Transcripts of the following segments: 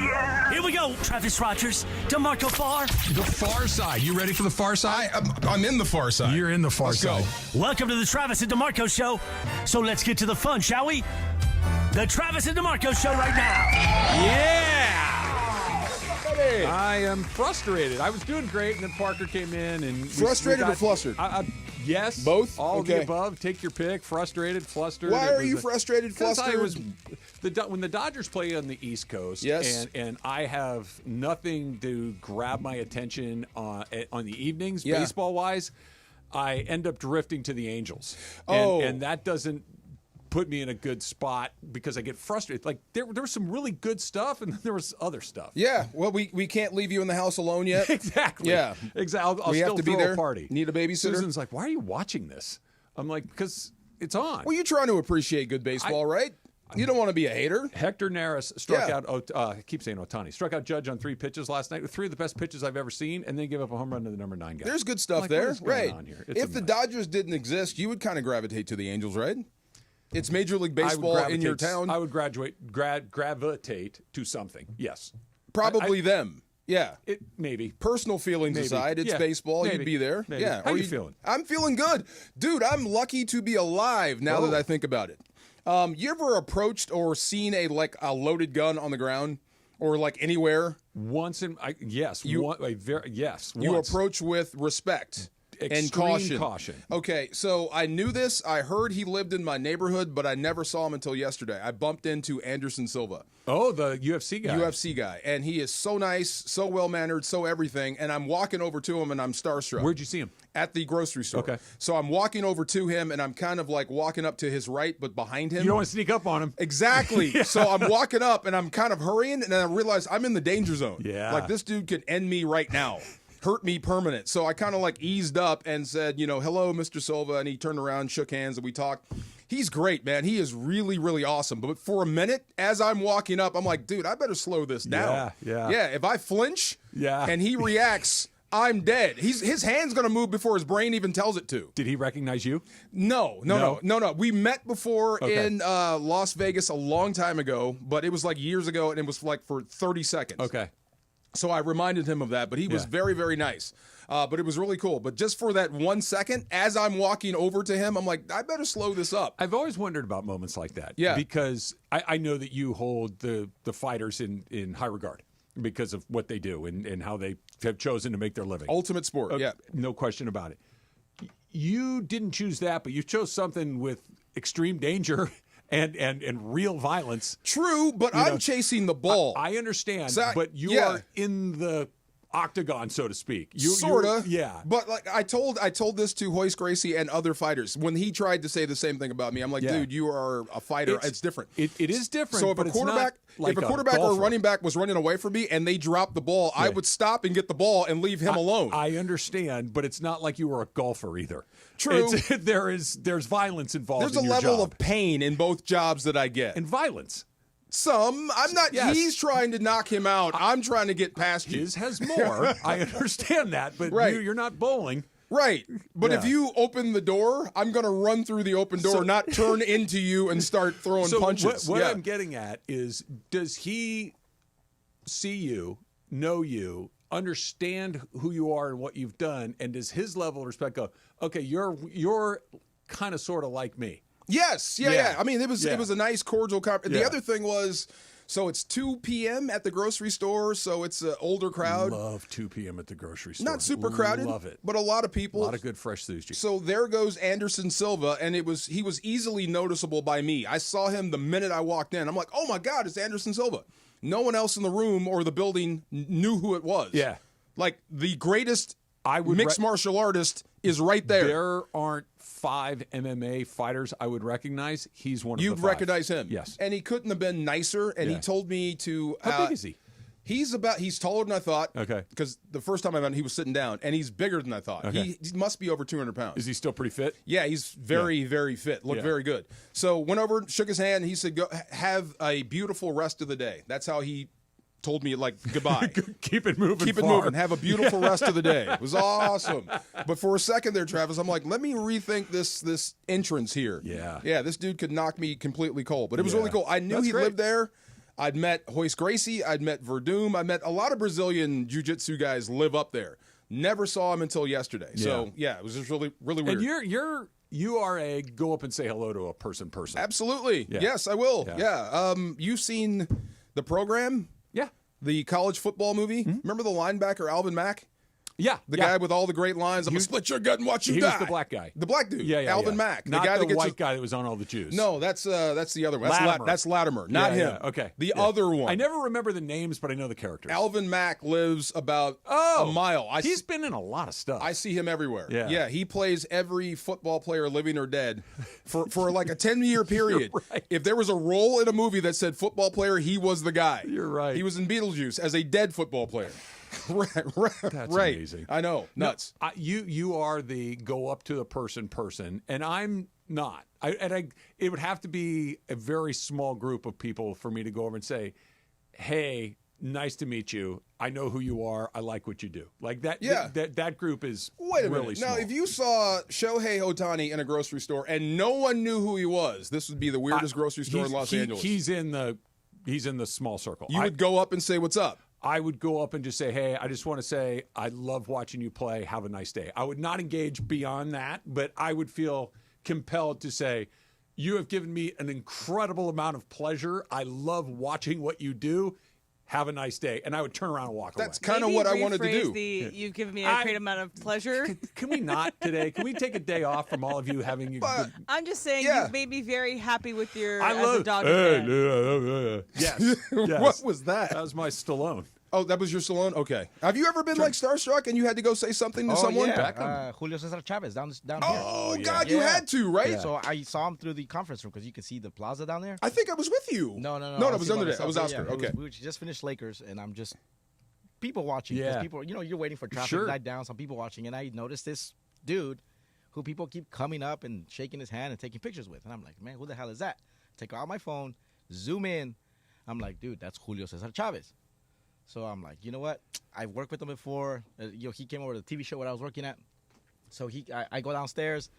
Here we go, Travis Rogers, DeMarco Farr. The far side. You ready for the far side? I'm in the far side. You're in the far Let's side. go. Welcome to the Travis and DeMarco Show. So let's get to the fun, shall we? The Travis and DeMarco Show right now. Yeah! I am frustrated. I was doing great, and then Parker came in. And Frustrated or flustered? Yes. Both? All of Okay. the above. Take your pick. Frustrated, flustered. Why are you frustrated, Because flustered? when the Dodgers play on the East Coast, Yes. and I have nothing to grab my attention on the evenings, Yeah. baseball-wise, I end up drifting to the Angels. Oh. And that doesn't put me in a good spot because I get frustrated. Like there was some really good stuff, and then there was other stuff. Yeah, well, we can't leave you in the house alone yet. Exactly. Yeah. Exactly. I'll We still have to be throw there. a party. Need a babysitter? Susan's like, "Why are you watching this?" I'm like, "Because it's on." Well, you're trying to appreciate good baseball, right? You don't want to be a hater. Hector Neris struck Yeah. out. I keep saying Ohtani struck out Judge on 3 pitches last night. 3 of the best pitches I've ever seen, and then gave up a home run to the number 9 guy. There's good stuff Like, there, what is going right? on here? It's If a the mess. Dodgers didn't exist, you would kind of gravitate to the Angels, right? It's Major League Baseball in your town. I would gravitate to something. Yes, Probably them. Yeah. Maybe. Personal feelings Maybe. aside, it's Yeah, baseball. maybe. You'd be there. Maybe. Yeah. How Or you feeling? I'm feeling good. Dude, I'm lucky to be alive now that I think about it. You ever approached or seen a loaded gun on the ground or like anywhere? Once in yes, You once. approach with respect and Extreme caution. Okay, so I knew this. I heard he lived in my neighborhood, but I never saw him until yesterday. I bumped into Anderson Silva. Oh, the UFC guy. UFC guy, and he is so nice, so well-mannered, so everything, and I'm walking over to him, and I'm starstruck. Where'd you see him? At the grocery store. Okay. So I'm walking over to him, and I'm kind of like walking up to his right, but behind him. You don't want to sneak up on him. Exactly. So I'm walking up, and I'm kind of hurrying, and then I realize I'm in the danger zone. Yeah. Like, this dude could end me right now. Hurt me permanent. So I kind of like eased up and said, hello, Mr. Silva, and he turned around, shook hands, and we talked. He's great, man. He is really, really awesome. But for a minute, as I'm walking up, I'm like, dude, I better slow this down. Yeah. Yeah, if I flinch and he reacts, I'm dead. His hand's going to move before his brain even tells it to. Did he recognize you? No. We met before in Las Vegas a long time ago, but it was like years ago, and it was like for 30 seconds. Okay. So I reminded him of that, but he was very, very nice. But it was really cool. But just for that 1 second, as I'm walking over to him, I'm like, I better slow this up. I've always wondered about moments like that. Yeah. Because I know that you hold the fighters in high regard because of what they do and how they have chosen to make their living. Ultimate sport, yeah. No question about it. You didn't choose that, but you chose something with extreme danger and real violence. True, but I'm chasing the ball. I understand, Zach, but you are in the octagon, so to speak. Sorta, yeah. But like I told this to Hoist Gracie and other fighters when he tried to say the same thing about me. I'm like, dude, you are a fighter. It's different. It is different. So if but a quarterback, like or a golfer. running back was running away from me and they dropped the ball, I would stop and get the ball and leave him alone. I understand, but it's not like you were a golfer either. True. There's violence involved. There's in a your level job. of pain in both jobs that I get. and violence. Some. I'm not. Yes. He's trying to knock him out. I'm trying to get past you. His has more. I understand that, but Right. you're not bowling. Right. But if Yeah. you open the door, I'm going to run through the open door, not turn into you and start throwing punches. What I'm getting at is, does he see you, know you, understand who you are and what you've done, and does his level of respect go, okay, you're kind of sort of like me? Yes. Yeah. I mean, it was Yeah. a nice, cordial conversation. The Yeah. other thing was, so it's 2 p.m. at the grocery store, so it's an older crowd. Love 2 p.m. at the grocery store. Not super crowded. Love it. But a lot of people. A lot of good fresh sushi. So there goes Anderson Silva, and he was easily noticeable by me. I saw him the minute I walked in. I'm like, oh my God, it's Anderson Silva. No one else in the room or the building knew who it was. Yeah. Like the greatest mixed martial artist is right there. There aren't 5 MMA fighters I would recognize. He's one of the 5. You'd recognize him. Yes. And he couldn't have been nicer, and he Yeah. told me to... How big is he? He's taller than I thought. Okay. Because the first time I met him, he was sitting down, and he's bigger than I thought. Okay. He must be over 200 pounds. Is he still pretty fit? Yeah, he's very, very fit. Looked Yeah. very good. So went over, shook his hand, and he said, "Go have a beautiful rest of the day." That's how he told me, like, goodbye. Keep it moving. Keep it far. moving. Have a beautiful rest of the day. It was awesome. But for a second there, Travis, I'm like, let me rethink this entrance here. Yeah. Yeah, this dude could knock me completely cold. But it was Yeah. really cool. I knew That's he great. lived there. I'd met Hoist Gracie. I'd met Verdum. I met a lot of Brazilian jiu-jitsu guys live up there. Never saw him until yesterday. So, yeah, it was just really, really weird. And you are a go up and say hello to a person. Absolutely. Yeah. Yes, I will. Yeah. You've seen the program? Yeah. The college football movie? Remember the linebacker, Alvin Mack? Yeah. The guy with all the great lines. I'm going to split your gut and watch you die. He was the black guy. The black dude. Yeah, Alvin Mack. Not guy the that gets white guy that was on all the Jews. No, that's the other one. Latimer. That's Latimer, not him. Yeah. Okay. The other one. I never remember the names, but I know the characters. Alvin Mack lives about a mile. He's been in a lot of stuff. I see him everywhere. Yeah. He plays every football player living or dead for like a 10-year period. Right. If there was a role in a movie that said football player, he was the guy. You're right. He was in Beetlejuice as a dead football player. right. That's right. amazing. I know. Nuts. No, you are the go up to the person, and I'm not. It would have to be a very small group of people for me to go over and say, "Hey, nice to meet you. I know who you are. I like what you do." Like that. Yeah. That group is Wait a really minute. small. Now, if you saw Shohei Ohtani in a grocery store and no one knew who he was, this would be the weirdest grocery store in Los Angeles. He's in the small circle. You would go up and say, "What's up?" I would go up and just say, "Hey, I just want to say I love watching you play. Have a nice day." I would not engage beyond that, but I would feel compelled to say, "You have given me an incredible amount of pleasure. I love watching what you do. Have a nice day." And I would turn around and walk That's away. kind of what I wanted to do. You've given me a great amount of pleasure. Can we not today? Can we take a day off from all of you having you? I'm just saying Yeah. you've made me very happy with your I as love a Dodgers fan. Yes. Yes. What was that? That was my Stallone. Oh, that was your salon? Okay. Have you ever been like starstruck and you had to go say something to someone? Julio Cesar Chavez down here. Oh, God, you had to, right? So I saw him through the conference room because you could see the plaza down there. I think I was with you. No, No, it was under there. I was Oscar. Yeah, Okay. we just finished Lakers, and I'm just people watching. Yeah. People, you're waiting for traffic to die down. Some people watching, and I noticed this dude who people keep coming up and shaking his hand and taking pictures with, and I'm like, man, who the hell is that? Take out my phone, zoom in. I'm like, dude, that's Julio Cesar Chavez. So I'm like, you know what? I've worked with him before. He came over to the TV show where I was working at. So I go downstairs.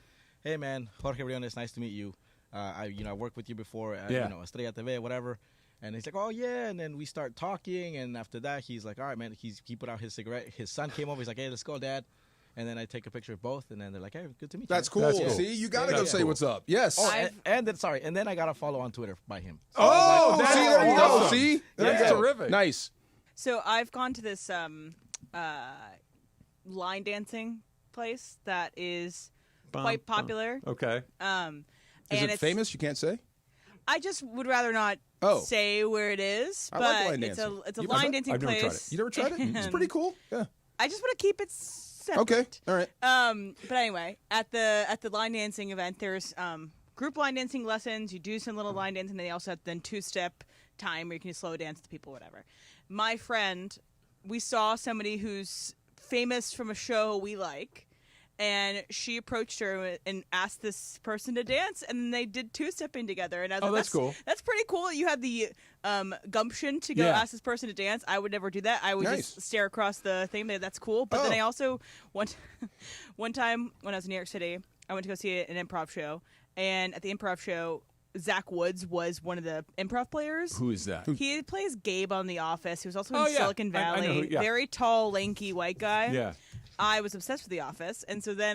Hey, man, Jorge Briones, nice to meet you. I worked with you before at Estrella TV, whatever. And he's like, oh, yeah. And then we start talking. And after that, he's like, all right, man. He put out his cigarette. His son came over. He's like, hey, let's go, Dad. And then I take a picture of both. And then they're like, hey, good to meet you. That's cool. That's cool. See, you got to go say what's up. Yes. Oh, and then I got a follow on Twitter by him. Oh, that's see, there you go. awesome. See? That's There you go. terrific. Nice. So I've gone to this line dancing place that is quite popular. Okay. Is And it famous? You can't say? I just would rather not say where it is, I but like line dancing. it's a You- line dancing I've never place. tried it. You never tried it? It's pretty cool. Yeah. I just want to keep it separate. Okay. All right. But anyway, at the line dancing event, there's group line dancing lessons. You do some little line dancing, and they also have then 2-step time where you can slow dance to people, whatever. My friend, we saw somebody who's famous from a show we like, and she approached her and asked this person to dance, and they did 2-stepping together. And I was like, that's cool. That's pretty cool. You had the gumption to go ask this person to dance. I would never do that. I would just stare across the thing. That's cool. But then I also one time when I was in New York City, I went to go see an improv show, and at the improv show, Zach Woods was one of the improv players. Who is that? He plays Gabe on The Office. He was also Oh, in yeah. Silicon I know Valley. who- yeah. Very tall, lanky white guy. Yeah. I was obsessed with The Office, and so then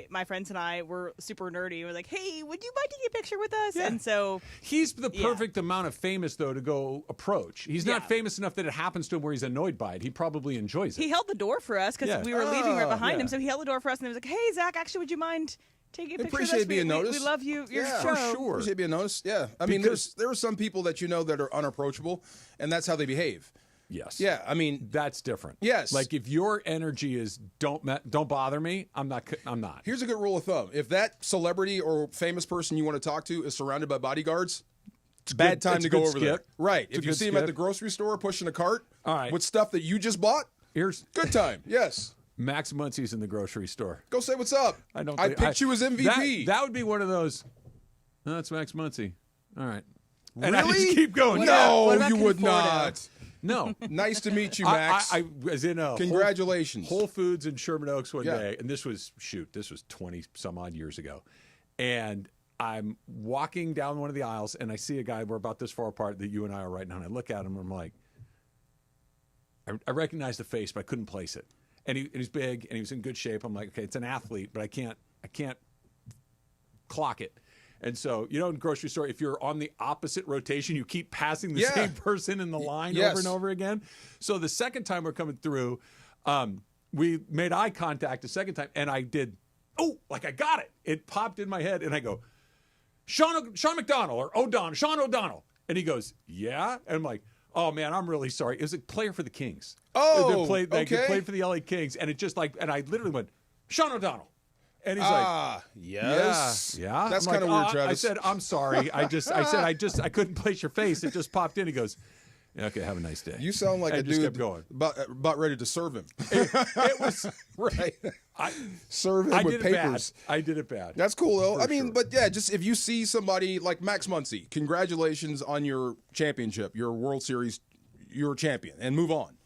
my friends and I were super nerdy. We're like, "Hey, would you mind taking a picture with us?" Yeah. And so He's the perfect amount of famous, though, to go approach. He's not Yeah. famous enough that it happens to him where he's annoyed by it. He probably enjoys it. he held the door for us because Yeah. we were leaving right behind yeah. him. So he held the door for us, and he was like, "Hey, Zach, actually, would you mind taking a picture Appreciate with us? being noticed. We love you. Your Yeah, show." for sure. Appreciate being noticed. Yeah. I mean, there are some people that you know that are unapproachable, and that's how they behave. Yes. Yeah. I mean, That's different. Yes. Like if your energy is don't bother me, I'm not. here's a good rule of thumb. If that celebrity or famous person you want to talk to is surrounded by bodyguards, it's a bad time it's to a go good over there. skip. Right. It's a If you good see him at skip. the grocery store pushing a cart All right. with stuff that you just bought, Here's good time. Yes. Max Muncie's in the grocery store. Go say what's up. I don't. I think- picked you as MVP. That would be one of those. No, that's Max Muncie. All right. And I Really? just keep going. No, What about you would Conforto? not. No. Nice to meet you, Max. I was in a Congratulations. Whole Foods in Sherman Oaks one Yeah. day, and this was 20 some odd years ago, and I'm walking down one of the aisles, and I see a guy, we're about this far apart that you and I are right now, and I look at him, and I'm like, I recognize the face, but I couldn't place it. And he's big, and he was in good shape. I'm like, okay, it's an athlete, but I can't clock it. And so, in the grocery store, if you're on the opposite rotation, you keep passing the same person in the line over and over again. So the second time we're coming through, we made eye contact the second time, and I did, I got it. It popped in my head, and I go, Sean McDonald or O'Donnell, Sean O'Donnell. And he goes, yeah? And I'm like, oh, man, I'm really sorry. It was a player for the Kings. Oh, They played for the LA Kings, and it just and I literally went, Sean O'Donnell. And he's like, yes. Yeah. That's I'm kind of like, weird, Travis. I said, I'm sorry. I couldn't place your face. It just popped in. He goes, okay, have a nice day. You sound like and a just dude kept going. about ready to serve him. It was right. Serve him with papers. I did it bad. That's cool, though. For sure. But yeah, just if you see somebody like Max Muncy, congratulations on your championship, your World Series, you're a champion, and move on.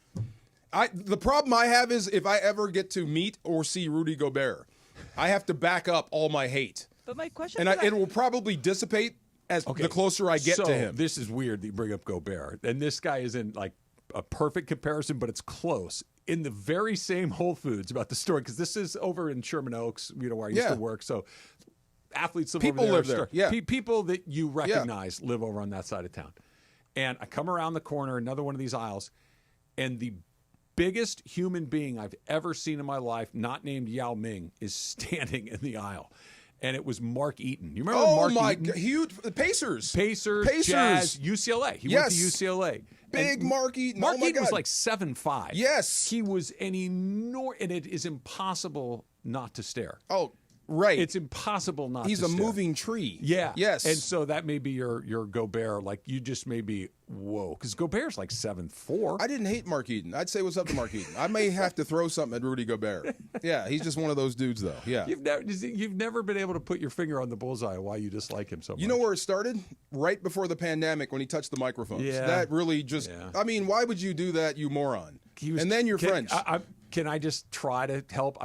The problem I have is if I ever get to meet or see Rudy Gobert, I have to back up all my hate. But my question it will probably dissipate as the closer I get to him. This is weird that you bring up Gobert. And this guy isn't like a perfect comparison, but it's close. In the very same Whole Foods about the story, because this is over in Sherman Oaks, where I used to work. So athletes live People over there. live there. Yeah. People that you recognize live over on that side of town. And I come around the corner, another one of these aisles, and the biggest human being I've ever seen in my life, not named Yao Ming, is standing in the aisle. And it was Mark Eaton. You remember Mark Eaton? God, huge Pacers, Jazz, UCLA. He went to UCLA. Big Mark Eaton. Mark Eaton was like 7'5". Yes. He was an enormous, and it is impossible not to stare. Oh, right. It's impossible not to stare. He's a moving tree. Yeah. Yes. And so that may be your Gobert. Like, you just may be, whoa. Because Gobert's like 7'4". I didn't hate Mark Eaton. I'd say what's up to Mark Eaton. I may have to throw something at Rudy Gobert. Yeah, he's just one of those dudes, though. Yeah. You've never been able to put your finger on the bullseye why you dislike him so much. You know where it started? Right before the pandemic when he touched the microphones. Yeah. That really just, I mean, why would you do that, you moron? And then you're French. Can I just try to help?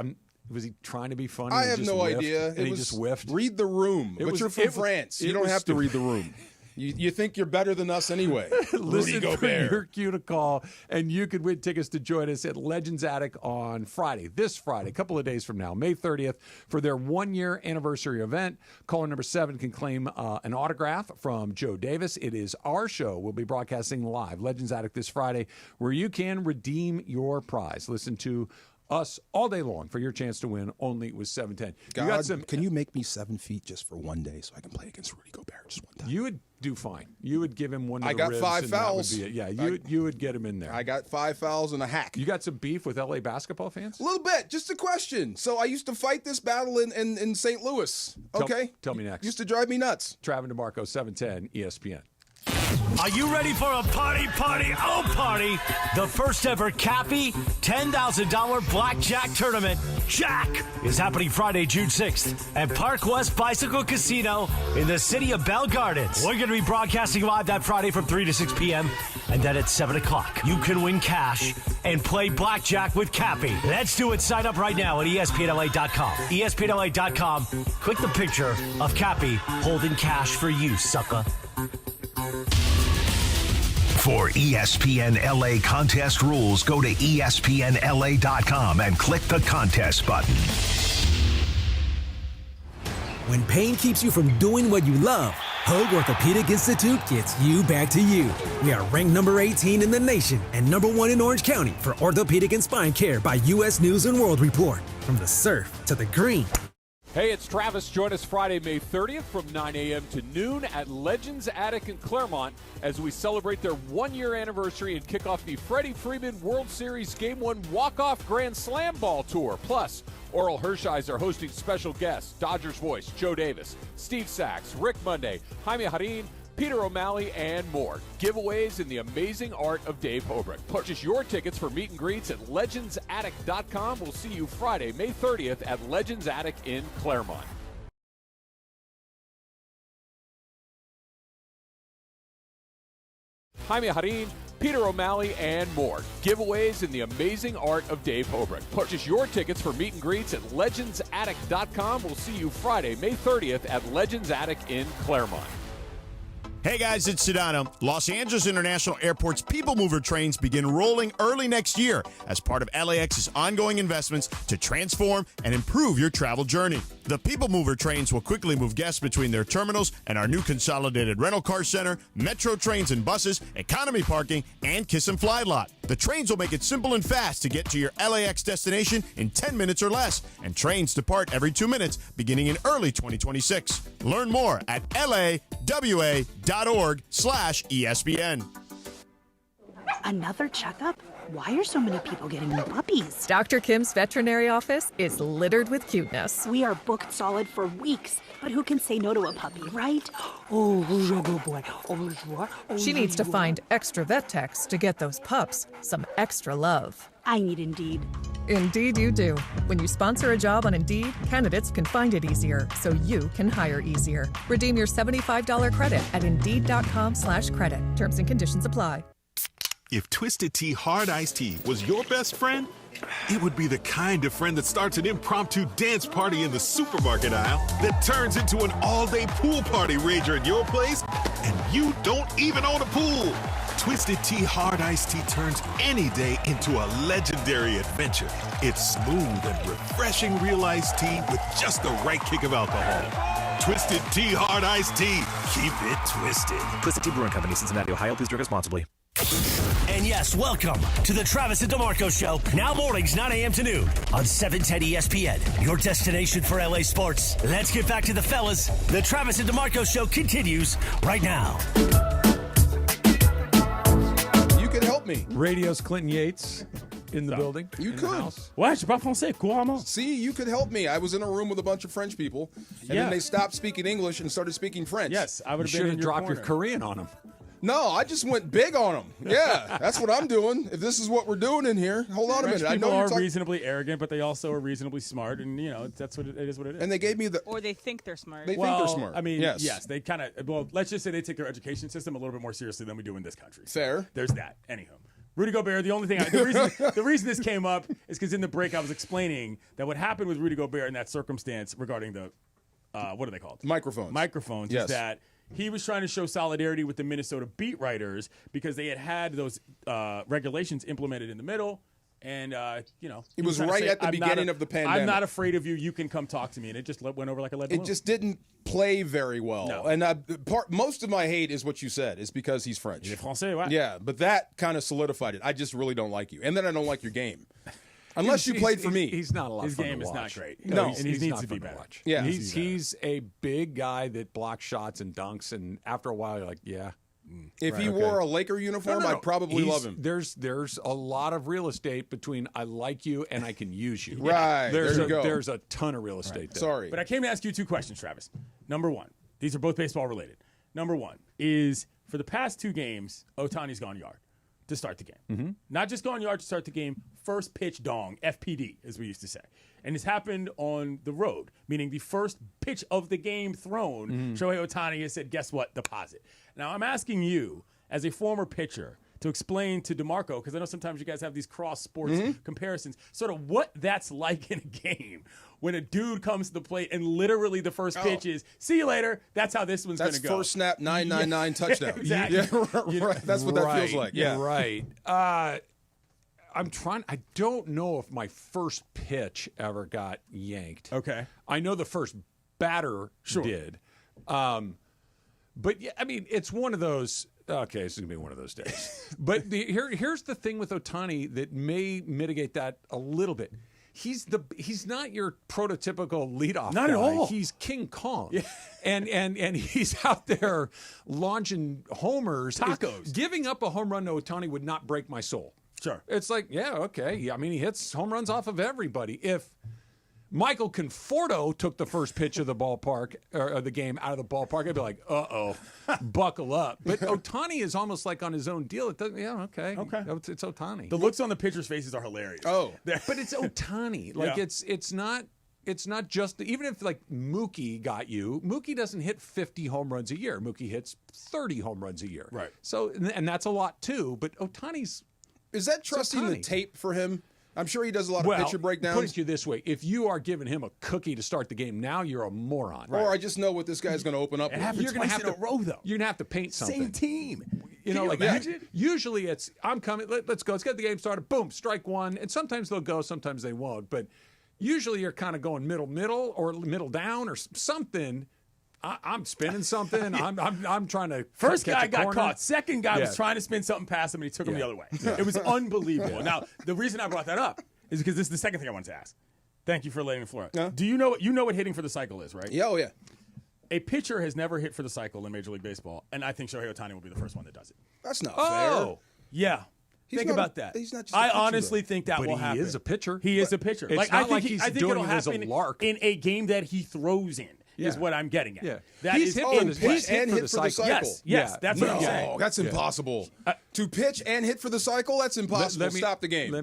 Was he trying to be funny? I have no idea. And he just whiffed? Read the room. But you're from France. You don't have to read the room. You think you're better than us anyway. Rudy Gobert. You're cue to call, and you could win tickets to join us at Legends Attic on this Friday, a couple of days from now, May 30th, for their 1-year anniversary event. Caller number 7 can claim an autograph from Joe Davis. It is our show. We'll be broadcasting live, Legends Attic this Friday, where you can redeem your prize. Listen to us all day long for your chance to win, only with 710. God, can you make me 7 feet just for one day so I can play against Rudy Gobert just one time? You would do fine. You would give him one of the got ribs 5 and that would fouls. be it. Yeah, you would get him in there. I got 5 fouls and a hack. You got some beef with LA basketball fans? A little bit. Just a question. So I used to fight this battle in St. Louis. Okay? Tell me next. Used to drive me nuts. Travin DeMarco, 710 ESPN. Are you ready for a party? The first ever Cappy $10,000 blackjack tournament. Jack is happening Friday, June 6th at Park West Bicycle Casino in the city of Bell Gardens. We're going to be broadcasting live that Friday from 3 to 6 p.m. And then at 7 o'clock, you can win cash and play blackjack with Cappy. Let's do it. Sign up right now at ESPNLA.com. ESPNLA.com. Click the picture of Cappy holding cash for you, sucker. For ESPN LA contest rules, go to ESPNLA.com and click the contest button. When pain keeps you from doing what you love, Hoag Orthopedic Institute gets you back to you. We are ranked number 18 in the nation and number 1 in Orange County for orthopedic and spine care by U.S. News & World Report. From the surf to the green. Hey, it's Travis. Join us Friday, May 30th from 9 a.m. to noon at Legends Attic in Claremont as we celebrate their 1-year anniversary and kick off the Freddie Freeman World Series Game 1 Walk-Off Grand Slam Ball Tour. Plus, Oral Hershiser hosting special guests, Dodgers voice Joe Davis, Steve Sachs, Rick Monday, Jaime Harin, Peter O'Malley, and more. Giveaways in the amazing art of Dave Hobrick. Purchase your tickets for meet and greets at legendsattic.com. We'll see you Friday, May 30th at Legends Attic in Claremont. Jaime Harin, Peter O'Malley, and more. Giveaways in the amazing art of Dave Hobrecht. Purchase your tickets for meet and greets at legendsattic.com. We'll see you Friday, May 30th at Legends Attic in Claremont. Hey guys, it's Sedano. Los Angeles International Airport's People Mover trains begin rolling early next year as part of LAX's ongoing investments to transform and improve your travel journey. The People Mover trains will quickly move guests between their terminals and our new consolidated rental car center, metro trains and buses, economy parking, and Kiss and Fly lot. The trains will make it simple and fast to get to your LAX destination in 10 minutes or less, and trains depart every 2 minutes beginning in early 2026. Learn more at lawa.org/ESPN. Another checkup? Why are so many people getting new puppies? Dr. Kim's veterinary office is littered with cuteness. We are booked solid for weeks, but who can say no to a puppy, right? Oh, who's a good boy? Oh, bonjour. Oh, She needs to find extra vet techs to get those pups some extra love. I need Indeed. Indeed you do. When you sponsor a job on Indeed, candidates can find it easier, so you can hire easier. Redeem your $75 credit at Indeed.com/credit. Terms and conditions apply. If Twisted Tea Hard Iced Tea was your best friend, it would be the kind of friend that starts an impromptu dance party in the supermarket aisle that turns into an all-day pool party rager at your place, and you don't even own a pool. Twisted Tea Hard Iced Tea turns any day into a legendary adventure. It's smooth and refreshing real iced tea with just the right kick of alcohol. Twisted Tea Hard Iced Tea. Keep it twisted. Twisted Tea Brewing Company, Cincinnati, Ohio. Please drink responsibly. And yes, welcome to the Travis and DeMarco Show. Now mornings, 9 a.m. to noon on 710 ESPN. Your destination for LA sports. Let's get back to the fellas. The Travis and DeMarco Show continues right now. You could help me. Radio's Clinton Yates in the building. You in could. the house. Ouais, je parle français couramment. See, you could help me. I was in a room with a bunch of French people, and then they stopped speaking English and started speaking French. Yes, I would You have should been in have your dropped your corner. Korean on him. No, I just went big on them. Yeah, that's what I'm doing. If this is what we're doing in here, hold on French a minute. I people know you're are talking. reasonably arrogant, but they also are reasonably smart, and that's what it is. What it is. And they gave me the. Or they think they're smart. They think they're smart. I mean, yes. they kind of. Well, let's just say they take their education system a little bit more seriously than we do in this country. So Fair. There's that. Anywho, Rudy Gobert. The only thing, the reason this came up is because in the break I was explaining that what happened with Rudy Gobert in that circumstance regarding the, what are they called? Microphones. Is that he was trying to show solidarity with the Minnesota beat writers because they had those regulations implemented in the middle. And, It was right at the beginning of the pandemic. I'm not afraid of you. You can come talk to me. And it just went over like a lead balloon. It just didn't play very well. No. And most of my hate is what you said, is because he's French. Il est français, ouais. Yeah, but that kind of solidified it. I just really don't like you. And then I don't like your game. Unless you played for me. He's not a lot of His fun game to is not watch. great. No, and he he's needs not to be fun better. watch. Yeah. He's a big guy that blocks shots and dunks, and after a while, you're like, yeah. If he wore a Laker uniform, No. I'd probably love him. There's a lot of real estate between I like you and I can use you. Right, there you go. There's a ton of real estate there. Sorry. But I came to ask you two questions, Travis. Number one, these are both baseball related. Number one is for the past two games, Ohtani's gone yard to start the game. Mm-hmm. Not just gone yard to start the game, first pitch dong, FPD, as we used to say. And it's happened on the road, meaning the first pitch of the game thrown, Mm-hmm. Shohei Ohtani has said, guess what? Deposit. Now, I'm asking you, as a former pitcher, to explain to DeMarco, because I know sometimes you guys have these cross-sports comparisons, sort of what that's like in a game when a dude comes to the plate and literally the first pitch is, see you later, that's how this one's going to go. That's first snap, 999 touchdown. Exactly. Yeah, right. That's what that feels like. Yeah. Right. I don't know if my first pitch ever got yanked. Okay. I know the first batter did. But yeah, I mean, it's one of those. Okay, this is gonna be one of those days. But here's the thing with Ohtani that may mitigate that a little bit. He's not your prototypical leadoff Not guy. at all. He's King Kong, and he's out there launching homers. Tacos. Giving up a home run to Ohtani would not break my soul. Sure. It's like, yeah, okay. I mean, he hits home runs off of everybody. If Michael Conforto took the first pitch of the ballpark or the game out of the ballpark, I'd be like, uh-oh, buckle up. But Ohtani is almost like on his own deal. It doesn't, okay. It's Ohtani. The looks on the pitchers' faces are hilarious. Oh. But it's Ohtani. Like, Yeah. it's not it's not just even if like Mookie got you. Mookie doesn't hit 50 home runs a year. Mookie hits 30 home runs a year. Right. So and that's a lot too. But Ohtani's is that trusting the tape for him? I'm sure he does a lot of pitcher breakdowns. Put it to you this way: if you are giving him a cookie to start the game, now you're a moron. Or I just know what this guy's going to open up with. You're going to have to row though. You're going to have to paint something. Same team. You know, Can you imagine? Usually it's I'm coming. Let's go. Let's get the game started. Boom, strike one. And sometimes they'll go, sometimes they won't. But usually you're kind of going middle or middle down or something. I'm spinning something. I'm trying to. First catch guy a got corner. caught. Second guy was trying to spin something past him, and he took him the other way. It was unbelievable. Now, the reason I brought that up is because this is the second thing I wanted to ask. Thank you for laying the floor. Do you know what hitting for the cycle is, right? Yeah, oh yeah. A pitcher has never hit for the cycle in Major League Baseball, and I think Shohei Ohtani will be the first one that does it. That's not fair. Yeah. Think about that. He's not just I honestly think that But will he happen. is a pitcher. He is a pitcher. It's like not I think like he's I think doing it'll it as a happen lark. in a game that he throws in. Is what I'm getting at. Yeah. That He's is hit for the pitch and hit for the cycle. Yes, that's what I'm No, saying. that's impossible. To pitch and hit for the cycle, that's impossible. Stop the game.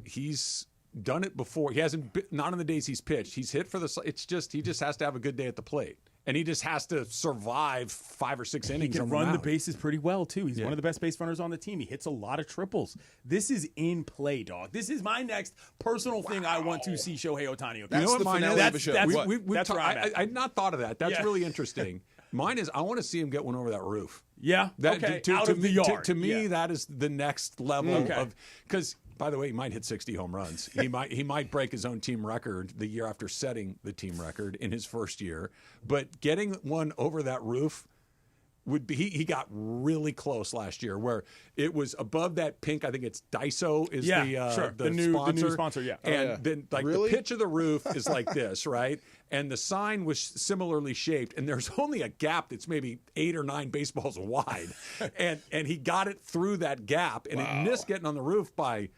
He's done it before. He hasn't. Not on the days he's pitched. He's hit for the. It's just he just has to have a good day at the plate, and he just has to survive 5 or 6 innings. He can on run the mound. bases pretty well too. He's one of the best base runners on the team. He hits a lot of triples. This is in play, dog. This is my next personal thing I want to see Shohei Ohtani. That's you know what the mine finale is? of a show. That's where I'm at. I'd not thought of that. That's really interesting. Mine is I want to see him get one over that roof. Yeah. That, okay. To, Out to of me, the yard. To me, that is the next level Okay. of because. By the way, he might hit 60 home runs. He might break his own team record the year after setting the team record in his first year. But getting one over that roof would be he got really close last year where it was above that pink. I think it's Daiso is the new sponsor. Yeah. And then like the pitch of the roof is like this, right? And the sign was similarly shaped, and there's only a gap that's maybe 8 or 9 baseballs wide, and he got it through that gap, and it missed getting on the roof by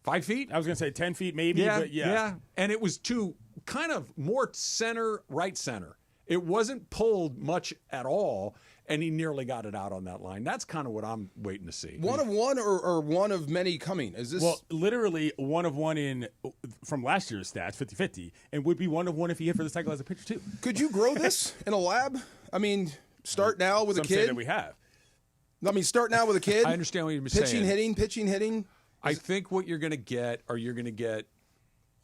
5 feet. I was going to say 10 feet maybe, but yeah. And it was to kind of more right center. It wasn't pulled much at all, and he nearly got it out on that line. That's kind of what I'm waiting to see. One of one or one of many coming? Is this literally one of one from last year's stats, 50-50, and would be one of one if he hit for the cycle as a pitcher too. Could you grow this in a lab? I mean, start now with a Some say kid. that we have. I mean, start now with a kid. I understand what you're saying. Pitching, hitting. I think what you're going to get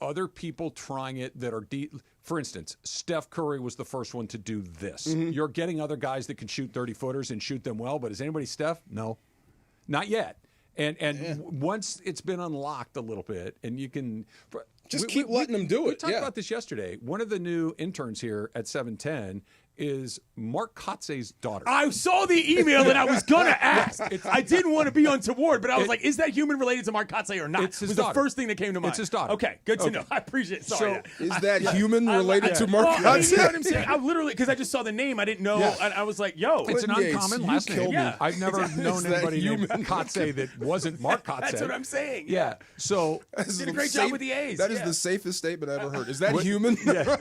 other people trying it that are deep. For instance, Steph Curry was the first one to do this. Mm-hmm. You're getting other guys that can shoot 30-footers and shoot them well, but is anybody Steph? No, not yet. And once it's been unlocked a little bit, and you can keep letting them do it. We talked about this yesterday. One of the new interns here at 710 is Mark Kotze's daughter. I saw the email and I was going to ask. I didn't want to be untoward, but I was like, is that human related to Mark Kotze or not? It's his was daughter. the first thing that came to mind. It's his daughter. Okay, good to know. I appreciate it. Sorry. Is that human related to Mark Kotze? You know what I'm saying? I literally, because I just saw the name, I didn't know. And I was like, yo. It's an uncommon last name. Yeah. I've never known anybody named Kotze that wasn't Mark Kotze. That's what I'm saying. Yeah. So did a great job with the A's. That is the safest statement I ever heard. Is that human? Yeah.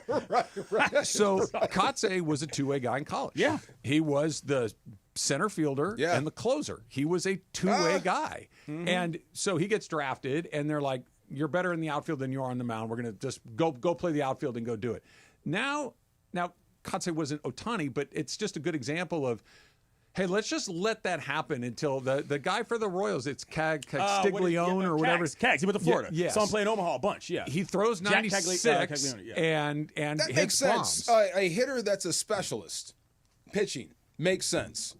right. So Kotze was a two-way guy in college. Yeah. He was the center fielder and the closer. He was a two-way guy. Mm-hmm. And so he gets drafted, and they're like, you're better in the outfield than you are on the mound. We're going to just go play the outfield and go do it. Now Kotze wasn't Ohtani, but it's just a good example of, hey, let's just let that happen until the guy for the Royals, it's Castiglione or whatever. Cags. He went to Florida. Yeah, Saw him play in Omaha a bunch. Yeah. He throws 96 and that hits makes sense. bombs. A hitter that's a specialist pitching makes sense.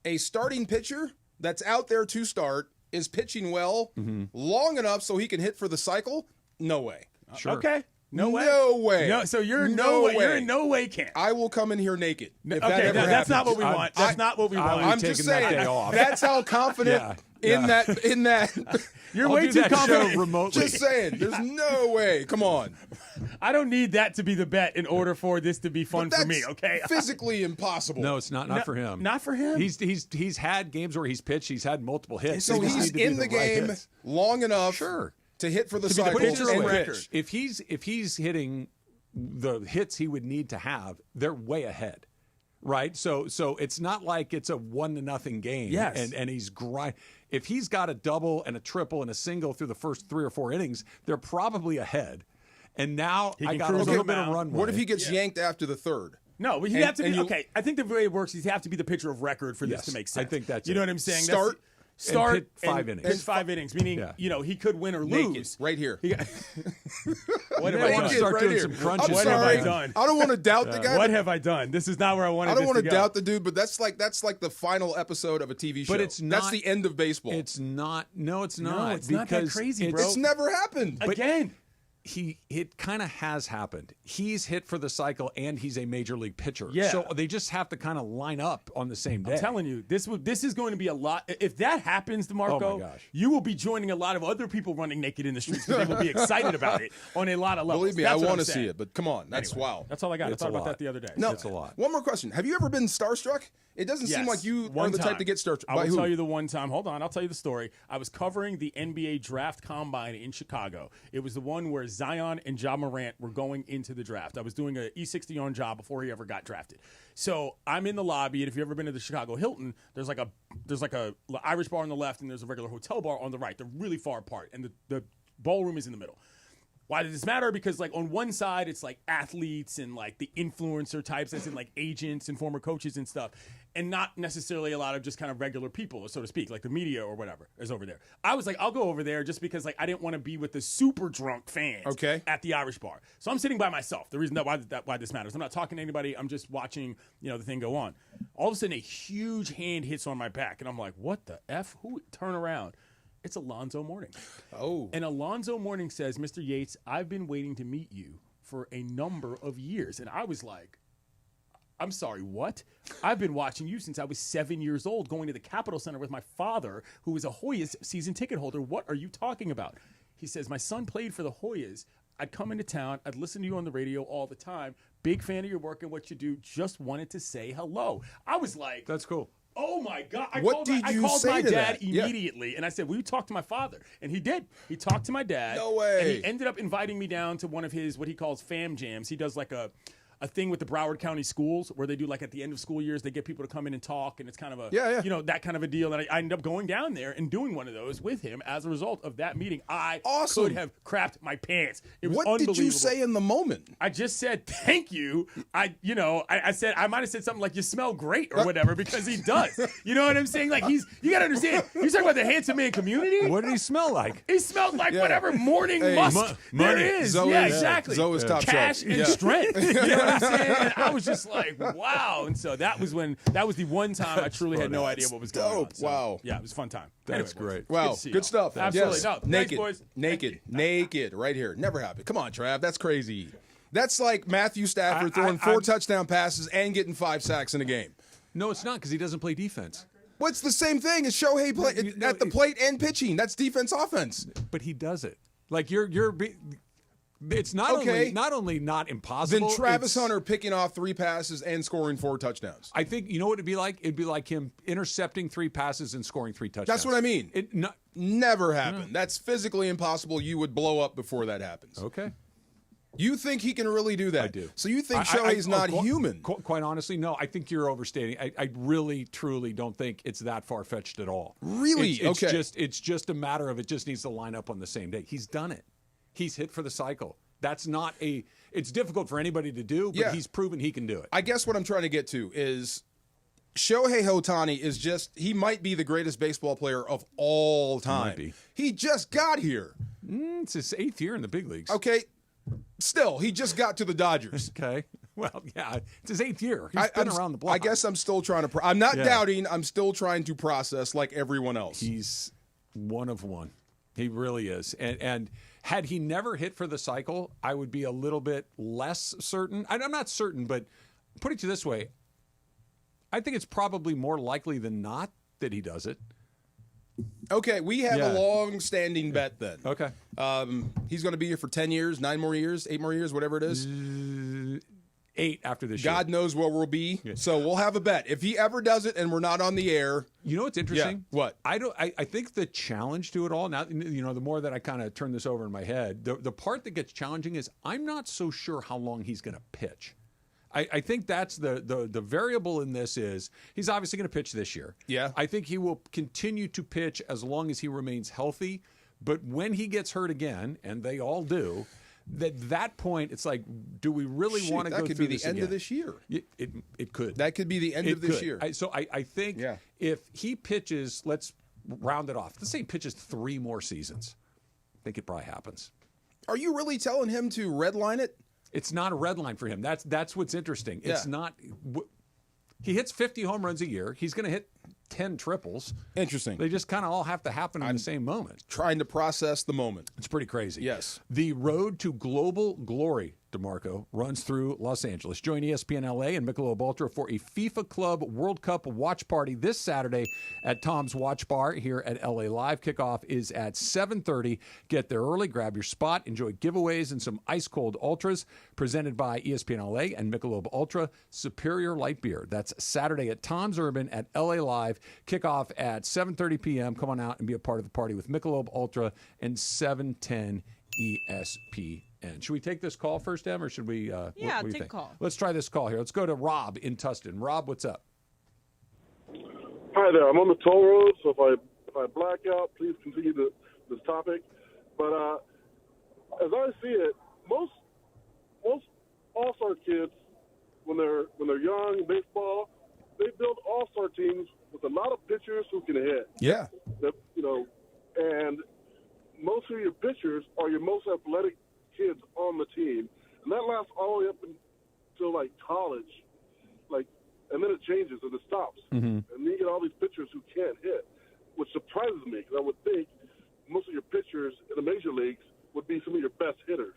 A starting pitcher that's out there to start is pitching well long enough so he can hit for the cycle. No way. Sure. Okay. No way. No way. No, so you're No way. You're in no way camp. I will come in here naked. If that Okay, ever that's not happens. what we want. That's not what we want. I'm just saying. That day off. That's how confident in that. You're I'll way do too that confident. show remotely. Just saying. There's no way. Come on. I don't need that to be the bet in order for this to be fun for me. Okay. Physically impossible. No, it's not for him. Not for him. He's had games where he's pitched. He's had multiple hits. So he's in the game long enough. Sure. To hit for the To cycle. put it this and way, pitch. if he's hitting the hits he would need to have, they're way ahead, right? So it's not like it's a 1-0 game. Yes. And he's if he's got a double and a triple and a single through the first 3 or 4 innings, they're probably ahead. and now He I can got a cruise little on bit the of mound. runway. What if he gets yanked after the third? No, but he'd have to be okay. I think the way it works is you have to be the pitcher of record for this to make sense. I think that's you know what I'm saying. Start and pitch 5 innings. Pitch 5 innings, meaning he could win or Naked, lose. right here. What have I I want done? to start right doing here. some crunches. I'm What sorry. have I done? I don't want to doubt the guy. What have I done? This is not where I wanted. I don't want to doubt the dude, but that's like the final episode of a TV show. But it's not. That's the end of baseball. It's not. No, it's not. No, it's not that because crazy, bro. It's never happened. Again. It kind of has happened. He's hit for the cycle, and he's a major league pitcher. Yeah. So they just have to kind of line up on the same day. I'm telling you, this is going to be a lot. If that happens, DeMarco, Oh, my gosh. you will be joining a lot of other people running naked in the streets because they will be excited about it on a lot of levels. Believe me, That's I what want I'm to see saying. it, but come on, that's Anyway, wow. That's all I got. It's I thought a about lot. that the other day. No, It's a lot. One more question: have you ever been starstruck? It doesn't seem Yes. like you One are the type time. to get starstruck. I By will who? tell you the one time. Hold on, I'll tell you the story. I was covering the NBA draft combine in Chicago. It was the one where Zion and Ja Morant were going into the draft. I was doing an E60 on Ja before he ever got drafted. So I'm in the lobby, and if you've ever been to the Chicago Hilton, there's like a Irish bar on the left, and there's a regular hotel bar on the right. They're really far apart, and the ballroom is in the middle. Why does this matter? Because like on one side, it's like athletes and like the influencer types, as in like agents and former coaches and stuff, and not necessarily a lot of just kind of regular people, so to speak, like the media or whatever is over there. I was like, I'll go over there just because like I didn't want to be with the super drunk fans at the Irish bar. So I'm sitting by myself. The reason why this matters, I'm not talking to anybody. I'm just watching the thing go on. All of a sudden, a huge hand hits on my back, and I'm like, what the F? Who? Turn around. It's Alonzo Mourning. Oh. And Alonzo Mourning says, Mr. Yates, I've been waiting to meet you for a number of years. And I was like, I'm sorry, what? I've been watching you since I was 7 years old, going to the Capitol Center with my father, who was a Hoyas season ticket holder. What are you talking about? He says, my son played for the Hoyas. I'd come into town. I'd listen to you on the radio all the time. Big fan of your work and what you do. Just wanted to say hello. I was like, that's cool. Oh my God! I What called did I you called say my to dad that? Yeah. immediately, and I said, "Will you talk to my father?" And he did. He talked to my dad. No way. And he ended up inviting me down to one of his what he calls fam jams. He does like a thing with the Broward County schools where they do like at the end of school years they get people to come in and talk, and it's kind of a that kind of a deal. And I ended up going down there and doing one of those with him as a result of that meeting. I could have crapped my pants. It was What unbelievable. did you say in the moment? I just said thank you. I said I might have said something like you smell great or whatever because he does. You know what I'm saying? Like you got to understand. You're talking about the handsome man community. What did he smell like? He smelled like whatever morning Hey, musk there money. is. Zoe yeah, is- exactly. Zoe's top Cash shelf. and Yeah. strength. You know what I'm saying? And I was just like, wow. And so that was the one time I truly had no idea what was going on. Dope. So, wow. Yeah, it was a fun time. That's Anyway, boys, great. Wow, to see good y'all. stuff. Absolutely. Yes. No, thanks, naked, boys. naked, right here. Never happened. Come on, Trav. That's crazy. That's like Matthew Stafford throwing I'm- 4 touchdown passes and getting 5 sacks in a game. No, it's not because he doesn't play defense. Well, it's the same thing as Shohei play at the plate and pitching. That's defense offense. But he does it. Like it's not Okay. only not impossible. Then Travis it's- Hunter picking off 3 passes and scoring 4 touchdowns. I think you know what it'd be like. It'd be like him intercepting 3 passes and scoring 3 touchdowns. That's what I mean. It not, Never happened. That's physically impossible. You would blow up before that happens. okay. You think he can really do that? I do. So you think Shohei's not human? Quite honestly, no. I think you're overstating. I really, truly don't think it's that far fetched at all. Really? It's Okay. It's just a matter of it just needs to line up on the same day. He's done it. He's hit for the cycle. That's not a. It's difficult for anybody to do, but he's proven he can do it. I guess what I'm trying to get to is Shohei Ohtani is he might be the greatest baseball player of all time. Might be. He just got here. It's his 8th year in the big leagues. Okay. Still, he just got to the Dodgers. Okay. Well, yeah, it's his 8th year. He's been around the block. I guess I'm still trying to. I'm not Yeah. doubting. I'm still trying to process like everyone else. He's one of one. He really is. And had he never hit for the cycle, I would be a little bit less certain. I'm not certain, but put it to this way. I think it's probably more likely than not that he does it. Okay, we have Yeah. a long-standing bet then. Okay. He's going to be here for 10 years, 9 more years, 8 more years, whatever it is. 8 after this year. God knows where we'll be. So we'll have a bet. If he ever does it and we're not on the air. You know what's interesting? Yeah. What? I think the challenge to it all, now, the more that I kind of turn this over in my head, the part that gets challenging is I'm not so sure how long he's going to pitch. I think that's the variable in this is he's obviously going to pitch this year. Yeah. I think he will continue to pitch as long as he remains healthy. But when he gets hurt again, and they all do, that point, it's like, do we really want to go through this That could be the end again? of this year. It could. That could be the end of this year. I think if he pitches, let's round it off. Let's say he pitches 3 more seasons. I think it probably happens. Are you really telling him to redline it? It's not a red line for him. That's what's interesting. It's not. He hits 50 home runs a year. He's going to hit 10 triples. Interesting. They just kind of all have to happen in the same moment. Trying to process the moment. It's pretty crazy. Yes. The road to global glory, DeMarco, runs through Los Angeles. Join ESPN LA and Michelob Ultra for a FIFA Club World Cup watch party this Saturday at Tom's Watch Bar here at LA Live. Kickoff is at 7:30. Get there early, grab your spot, enjoy giveaways and some ice-cold ultras presented by ESPN LA and Michelob Ultra Superior Light Beer. That's Saturday at Tom's Urban at LA Live. Kickoff at 7:30 p.m. Come on out and be a part of the party with Michelob Ultra and 710 ESPN. Should we take this call first, Em, or should we? What do you take think? a call. Let's try this call here. Let's go to Rob in Tustin. Rob, what's up? Hi there. I'm on the toll road, so if I black out, please continue this topic. But as I see it, most all-star kids, when they're young in baseball, they build all-star teams with a lot of pitchers who can hit. Yeah. And most of your pitchers are your most athletic kids on the team, and that lasts all the way up until like college, and then it changes and it stops, and then you get all these pitchers who can't hit, which surprises me because I would think most of your pitchers in the major leagues would be some of your best hitters.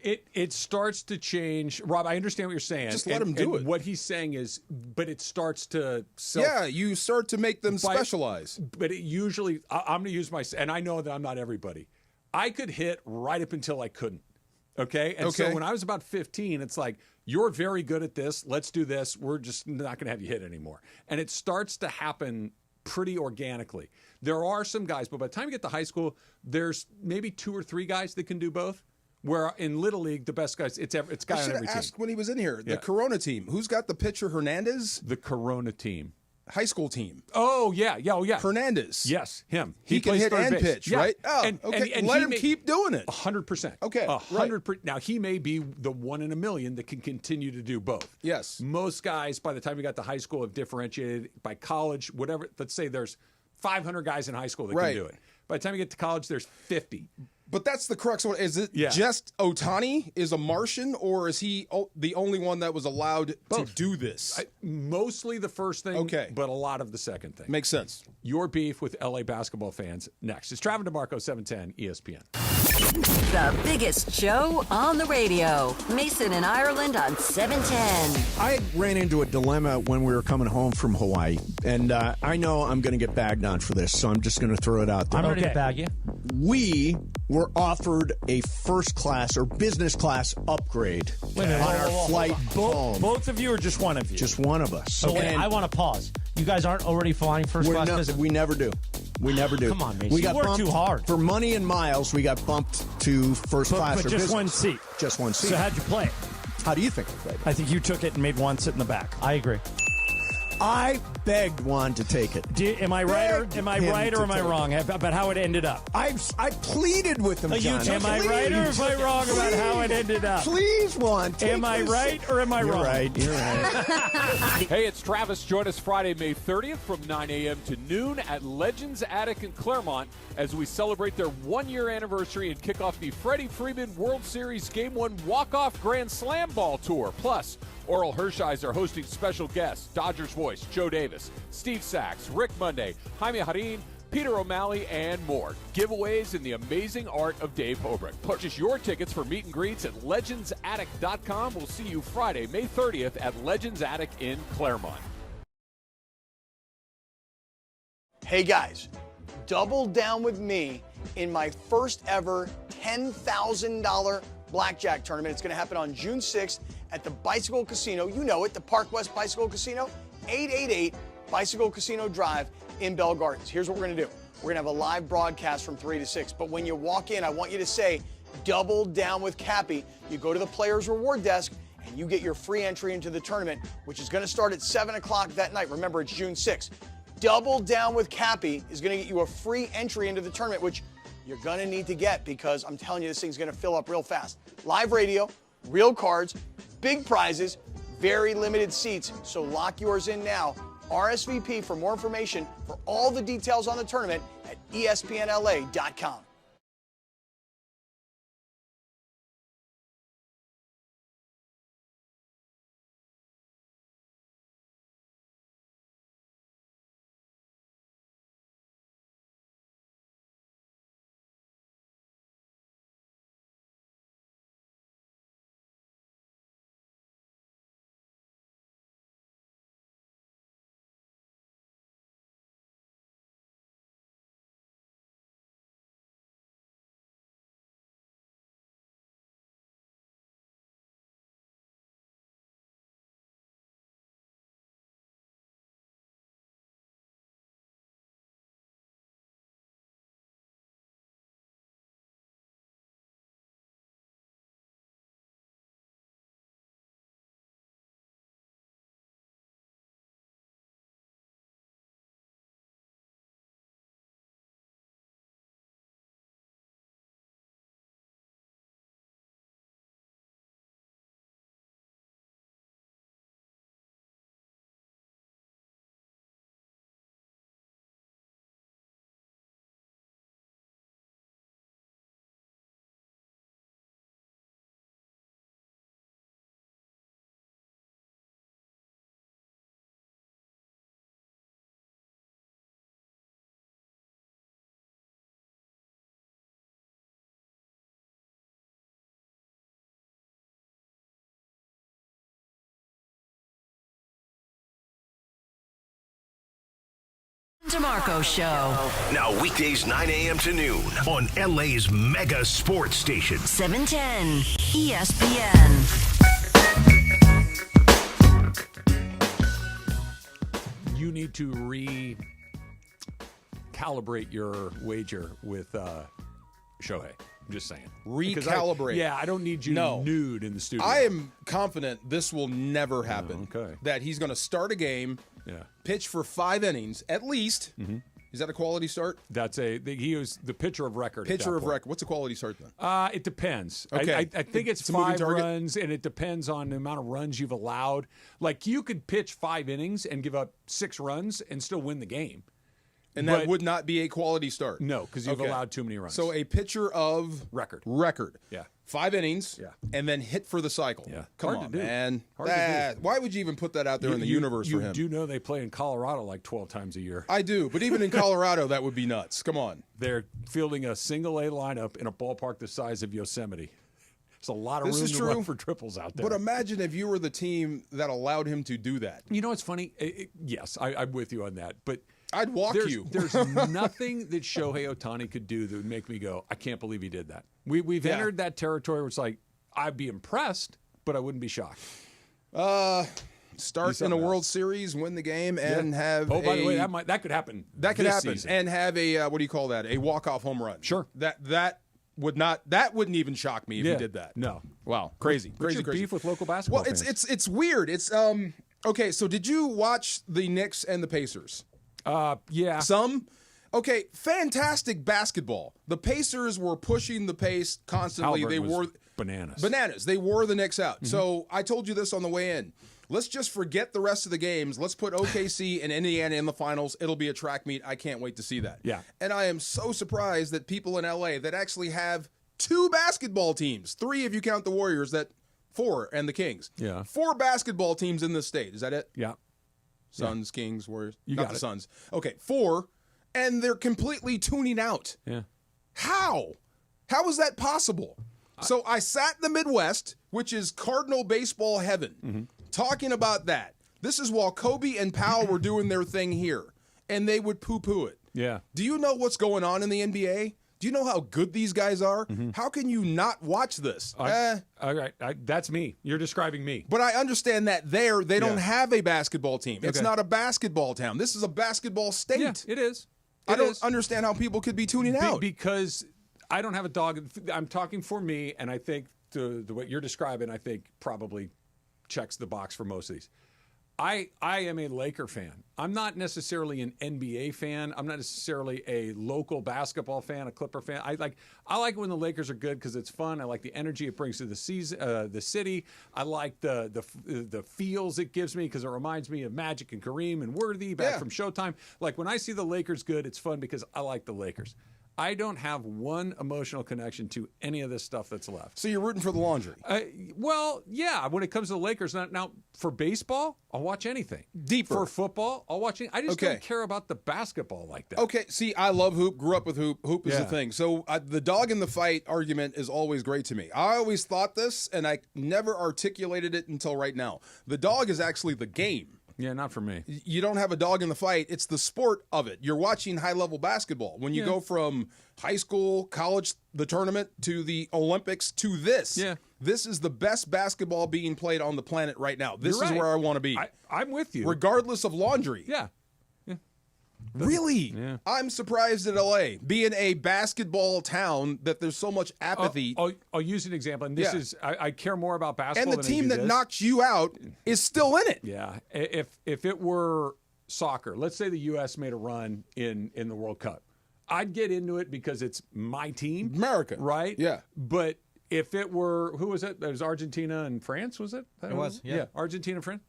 It starts to change. Rob, I understand what you're saying. Just let him do it. What he's saying is, but it starts to you start to make them specialize. But it usually, I'm going to use and I know that I'm not everybody. I could hit right up until I couldn't. Okay? And so when I was about 15, it's like, you're very good at this. Let's do this. We're just not going to have you hit anymore. And it starts to happen pretty organically. There are some guys, but by the time you get to high school, there's maybe 2 or 3 guys that can do both. Where in Little League, the best guys, it's guy on every team. I should have asked when he was in here. The Corona team. Who's got the pitcher, Hernandez? The Corona team. High school team. Oh, yeah. Hernandez. Yes, him. He can plays hit third and base. pitch, right? Oh, and let him keep doing it. 100%. Okay, 100%. Now, he may be the 1 in a million that can continue to do both. Yes. Most guys, by the time you got to high school, have differentiated. By college, whatever, let's say there's 500 guys in high school that can do it. By the time you get to college, there's 50. But that's the crux of it. Is it just Ohtani is a Martian, or is he the only one that was allowed to do this? Mostly the first thing, but a lot of the second thing. Makes sense. Your beef with LA basketball fans next. It's Travis DeMarco, 710 ESPN. The biggest show on the radio. Mason and Ireland on 710. I ran into a dilemma when we were coming home from Hawaii, and I know I'm going to get bagged on for this, so I'm just going to throw it out there. I'm ready to bag you. We were offered a first class or business class upgrade on our flight home. Both of you or just one of you? Just one of us. So wait, I want to pause. You guys aren't already flying first class business? We never do. We never do. Come on, Mason. We got you work bumped too hard. For money and miles, we got bumped to first class but or just business. one seat. Just one seat. So how'd you play it? How do you think I played it? I think you took it and made Juan sit in the back. I agree. I begged Juan to take it. Am I right or am I wrong about how it ended up? I pleaded with him, John. Am I right or am I wrong about how it ended up? Please, Juan. Am I right or am I wrong? You're right. Hey, it's Travis. Join us Friday, May 30th from 9 a.m. to noon at Legends Attic in Claremont as we celebrate their 1-year anniversary and kick off the Freddie Freeman World Series Game 1 Walk-Off Grand Slam Ball Tour. Plus, Oral Hershiser hosting special guests, Dodgers voice Joe Davis, Steve Sachs, Rick Monday, Jaime Harin, Peter O'Malley, and more. Giveaways in the amazing art of Dave Hobrick. Purchase your tickets for meet and greets at legendsattic.com. We'll see you Friday, May 30th at Legends Attic in Claremont. Hey guys, double down with me in my first ever $10,000 blackjack tournament. It's going to happen on June 6th at the Bicycle Casino. You know it, the Park West Bicycle Casino, 888 Bicycle Casino Drive in Bell Gardens. Here's what we're going to do. We're going to have a live broadcast from 3 to 6. But when you walk in, I want you to say, double down with Cappy. You go to the Players Reward Desk and you get your free entry into the tournament, which is going to start at 7 o'clock that night. Remember, it's June 6th. Double Down with Cappy is going to get you a free entry into the tournament, which you're going to need to get because I'm telling you, this thing's going to fill up real fast. Live radio, real cards, big prizes, very limited seats. So lock yours in now. RSVP for more information for all the details on the tournament at ESPNLA.com. DeMarco Show. Now weekdays 9 a.m. to noon on LA's mega sports station. 710 ESPN. You need to recalibrate your wager with Shohei. I'm just saying. Recalibrate. I don't need you nude in the studio. I am confident this will never happen. Okay. That he's going to start a game, pitch for 5 innings at least. Mm-hmm. Is that a quality start? He was the pitcher of record. Pitcher of record. What's a quality start then? It depends. Okay. I think it's a moving 5 target? runs, and it depends on the amount of runs you've allowed. Like, you could pitch 5 innings and give up 6 runs and still win the game. And that would not be a quality start. No, because you've allowed too many runs. So a pitcher of record. Yeah. 5 innings. Yeah. And then hit for the cycle. Yeah. Come Hard on, to do. man. Hard to do. Why would you even put that out there in the universe for him? You do know they play in Colorado like 12 times a year. I do, but even in Colorado, that would be nuts. Come on. They're fielding a single-A lineup in a ballpark the size of Yosemite. There's a lot of room to run for triples out there. But imagine if you were the team that allowed him to do that. You know what's funny? Yes, I'm with you on that. But I'd walk you. There's nothing that Shohei Ohtani could do that would make me go, I can't believe he did that. We've entered that territory where it's like, I'd be impressed, but I wouldn't be shocked. Start in a World Series, win the game, and have. By the way, that could happen. That could happen, season. and have a what do you call that? A walk-off home run. Sure. That wouldn't even shock me if he did that. No. Wow, crazy, What's crazy. your beef with local basketball? Well, it's weird. It's okay. So did you watch the Knicks and the Pacers? Yeah. Some. Okay, fantastic basketball. The Pacers were pushing the pace constantly. Halliburton They was were bananas. They wore the Knicks out. Mm-hmm. So I told you this on the way in. Let's just forget the rest of the games. Let's put OKC and Indiana in the finals. It'll be a track meet. I can't wait to see that. Yeah. And I am so surprised that people in LA that actually have 2 basketball teams, 3 if you count the Warriors, 4 and the Kings. Yeah. 4 basketball teams in this state. Is that it? Yeah. Suns, Kings, Warriors. You Not got the it. Suns. Okay, 4, and they're completely tuning out. Yeah. How? How is that possible? So I sat in the Midwest, which is Cardinal baseball heaven, talking about that. This is while Kobe and Powell were doing their thing here, and they would poo-poo it. Yeah. Do you know what's going on in the NBA? Do you know how good these guys are? How can you not watch this? All right. That's me. You're describing me. But I understand that they don't have a basketball team. It's Okay. not a basketball town. This is a basketball state. Yeah, it is. I don't understand how people could be tuning out. Because I don't have a dog. I'm talking for me, and I think the what you're describing, I think probably checks the box for most of these. I am a Laker fan. I'm not necessarily an NBA fan. I'm not necessarily a local basketball fan, a Clipper fan. I like it when the Lakers are good because it's fun. I like the energy it brings to the city. I like the feels it gives me because it reminds me of Magic and Kareem and Worthy back from Showtime. Like when I see the Lakers good, it's fun because I like the Lakers. I don't have one emotional connection to any of this stuff that's left. So you're rooting for the laundry? Well, yeah. When it comes to the Lakers, now for baseball, I'll watch anything. Deeper. For football, I'll watch anything. I just don't care about the basketball like that. Okay, see, I love hoop. Grew up with hoop. Hoop is the thing. So the dog in the fight argument is always great to me. I always thought this, and I never articulated it until right now. The dog is actually the game. Yeah, not for me. You don't have a dog in the fight. It's the sport of it. You're watching high-level basketball. When you go from high school, college, the tournament, to the Olympics, to this. Yeah. This is the best basketball being played on the planet right now. This is where I want to be. I'm with you. Regardless of laundry. Yeah. Really? Yeah. I'm surprised at LA, being a basketball town, that there's so much apathy. I'll use an example. And this is, I care more about basketball and the than team I do that this. knocks you out is still in it. Yeah. If it were soccer, let's say the U.S. made a run in the World Cup, I'd get into it because it's my team. America. Right? Yeah. But if it were, who was it? It was Argentina and France, was it? It was, yeah. Argentina and France?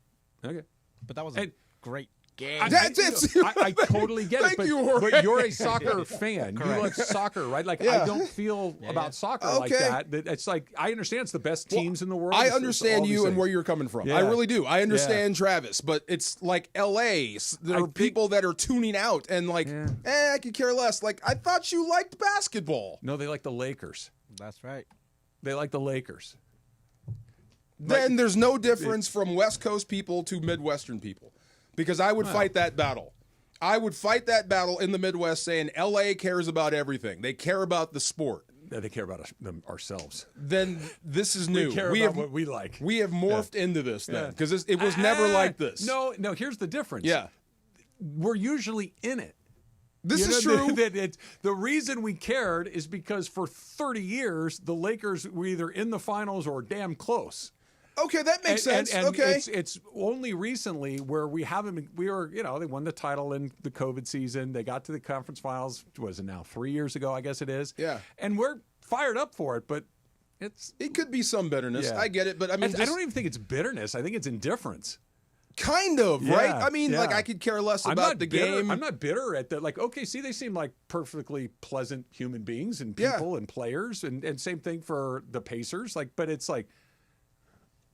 Okay. But that was a great game. I totally get it, but you're a soccer fan. Correct. You like soccer, right? Like I don't feel about soccer like that. It's like I understand it's the best teams in the world. I understand you and where you're coming from. I really do. I understand Travis, but it's like LA. There are people that are tuning out and like, I could care less. Like, I thought you liked basketball. No, they like the Lakers. That's right. They like the Lakers. Then there's no difference from West Coast people to Midwestern people. Because I would fight that battle. I would fight that battle in the Midwest saying LA cares about everything. They care about the sport. They care about ourselves. Then this is new. We care about what we like. We have morphed into this then because it was never like this. No, here's the difference. Yeah. We're usually in it. This is true. The reason we cared is because for 30 years, the Lakers were either in the finals or damn close. Okay, that makes sense. And okay. It's only recently where we haven't been, they won the title in the COVID season. They got to the conference finals, was it now 3 years ago, I guess it is. Yeah. And we're fired up for it, but it could be some bitterness. Yeah. I get it, but I mean, I don't even think it's bitterness. I think it's indifference. Kind of, right? I mean, like I could care less about the game. I'm not bitter at that. Like, okay, see, they seem like perfectly pleasant human beings and people and players, and same thing for the Pacers. Like, but it's like,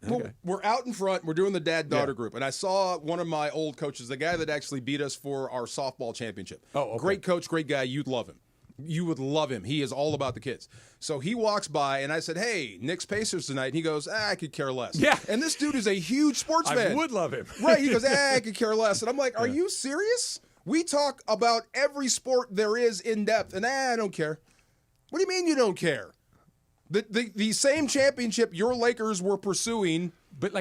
okay. Well, we're out in front. We're doing the dad-daughter group, and I saw one of my old coaches, the guy that actually beat us for our softball championship. Oh, okay. Great coach, great guy. You'd love him. You would love him. He is all about the kids. So he walks by, and I said, hey, Knicks Pacers tonight. And he goes, I could care less. Yeah. And this dude is a huge sports fan. I would love him. Right. He goes, I could care less. And I'm like, are you serious? We talk about every sport there is in depth, and I don't care. What do you mean you don't care? The same championship your Lakers were pursuing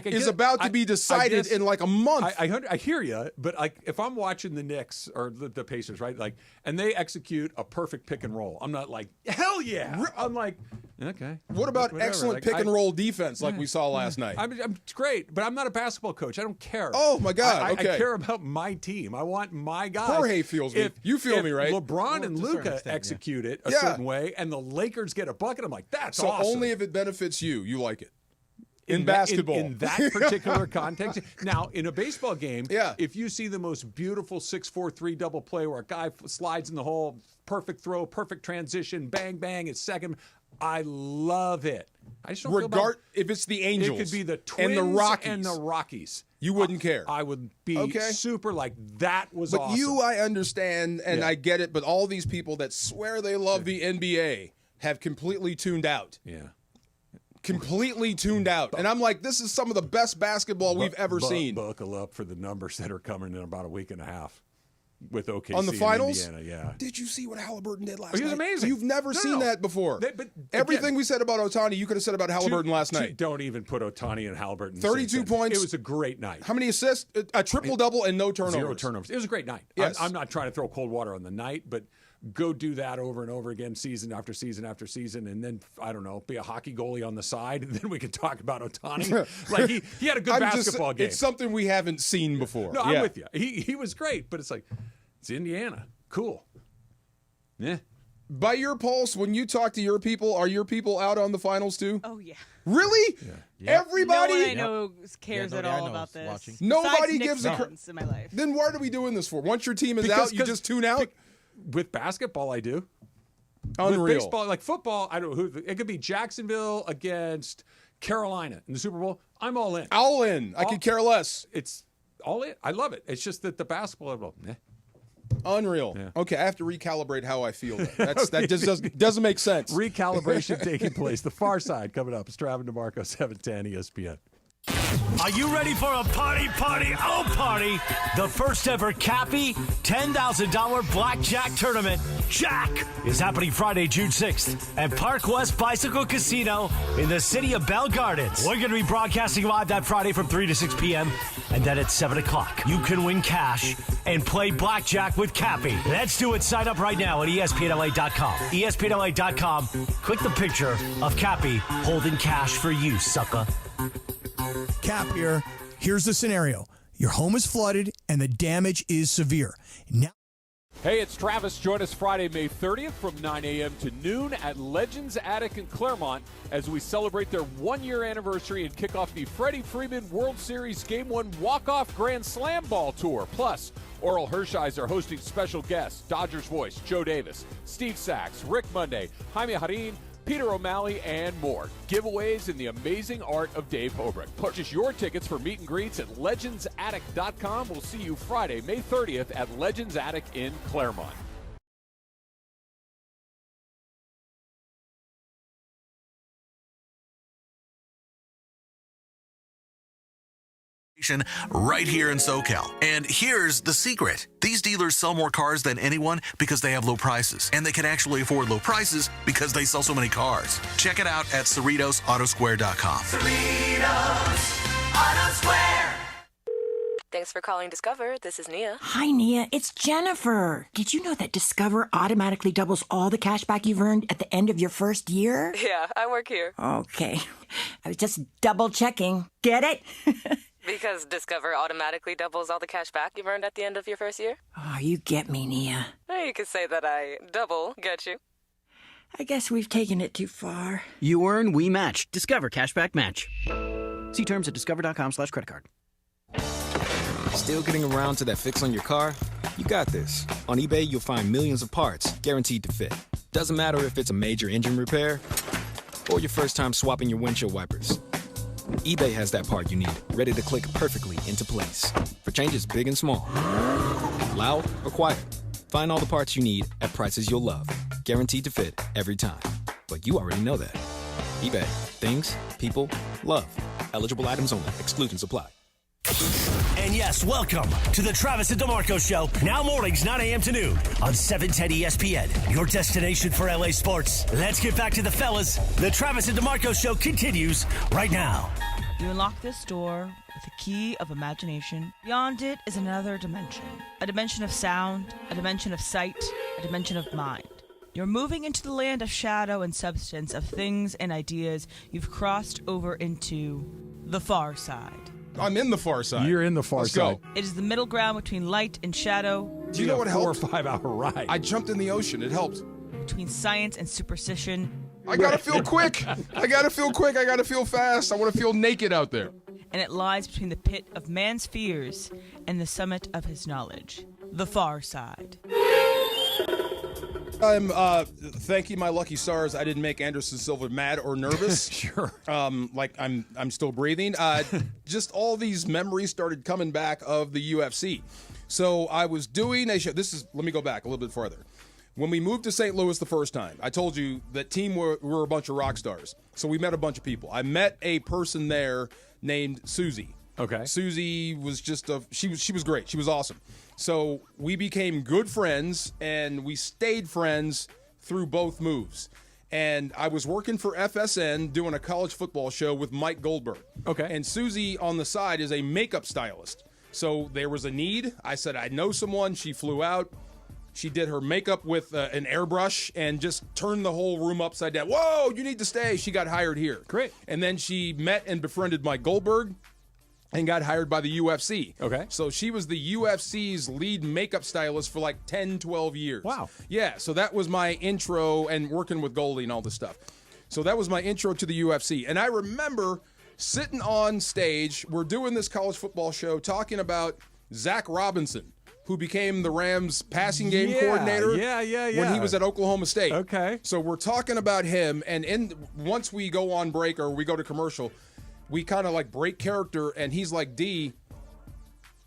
is about to be decided in like a month. I hear you, but like if I'm watching the Knicks or the Pacers, right? Like, and they execute a perfect pick and roll, I'm not like hell yeah. I'm like, okay. What about excellent pick and roll defense like we saw last night? It's great, but I'm not a basketball coach. I don't care. Oh my God! I care about my team. I want my guys. Jorge feels me. You feel me, right? LeBron and Luka execute it a certain way, and the Lakers get a bucket. I'm like, that's awesome. So only if it benefits you, you like it. In basketball. In that particular context. Now, in a baseball game, if you see the most beautiful 6-4-3 double play where a guy slides in the hole, perfect throw, perfect transition, bang, bang, it's second, I love it. I just don't feel about, if it's the Angels. It could be the Twins and the Rockies. You wouldn't care. I would be super like, that was awesome. But you, I understand, and I get it, but all these people that swear they love the NBA have completely tuned out. Yeah. Completely tuned out. And I'm like, this is some of the best basketball we've ever seen. Buckle up for the numbers that are coming in about a week and a half with OKC on the finals. And Indiana, yeah. Did you see what Halliburton did last night? He was amazing. You've never seen that before. But everything we said about Ohtani, you could have said about Halliburton last night. Don't even put Ohtani and Halliburton. 32 points. It was a great night. How many assists? A triple-double and no turnovers. 0 turnovers. It was a great night. Yes. I'm not trying to throw cold water on the night, but go do that over and over again, season after season after season, and then, I don't know, be a hockey goalie on the side, and then we can talk about Ohtani. Like, he had a good basketball game. It's something we haven't seen before. No, I'm with you. He was great, but it's like, it's Indiana. Cool. Yeah. By your pulse, when you talk to your people, are your people out on the finals too? Oh, yeah. Really? Yeah. Everybody? No one I know cares at all about this. Watching. Nobody Besides gives a Knicks fans in my life. Then what are we doing this for? Once your team is out, you just tune out? With basketball, I do. Unreal. With baseball, like football, I don't know who. It could be Jacksonville against Carolina in the Super Bowl. I'm all in. All in. I could care less. It's all in. I love it. It's just that the basketball, Unreal. Yeah. Okay, I have to recalibrate how I feel. That just doesn't make sense. Recalibration taking place. The Far Side coming up. It's Travis DeMarco, 710 ESPN. Are you ready for a party, party? The first ever Cappy $10,000 blackjack tournament, Jack, is happening Friday, June 6th at Park West Bicycle Casino in the city of Bell Gardens. We're going to be broadcasting live that Friday from 3 to 6 p.m. and then at 7 o'clock. You can win cash and play blackjack with Cappy. Let's do it. Sign up right now at ESPNLA.com. ESPNLA.com. Click the picture of Cappy holding cash for you, sucker. Cap here. Here's the scenario. Your home is flooded and the damage is severe. Now, Hey, it's Travis. Join us Friday, May 30th from 9 a.m. to noon at Legends Attic in Claremont as we celebrate their one-year anniversary and kick off the Freddie Freeman World Series Game 1 Walk-Off Grand Slam Ball Tour. Plus, Oral Hershiser hosting special guests, Dodgers voice Joe Davis, Steve Sachs, Rick Monday, Jaime Harin, Peter O'Malley, and more. Giveaways in the amazing art of Dave Hobrick. Purchase your tickets for meet and greets at legendsattic.com. We'll see you Friday, May 30th at Legends Attic in Claremont. Right here in SoCal. And here's the secret. These dealers sell more cars than anyone because they have low prices. And they can actually afford low prices because they sell so many cars. Check it out at CerritosAutosquare.com. Cerritos Auto Square. Thanks for calling Discover. This is Nia. Hi, Nia. It's Jennifer. Did you know that Discover automatically doubles all the cash back you've earned at the end of your first year? Yeah, I work here. Okay. I was just double checking. Get it? Because Discover automatically doubles all the cash back you've earned at the end of your first year? Oh, you get me, Nia. You could say that I double get you. I guess we've taken it too far. You earn, we match. Discover Cashback Match. See terms at discover.com/creditcard. Still getting around to that fix on your car? You got this. On eBay, you'll find millions of parts guaranteed to fit. Doesn't matter if it's a major engine repair or your first time swapping your windshield wipers. eBay has that part you need, ready to click perfectly into place. For changes big and small. Loud or quiet. Find all the parts you need at prices you'll love. Guaranteed to fit every time. But you already know that. eBay. Things, people, love. Eligible items only. Exclusions apply. And yes, welcome to the Travis and DeMarco Show. Now mornings, 9 a.m. to noon on 710 ESPN. Your destination for LA sports. Let's get back to the fellas. The Travis and DeMarco Show continues right now. You unlock this door with a key of imagination. Beyond it is another dimension. A dimension of sound, a dimension of sight, a dimension of mind. You're moving into the land of shadow and substance, of things and ideas you've crossed over into the far side. I'm in the far side. You're in the far side. It is the middle ground between light and shadow. Do you know what helped? 4 or 5 hour ride. I jumped in the ocean. It helped. Between science and superstition. I gotta feel quick. I gotta feel quick. I gotta feel fast. I want to feel naked out there. And it lies between the pit of man's fears and the summit of his knowledge. The far side. I'm thanking my lucky stars I didn't make Anderson Silva mad or nervous. Sure. Like I'm still breathing. Just all these memories started coming back of the UFC. So I was doing a show. Let me go back a little bit further. When we moved to St. Louis the first time, I told you that team were a bunch of rock stars. So we met a bunch of people. I met a person there named Susie. Okay. Susie was she was great. She was awesome. So we became good friends, and we stayed friends through both moves. And I was working for FSN doing a college football show with Mike Goldberg. Okay. And Susie on the side is a makeup stylist. So there was a need. I said, I know someone. She flew out. She did her makeup with an airbrush and just turned the whole room upside down. Whoa, you need to stay. She got hired here. Great. And then she met and befriended Mike Goldberg and got hired by the UFC. Okay. So she was the UFC's lead makeup stylist for like 10, 12 years. Wow. Yeah, so that was my intro and working with Goldie and all this stuff. So that was my intro to the UFC. And I remember sitting on stage, we're doing this college football show talking about Zach Robinson, who became the Rams passing game coordinator when he was at Oklahoma State. Okay. So we're talking about him, and once we go on break or we go to commercial, we kind of like break character, and he's like, D,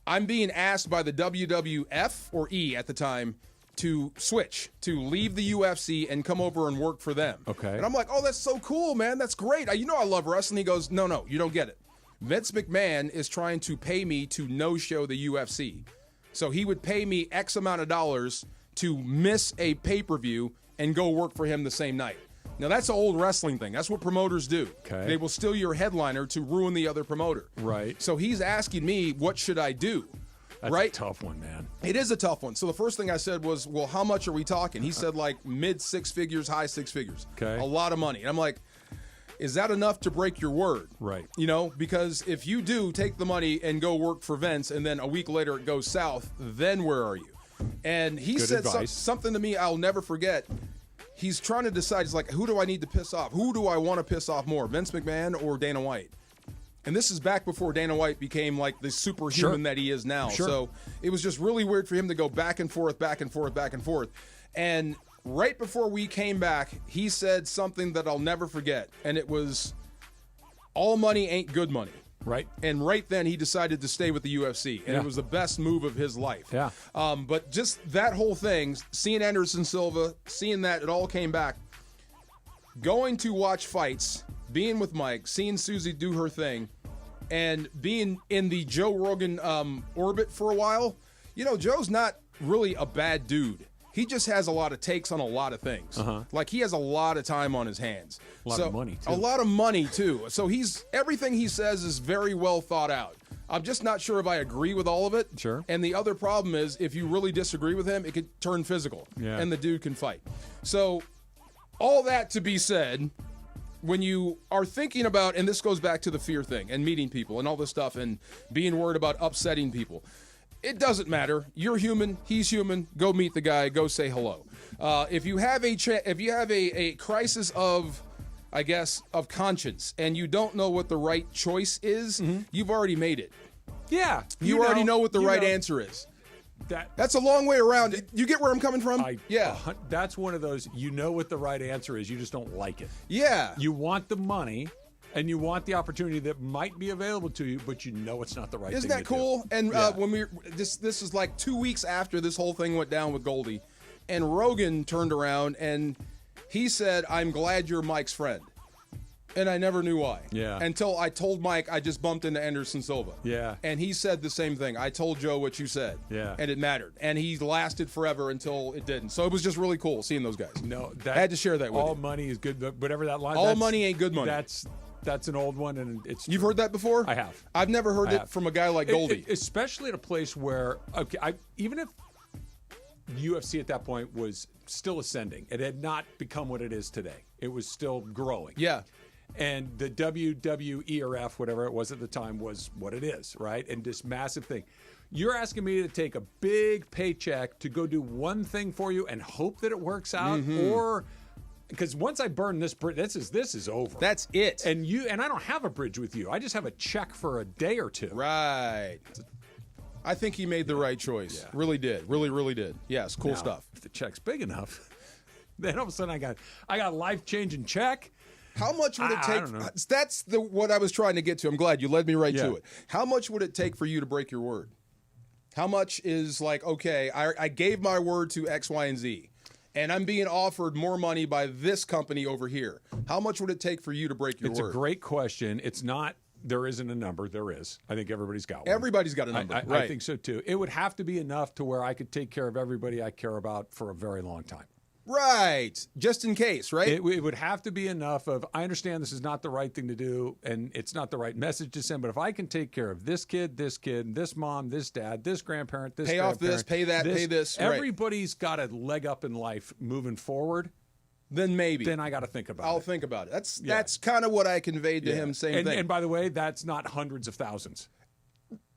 I'm being asked by the WWF, or E at the time, to switch, to leave the UFC and come over and work for them. Okay. And I'm like, oh, that's so cool, man. That's great. You know I love wrestling. He goes, no, you don't get it. Vince McMahon is trying to pay me to no-show the UFC. So he would pay me X amount of dollars to miss a pay-per-view and go work for him the same night. Now, that's an old wrestling thing. That's what promoters do. Okay. They will steal your headliner to ruin the other promoter. Right. So he's asking me, what should I do? That's right? a tough one, man. It is a tough one. So the first thing I said was, well, how much are we talking? He said like mid six figures, high six figures. Okay. A lot of money. And I'm like, is that enough to break your word? Right. You know, because if you do take the money and go work for Vince and then a week later it goes south, then where are you? And he Good said advice. something to me I'll never forget. He's trying to decide, he's like, who do I need to piss off? Who do I want to piss off more, Vince McMahon or Dana White? And this is back before Dana White became like the superhuman that he is now. Sure. So it was just really weird for him to go back and forth, back and forth, back and forth. And right before we came back, he said something that I'll never forget. And it was, all money ain't good money. Right. And right then he decided to stay with the UFC. And it was the best move of his life. Yeah. But just that whole thing, seeing Anderson Silva, seeing that it all came back, going to watch fights, being with Mike, seeing Susie do her thing, and being in the Joe Rogan orbit for a while. You know, Joe's not really a bad dude. He just has a lot of takes on a lot of things. Like, he has a lot of time on his hands. A lot of money, too. A lot of money, too. So everything he says is very well thought out. I'm just not sure if I agree with all of it. Sure. And the other problem is, if you really disagree with him, it could turn physical. Yeah. And the dude can fight. So, all that to be said, when you are thinking about, and this goes back to the fear thing and meeting people and all this stuff and being worried about upsetting people, it doesn't matter. You're human. He's human. Go meet the guy. Go say hello. If you have a crisis of, I guess, of conscience, and you don't know what the right choice is, you've already made it. Yeah. You already know what the right answer is. That's a long way around. You get where I'm coming from? That's one of those, you know what the right answer is, you just don't like it. Yeah. You want the money, and you want the opportunity that might be available to you, but you know it's not the right Isn't thing that to cool? do. And when this is like 2 weeks after this whole thing went down with Goldie, and Rogan turned around and he said, I'm glad you're Mike's friend. And I never knew why. Yeah. Until I told Mike I just bumped into Anderson Silva. Yeah. And he said the same thing. I told Joe what you said. Yeah. And it mattered. And he lasted forever until it didn't. So it was just really cool seeing those guys. No, I had to share that with all you. money is good, but whatever that line. All money ain't good money. That's an old one, and it's. You've heard that before? I have. I've never heard I it have. from a guy like Goldie. Especially at a place where, even if UFC at that point was still ascending, it had not become what it is today. It was still growing. Yeah. And the WWERF, whatever it was at the time, was what it is, right? And this massive thing. You're asking me to take a big paycheck to go do one thing for you and hope that it works out, or because once I burn this bridge, this is over. That's it. And I don't have a bridge with you. I just have a check for a day or two. Right. I think he made the right choice. Yeah. Really did. Really, really did. Yes, cool Now, stuff. If the check's big enough, then all of a sudden I got a life-changing check. How much would it take? I don't know. That's what I was trying to get to. I'm glad you led me right to it. How much would it take for you to break your word? How much is like, okay, I gave my word to X, Y, and Z, and I'm being offered more money by this company over here. How much would it take for you to break your word? It's a great question. It's not, there isn't a number. There is. I think everybody's got one. Everybody's got a number. I right. think so too. It would have to be enough to where I could take care of everybody I care about for a very long time. Right. Just in case, right? It would have to be enough of, I understand this is not the right thing to do and it's not the right message to send, but if I can take care of this kid, this mom, this dad, this grandparent, this pay off this, pay that, pay this. Right. Everybody's got a leg up in life moving forward. Then maybe. Then I got to think about it. I'll think about it. That's kind of what I conveyed to him, same thing. And by the way, that's not hundreds of thousands.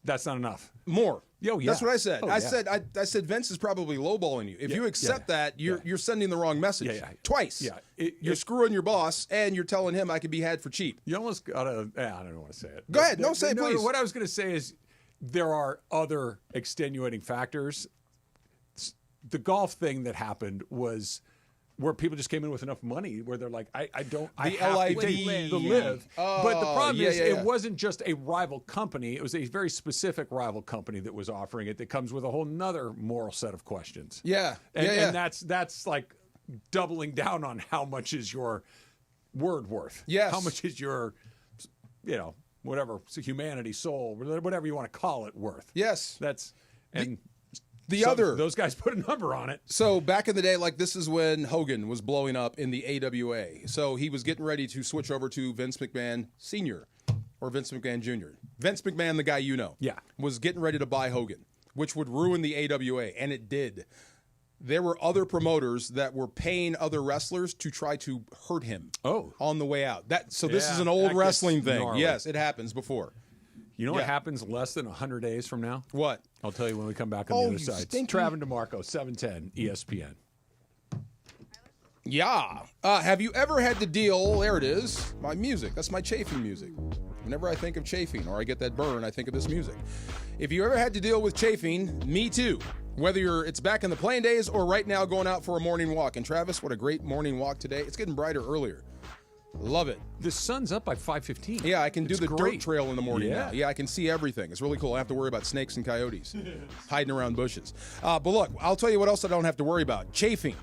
That's not enough. More. Yo, yeah. That's what I said. Oh, I yeah. said Vince is probably lowballing you. If you accept that, you're sending the wrong message. Twice. Yeah. You're screwing your boss, and you're telling him I could be had for cheap. You almost got to. I don't want to say it. Go ahead. No, say it, please. What I was going to say is there are other extenuating factors. The golf thing that happened was where people just came in with enough money where they're like, I have to take the live. But the problem is it wasn't just a rival company. It was a very specific rival company that was offering it that comes with a whole nother moral set of questions. Yeah. And that's like doubling down on how much is your word worth. Yes. How much is your, whatever, humanity, soul, whatever you want to call it, worth. Yes. That's, and those guys put a number on it. So back in the day, like this is when Hogan was blowing up in the AWA. So he was getting ready to switch over to Vince McMahon Sr. or Vince McMahon Jr. Vince McMahon, the guy you know, was getting ready to buy Hogan, which would ruin the AWA, and it did. There were other promoters that were paying other wrestlers to try to hurt him on the way out. This is an old wrestling thing. Gnarly. Yes, it happens before. You know what happens less than 100 days from now? What? I'll tell you when we come back on the other side. Trav and DeMarco, 710 ESPN. Yeah. Have you ever had to deal, there it is, my music. That's my chafing music. Whenever I think of chafing or I get that burn, I think of this music. If you ever had to deal with chafing, me too. Whether it's back in the playing days or right now going out for a morning walk. And Travis, what a great morning walk today. It's getting brighter earlier. Love it. The sun's up by 5:15. Yeah, I can do the great. dirt trail in the morning now. Yeah, I can see everything. It's really cool. I don't have to worry about snakes and coyotes hiding around bushes. But look, I'll tell you what else I don't have to worry about. Chafing.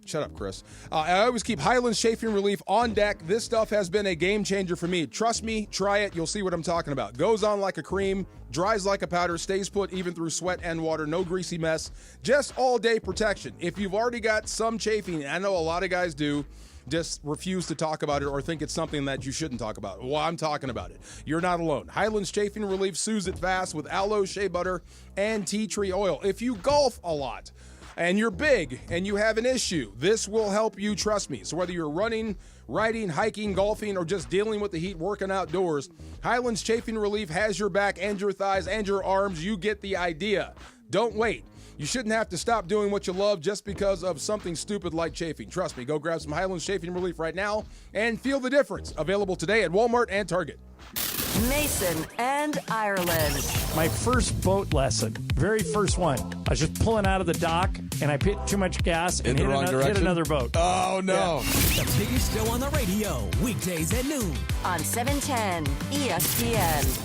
Shut up, Chris. I always keep Highlands Chafing Relief on deck. This stuff has been a game changer for me. Trust me, try it. You'll see what I'm talking about. Goes on like a cream, dries like a powder, stays put even through sweat and water. No greasy mess. Just all-day protection. If you've already got some chafing, and I know a lot of guys do, just refuse to talk about it or think it's something that you shouldn't talk about. Well, I'm talking about it. You're not alone. Highlands Chafing Relief soothes it fast with aloe, shea butter, and tea tree oil. If you golf a lot and you're big and you have an issue, this will help you, trust me. So whether you're running, riding, hiking, golfing, or just dealing with the heat, working outdoors, Highlands Chafing Relief has your back and your thighs and your arms. You get the idea. Don't wait. You shouldn't have to stop doing what you love just because of something stupid like chafing. Trust me, go grab some Highlands Chafing Relief right now and feel the difference. Available today at Walmart and Target. Mason and Ireland. My first boat lesson, very first one. I was just pulling out of the dock, and I put too much gas and hit another boat. Oh, no. Yeah. The biggest show on the radio, weekdays at noon. On 710 ESPN.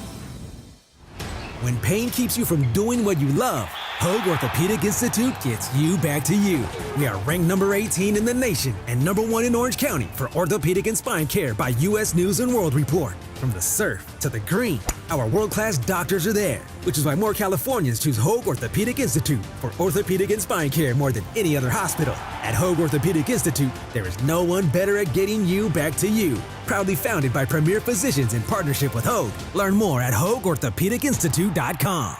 When pain keeps you from doing what you love, Hoag Orthopedic Institute gets you back to you. We are ranked number 18 in the nation and number 1 in Orange County for orthopedic and spine care by U.S. News and World Report. From the surf to the green, our world-class doctors are there, which is why more Californians choose Hoag Orthopedic Institute for orthopedic and spine care more than any other hospital. At Hoag Orthopedic Institute, there is no one better at getting you back to you. Proudly founded by premier physicians in partnership with Hoag. Learn more at HoagOrthopedicInstitute.com.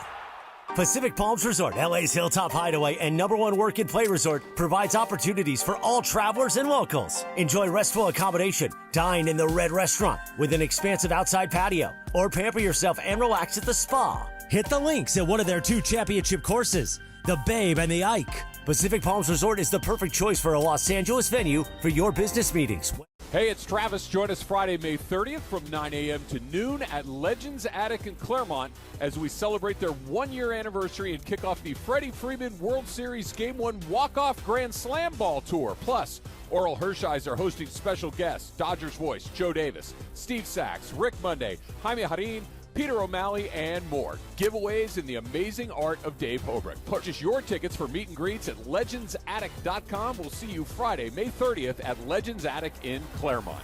Pacific Palms Resort, LA's Hilltop Hideaway and #1 work and play resort, provides opportunities for all travelers and locals. Enjoy restful accommodation, dine in the Red Restaurant with an expansive outside patio, or pamper yourself and relax at the spa. Hit the links at one of their 2 championship courses, the Babe and the Ike. Pacific Palms Resort is the perfect choice for a Los Angeles venue for your business meetings. Hey, it's Travis. Join us Friday, May 30th from 9 a.m. to noon at Legends Attic in Claremont as we celebrate their 1-year anniversary and kick off the Freddie Freeman World Series Game 1 Walk-Off Grand Slam Ball Tour. Plus, Oral Hershiser hosting special guests, Dodgers voice Joe Davis, Steve Sachs, Rick Monday, Jaime Harin, Peter O'Malley, and more. Giveaways in the amazing art of Dave Hobrick. Purchase your tickets for meet and greets at legendsattic.com. We'll see you Friday, May 30th at Legends Attic in Claremont.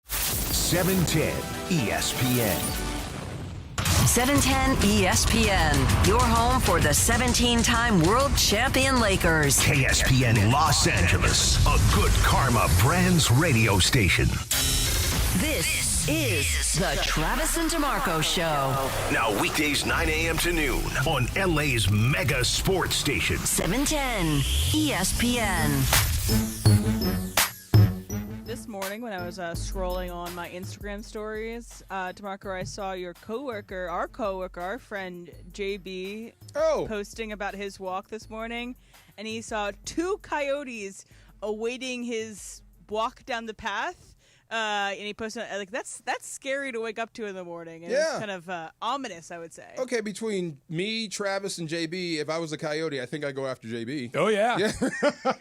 .710 ESPN. 710 ESPN, your home for the 17-time world champion Lakers. KSPN Los Angeles, a Good Karma Brands radio station. This is the Travis and DeMarco Show. Now weekdays 9 a.m. to noon on LA's mega sports station. 710 ESPN. This morning when I was scrolling on my Instagram stories, DeMarco, I saw your our friend JB, posting about his walk this morning, and he saw 2 coyotes awaiting his walk down the path. And he posted, like, that's scary to wake up to in the morning. And it's kind of ominous, I would say. Okay, between me, Travis, and JB, if I was a coyote, I think I'd go after JB. Oh, yeah.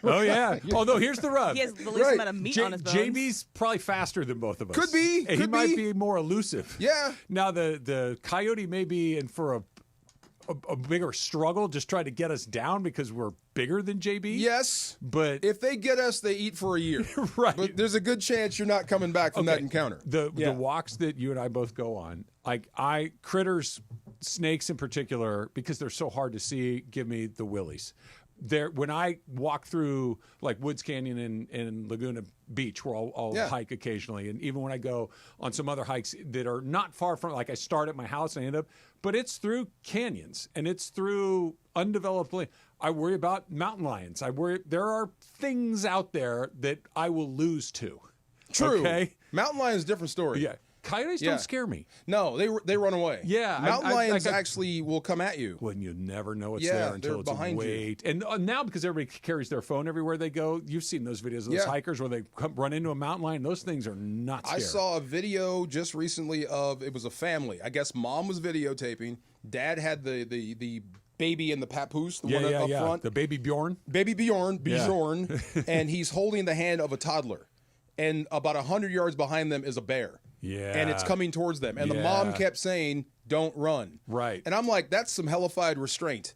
Oh, yeah. Although, here's the rub. He has the least amount of meat on his bones. JB's probably faster than both of us. Could be. He might be more elusive. Yeah. Now, the coyote may be in for a bigger struggle, just try to get us down because we're bigger than JB. Yes, but if they get us, they eat for a year. Right. But there's a good chance you're not coming back from that encounter. The walks that you and I both go on, like critters, snakes in particular, because they're so hard to see, give me the willies. When I walk through like Woods Canyon and Laguna Beach, where I'll hike occasionally, and even when I go on some other hikes that are not far from, like I start at my house and I end up, but it's through canyons and it's through undeveloped land. I worry about mountain lions. There are things out there that I will lose to. True. Okay? Mountain lions, different story. Yeah. Coyotes don't scare me. No, they run away. Yeah. Mountain lions actually will come at you. When you never know it's there until it's behind you. And now, because everybody carries their phone everywhere they go, you've seen those videos of those hikers where they run into a mountain lion. Those things are not scary. I saw a video just recently of, it was a family. I guess mom was videotaping. Dad had the baby in the papoose, the one up front. The baby Bjorn. Baby Bjorn, and he's holding the hand of a toddler. And about 100 yards behind them is a bear. Yeah. And it's coming towards them. And the mom kept saying, don't run. Right. And I'm like, that's some hellified restraint.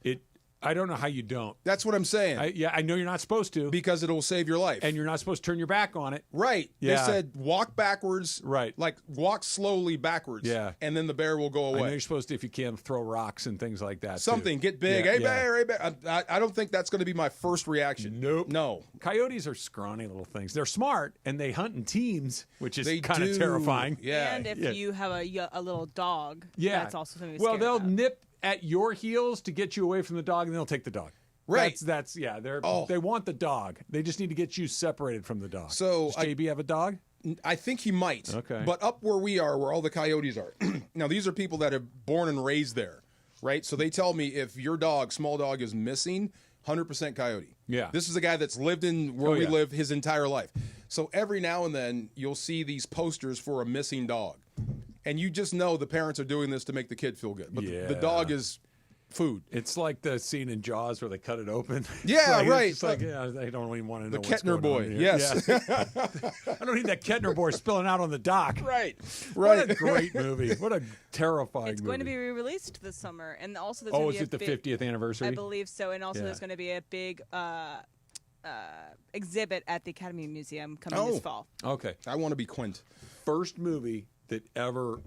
I don't know how you don't. That's what I'm saying. I know you're not supposed to. Because it'll save your life. And you're not supposed to turn your back on it. Right. Yeah. They said walk backwards. Right. Like walk slowly backwards. Yeah. And then the bear will go away. I know you're supposed to, if you can, throw rocks and things like that. Something. Too. Get big. Hey, bear. Hey, bear. I don't think that's going to be my first reaction. Nope. No. Coyotes are scrawny little things. They're smart, and they hunt in teams, which is kind of terrifying. Yeah. And if you have a little dog, that's also something to be Well, scared they'll about. nip at your heels to get you away from the dog, and they'll take the dog. Right. They want the dog. They just need to get you separated from the dog. So does JB have a dog? I think he might. Okay. But up where we are, where all the coyotes are, now these are people that are born and raised there, right? So they tell me if your dog, small dog, is missing, 100% coyote. Yeah. This is a guy that's lived in where we live his entire life. So every now and then you'll see these posters for a missing dog. And you just know the parents are doing this to make the kid feel good. But the dog is food. It's like the scene in Jaws where they cut it open. Yeah, right. It's like, they don't even want to know the what's Kettner going boy. on here. Yes. I don't need that Kettner boy spilling out on the dock. Right. What a great movie. What a terrifying It's movie. going to be re-released this summer, and also there's Oh, going to is be it the 50th anniversary? I believe so, and also there's going to be a big exhibit at the Academy Museum coming this fall. Okay. I want to be Quint. First movie that ever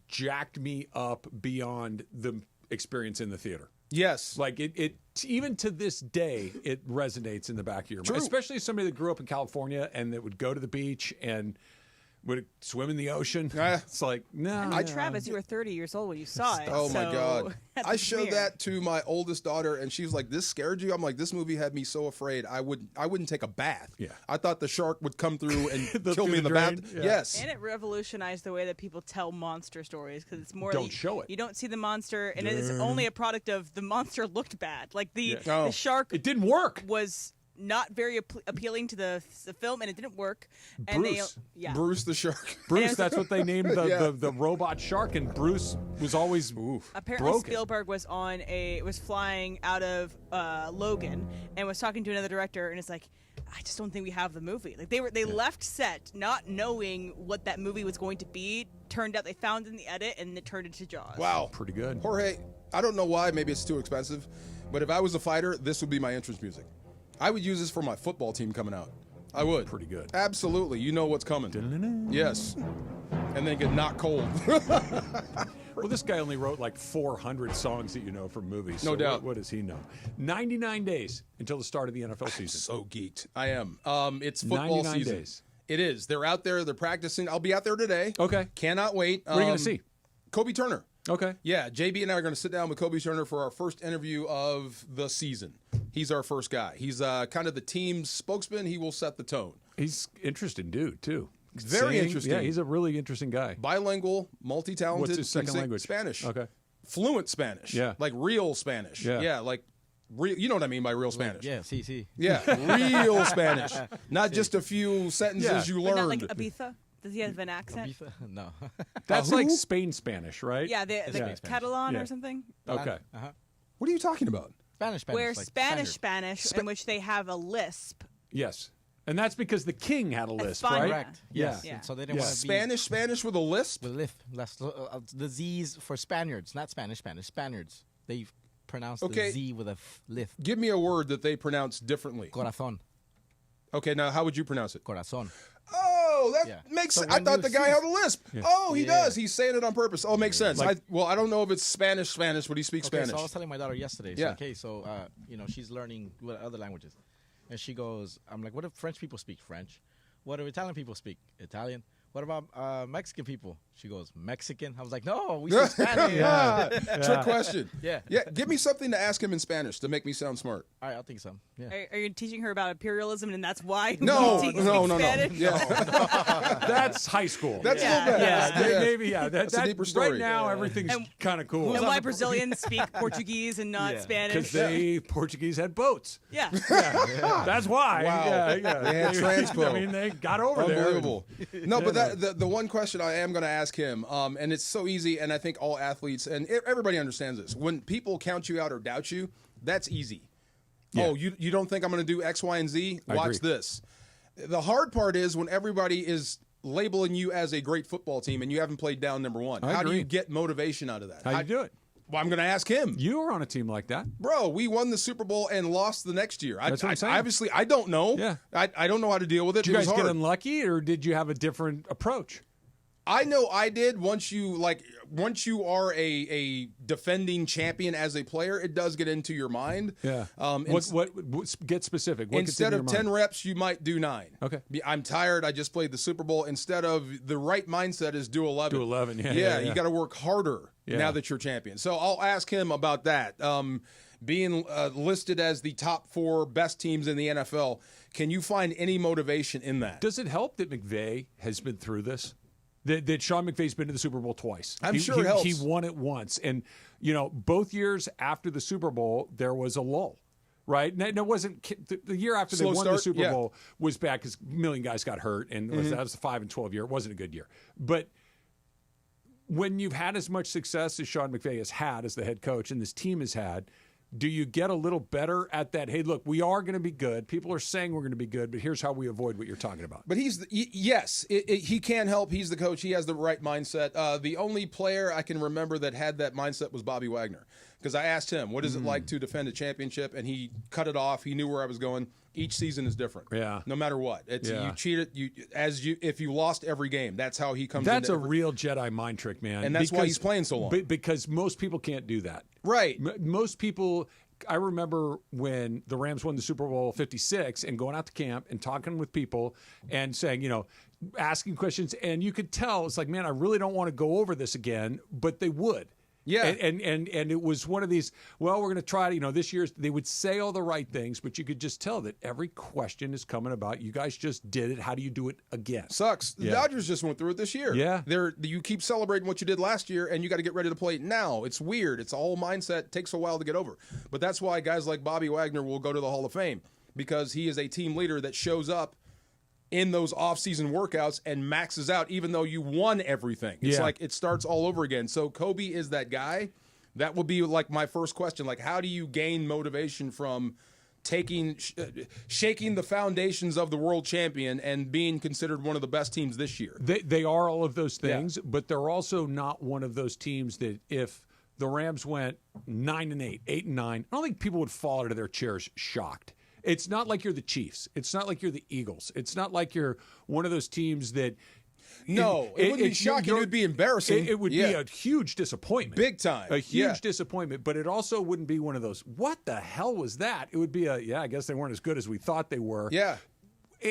jacked me up beyond the experience in the theater. Yes. Like it even to this day, it resonates in the back of your mind. Especially somebody that grew up in California and that would go to the beach and would swim in the ocean. It's like, no. Travis, you were 30 years old when you saw it. Oh, my so God. at the I showed premiere. that to my oldest daughter, and she was like, this scared you? I'm like, this movie had me so afraid I wouldn't take a bath. Yeah. I thought the shark would come through and kill through me in the the bath. drain? Yeah. Yes. And it revolutionized the way that people tell monster stories because it's more Don't show it. You don't see the monster, and it's only a product of the monster looked bad. Like the Oh. shark, it didn't work. Was not very appealing to the film, and it didn't work. Bruce. And Bruce the shark. Bruce, that's what they named the robot shark, and Bruce was always apparently broken. Spielberg was flying out of Logan and was talking to another director, and it's like, I just don't think we have the movie. Like they left set not knowing what that movie was going to be. Turned out they found in the edit, and it turned into Jaws. Wow. Pretty good. Jorge, I don't know why. Maybe it's too expensive. But if I was a fighter, this would be my entrance music. I would use this for my football team coming out. I would. Pretty good. Absolutely. You know what's coming. Yes. And then get knocked cold. Well, this guy only wrote like 400 songs that you know from movies. No so doubt. What does he know? 99 days until the start of the NFL season. So geeked. I am. It's football 99 season. days. It is. They're out there. They're practicing. I'll be out there today. Okay. Cannot wait. What are you going to see? Kobe Turner. Okay. Yeah, JB and I are going to sit down with Kobe Turner for our first interview of the season. He's our first guy. He's kind of the team's spokesman. He will set the tone. He's interesting dude, too. Very interesting. Yeah, he's a really interesting guy. Bilingual, multi-talented. What's his second can sing language? Spanish. Okay. Fluent Spanish. Yeah. Like real Spanish. Yeah. Like real. You know what I mean by real Spanish. Yeah, sí. Yeah, real Spanish. Not just a few sentences you But learned. not like Ibiza? Does he have an accent? No. That's like Spain Spanish, right? Yeah, the Catalan Yeah. or something. Okay. What are you talking about? Spanish. Where like Spanish, in which they have a lisp. Yes. And that's because the king had a lisp, fun. right? Correct. Yes. Yeah. So they didn't want to be Spanish with a lisp? with lisp. That's the Z's for Spaniards, not Spaniards. They pronounce the Z with a lisp. Give me a word that they pronounce differently. Corazón. Okay, now how would you pronounce it? Corazón. Oh, that Yeah. makes So sense. I when thought you the guy see- had a lisp. Yeah. Oh, he Yeah. does. He's saying it on purpose. Oh, makes sense. Like- I don't know if it's Spanish, but he speaks Okay, Spanish. so I was telling my daughter yesterday. Yeah. So she's learning what other languages, and she goes, "I'm like, what if French people speak French? What do Italian people speak? Italian? What about Mexican people?" She goes, "Mexican." I was like, "No, we speak Spanish." Trick question. Yeah. Give me something to ask him in Spanish to make me sound smart. All right, I'll think so. Yeah. Are you teaching her about imperialism, and that's why? No. we speak Spanish? Yeah. That's high school. That's Yeah. a little bit. Yeah, maybe. Yeah, That's a deeper story. Right now, everything's kind of cool. And why Brazilians speak Portuguese and not Spanish? Because Portuguese had boats. Yeah. That's why. Wow. Yeah. They had transpo. I mean, they got over there. Unbelievable. No, but the one question I am going to ask him, and it's so easy, and I think all athletes and everybody understands this. When people count you out or doubt you, that's easy. Yeah. Oh, you don't think I'm going to do X, Y, and Z? I Watch agree. this. The hard part is when everybody is labeling you as a great football team and you haven't played down number one. I How do agree. you get motivation out of that? How you do it? Well, I'm going to ask him. You were on a team like that. Bro, we won the Super Bowl and lost the next year. That's what I'm saying. Obviously, I don't know. Yeah. I don't know how to deal with it. Did you It was guys get hard. unlucky, or did you have a different approach? I know I did. Once you are a defending champion as a player, it does get into your mind. Yeah. What get specific? What gets Instead into of your 10 mind? reps, you might do 9. Okay. I'm tired. I just played the Super Bowl. Instead of the right mindset is do 11. Do 11, yeah. You got to work harder now that you're champion. So I'll ask him about that. Being listed as the top 4 best teams in the NFL, can you find any motivation in that? Does it help that McVay has been through this? That Sean McVay's been to the Super Bowl twice. I'm sure it helps. He won it once. And, both years after the Super Bowl, there was a lull, right? Now, it wasn't the year after Slow they won the start, Super yeah. Bowl was bad because a million guys got hurt, and that was the 5-12 year. It wasn't a good year. But when you've had as much success as Sean McVay has had as the head coach and this team has had, do you get a little better at that? Hey, look, we are going to be good. People are saying we're going to be good, but here's how we avoid what you're talking about. But he can help. He's the coach. He has the right mindset. The only player I can remember that had that mindset was Bobby Wagner, because I asked him, what is it like to defend a championship? And he cut it off. He knew where I was going. Each season is different. Yeah. No matter what. You cheated. If you lost every game, that's how he comes. That's into a real Jedi mind trick, man. And that's why he's playing so long. Because most people can't do that. Right. Most people. I remember when the Rams won the Super Bowl 56 and going out to camp and talking with people and saying, asking questions. And you could tell it's like, man, I really don't want to go over this again, but they would. Yeah. And it was one of these, well, we're going to try to, this year, they would say all the right things, but you could just tell that every question is coming about, you guys just did it. How do you do it again? Sucks. The Dodgers just went through it this year. Yeah. You keep celebrating what you did last year, and you got to get ready to play now. It's weird. It's a whole mindset. It takes a while to get over. But that's why guys like Bobby Wagner will go to the Hall of Fame, because he is a team leader that shows up in those off-season workouts and maxes out even though you won everything. It's like it starts all over again. So Kobe is that guy. That would be like my first question. Like, how do you gain motivation from shaking the foundations of the world champion and being considered one of the best teams this year? They are all of those things, but they're also not one of those teams that if the Rams went 9-8, 8-9, I don't think people would fall out of their chairs shocked. It's not like you're the Chiefs. It's not like you're the Eagles. It's not like you're one of those teams that No, it wouldn't be shocking. It would be embarrassing. It would be a huge disappointment. Big time. A huge disappointment, but it also wouldn't be one of those, what the hell was that? It would be I guess they weren't as good as we thought they were. Yeah.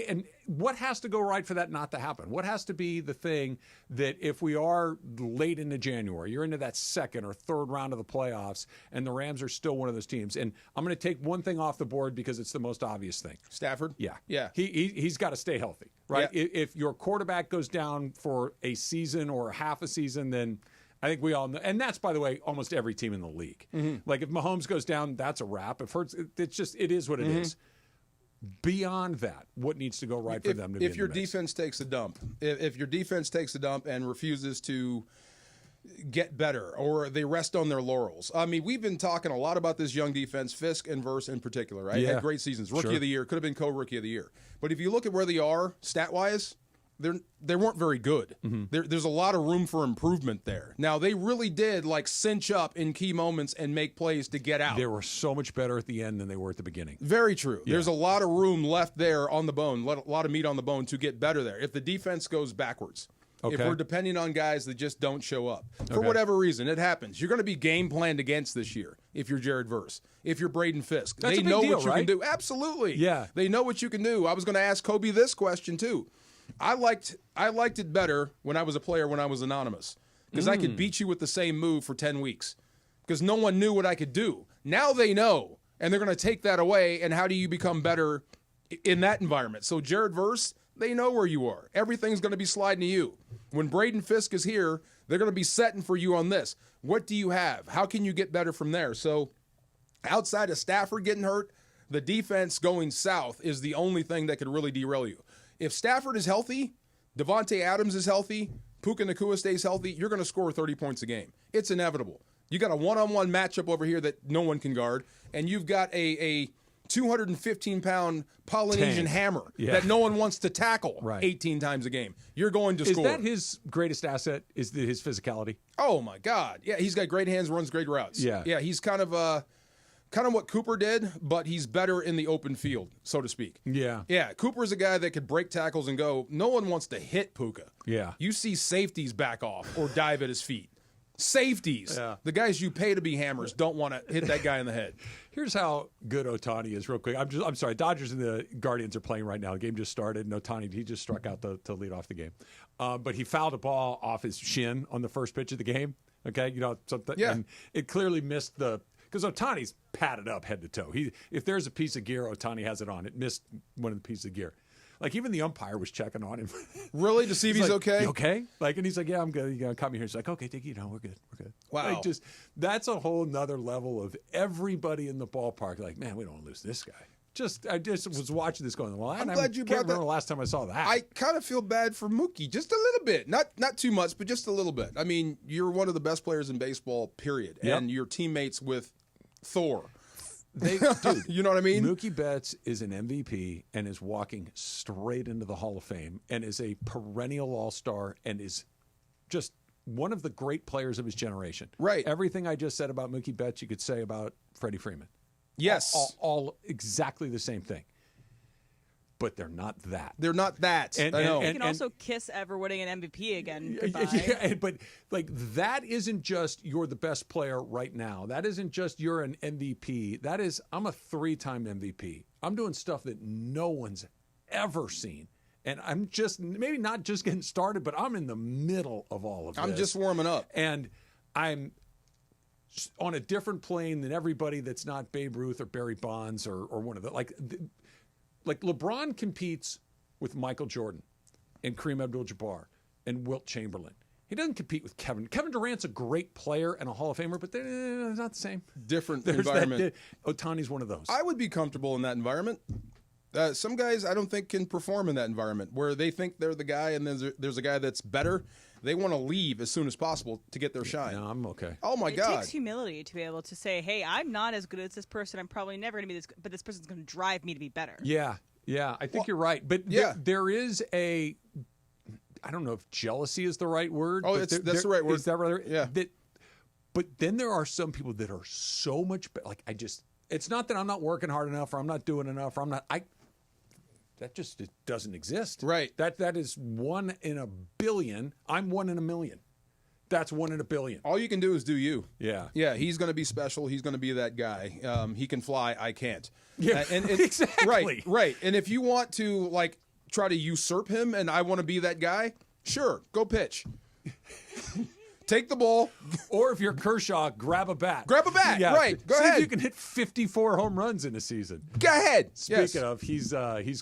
And what has to go right for that not to happen? What has to be the thing that if we are late into January, you're into that second or third round of the playoffs, and the Rams are still one of those teams? And I'm going to take one thing off the board because it's the most obvious thing. Stafford? Yeah. Yeah. He's got to stay healthy, right? Yeah. If your quarterback goes down for a season or half a season, then I think we all know. And that's, by the way, almost every team in the league. Mm-hmm. Like if Mahomes goes down, that's a wrap. If Hurts, it is what it is. Beyond that, what needs to go right for them to be if your defense takes a dump, if your defense takes a dump and refuses to get better, or they rest on their laurels. I mean, we've been talking a lot about this young defense, Fisk and Verse in particular, right? Yeah. Had great seasons. Rookie of the year, could have been co-rookie of the year. But if you look at where they are stat-wise, they weren't very good. Mm-hmm. There's a lot of room for improvement there. Now, they really did cinch up in key moments and make plays to get out. They were so much better at the end than they were at the beginning. Very true. Yeah. There's a lot of room left there on the bone, a lot of meat on the bone to get better there. If the defense goes backwards, if we're depending on guys that just don't show up, for whatever reason, it happens. You're going to be game planned against this year if you're Jared Verse, if you're Braden Fisk. That's they a big know deal, what you can do. Absolutely. Yeah. They know what you can do. I was going to ask Kobe this question too. I liked it better when I was a player when I was anonymous because I could beat you with the same move for 10 weeks because no one knew what I could do. Now they know, and they're going to take that away, and how do you become better in that environment? So Jared Verse, they know where you are. Everything's going to be sliding to you. When Braden Fisk is here, they're going to be setting for you on this. What do you have? How can you get better from there? So outside of Stafford getting hurt, the defense going south is the only thing that could really derail you. If Stafford is healthy, Devontae Adams is healthy, Puka Nacua stays healthy, you're going to score 30 points a game. It's inevitable. You got a one-on-one matchup over here that no one can guard, and you've got a 215-pound Polynesian hammer that no one wants to tackle 18 times a game. You're going to score. Is that his greatest asset, is his physicality? Oh, my God. Yeah, he's got great hands, runs great routes. Yeah, he's kind of what Cooper did, but he's better in the open field, so to speak. Yeah. Yeah, Cooper's a guy that could break tackles and go. No one wants to hit Puka. Yeah. You see safeties back off or dive at his feet. Safeties. Yeah. The guys you pay to be hammers don't want to hit that guy in the head. Here's how good Ohtani is, real quick. I'm sorry. Dodgers and the Guardians are playing right now. The game just started, and Ohtani, he just struck out to lead off the game. But he fouled a ball off his shin on the first pitch of the game. Okay, and it clearly missed because Ohtani's padded up head to toe. If there's a piece of gear, Ohtani has it on. It missed one of the pieces of gear. Like, even the umpire was checking on him. Really? To see if he's okay? You okay? And he's like, yeah, I'm good. You cut me here. He's like, okay, Dickie, we're good. We're good. Wow. That's a whole nother level of everybody in the ballpark. Like, man, we don't want to lose this guy. I just was watching this going, well, I'm glad you brought that. Remember the last time I saw that. I kind of feel bad for Mookie, just a little bit. Not too much, but just a little bit. I mean, you're one of the best players in baseball, period. Yep. And you're teammates with Thor. Dude, you know what I mean? Mookie Betts is an MVP and is walking straight into the Hall of Fame and is a perennial all-star and is just one of the great players of his generation. Right. Everything I just said about Mookie Betts, you could say about Freddie Freeman. Yes. All exactly the same thing. But they're not that. They're not that. I know. You can also kiss ever winning an MVP again. Goodbye. Yeah, but that isn't just you're the best player right now. That isn't just you're an MVP. That is, I'm a 3-time MVP. I'm doing stuff that no one's ever seen. And I'm just, maybe not just getting started, but I'm in the middle of all of this. I'm just warming up. And I'm on a different plane than everybody that's not Babe Ruth or Barry Bonds or one of the, like LeBron competes with Michael Jordan and Kareem Abdul-Jabbar and Wilt Chamberlain. He doesn't compete with Kevin. Kevin Durant's a great player and a Hall of Famer, but they're not the same. Different environment. Ohtani's one of those. I would be comfortable in that environment. Some guys I don't think can perform in that environment where they think they're the guy and then there's a guy that's better. They want to leave as soon as possible to get their shine. No, I'm okay. Oh, my God. It takes humility to be able to say, hey, I'm not as good as this person. I'm probably never going to be this good, but this person's going to drive me to be better. Yeah. I think you're right. But there is a, I don't know if jealousy is the right word. Oh, that's the right word. Is that right? Yeah. But then there are some people that are so much better. Like, it's not that I'm not working hard enough or I'm not doing enough or That just it doesn't exist. Right. That is 1 in a billion. I'm 1 in a million. That's 1 in a billion. All you can do is do you. Yeah. Yeah, he's going to be special. He's going to be that guy. He can fly. I can't. Yeah, exactly. Right. And if you want to, like, try to usurp him and I want to be that guy, sure, go pitch. Take the ball. Or if you're Kershaw, grab a bat. Grab a bat, right. Go See ahead. if you can hit 54 home runs in a season. Go ahead. Speaking of, he's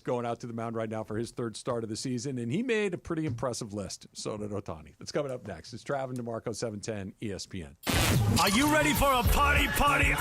going out to the mound right now for his 3rd start of the season, and he made a pretty impressive list. So did Ohtani. That's coming up next. It's Trav and DeMarco, 710 ESPN. Are you ready for a party, party?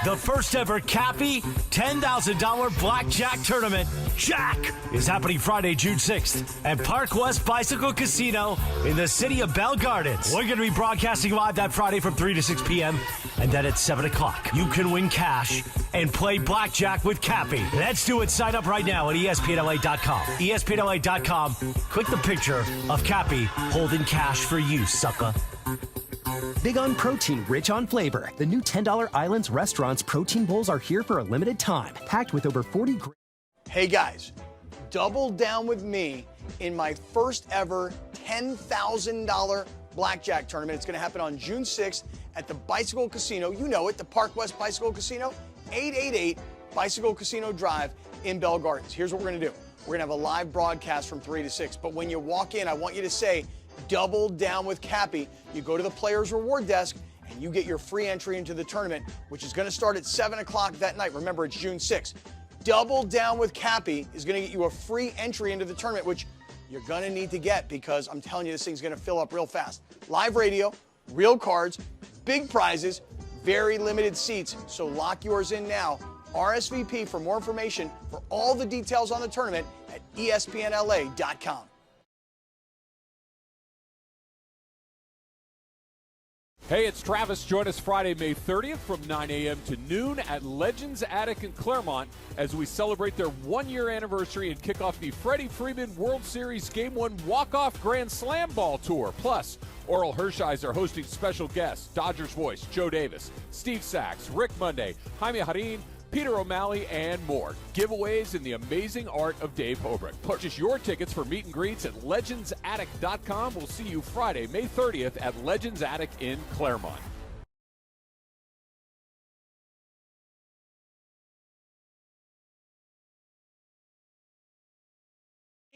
The first ever Cappy $10,000 blackjack tournament, Jack, is happening Friday, June 6th at Park West Bicycle Casino in the city of Bell Gardens. We're going to be broadcasting live that Friday from 3 to 6 p.m. And then at 7 o'clock, you can win cash and play blackjack with Cappy. Let's do it. Sign up right now at ESPNLA.com. ESPNLA.com. Click the picture of Cappy holding cash for you, sucker. Big on protein, rich on flavor. The new $10 Islands Restaurants protein bowls are here for a limited time, packed with over 40 great. Hey guys, double down with me in my first ever $10,000 blackjack tournament. It's going to happen on June 6th at the Bicycle Casino. You know it, the Park West Bicycle Casino, 888 Bicycle Casino Drive in Bell Gardens. Here's what we're going to do. We're going to have a live broadcast from 3 to 6. But when you walk in, I want you to say, double down with Cappy. You go to the Players Reward Desk and you get your free entry into the tournament, which is going to start at 7 o'clock that night. Remember, it's June 6th. Double down with Cappy is going to get you a free entry into the tournament, which you're going to need to get because I'm telling you, this thing's going to fill up real fast. Live radio, real cards, big prizes, very limited seats. So lock yours in now. RSVP for more information for all the details on the tournament at ESPNLA.com. Hey, it's Travis. Join us Friday, May 30th from 9 a.m. to noon at Legends Attic in Claremont as we celebrate their 1-year anniversary and kick off the Freddie Freeman World Series Game 1 Walk-Off Grand Slam Ball Tour. Plus, Oral Hershiser hosting special guests, Dodgers voice Joe Davis, Steve Sachs, Rick Monday, Jaime Harin, Peter O'Malley, and more. Giveaways in the amazing art of Dave Hobrick. Purchase your tickets for meet and greets at legendsattic.com. We'll see you Friday, May 30th at Legends Attic in Claremont.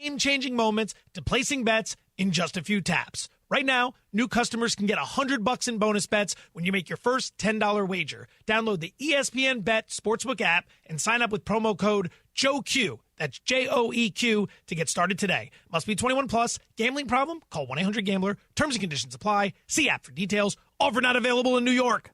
Game-changing moments to placing bets in just a few taps. Right now, new customers can get $100 in bonus bets when you make your first $10 wager. Download the ESPN Bet Sportsbook app and sign up with promo code JOEQ. That's JOEQ to get started today. Must be 21 plus. Gambling problem? Call 1-800-GAMBLER. Terms and conditions apply. See app for details. Offer not available in New York.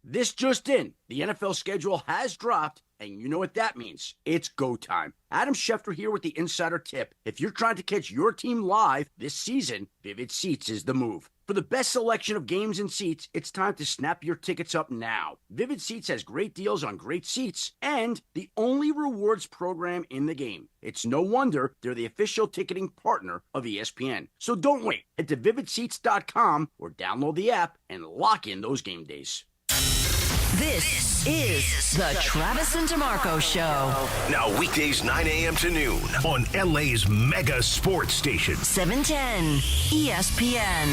This just in. The NFL schedule has dropped, and you know what that means. It's go time. Adam Schefter here with the Insider Tip. If you're trying to catch your team live this season, Vivid Seats is the move. For the best selection of games and seats, it's time to snap your tickets up now. Vivid Seats has great deals on great seats and the only rewards program in the game. It's no wonder they're the official ticketing partner of ESPN. So don't wait. Head to vividseats.com or download the app and lock in those game days. This is the Travis and DeMarco Show. Now weekdays 9 a.m. to noon on LA's mega sports station. 710 ESPN.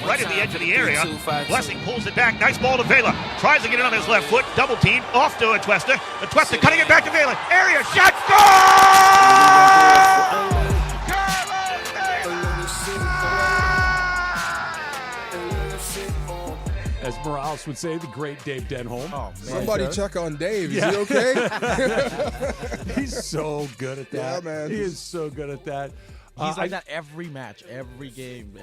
Right at the edge of the area. Blessing pulls it back. Nice ball to Vela. Tries to get it on his left foot. Double team. Off to Atuesta. Atuesta cutting it back to Vela. Area shot. Goal! As Morales would say, the great Dave Denholm. Oh, man. Somebody check on Dave. Is he okay? He's so good at that. Yeah, man. He is so good at that. He's like that every match, every game.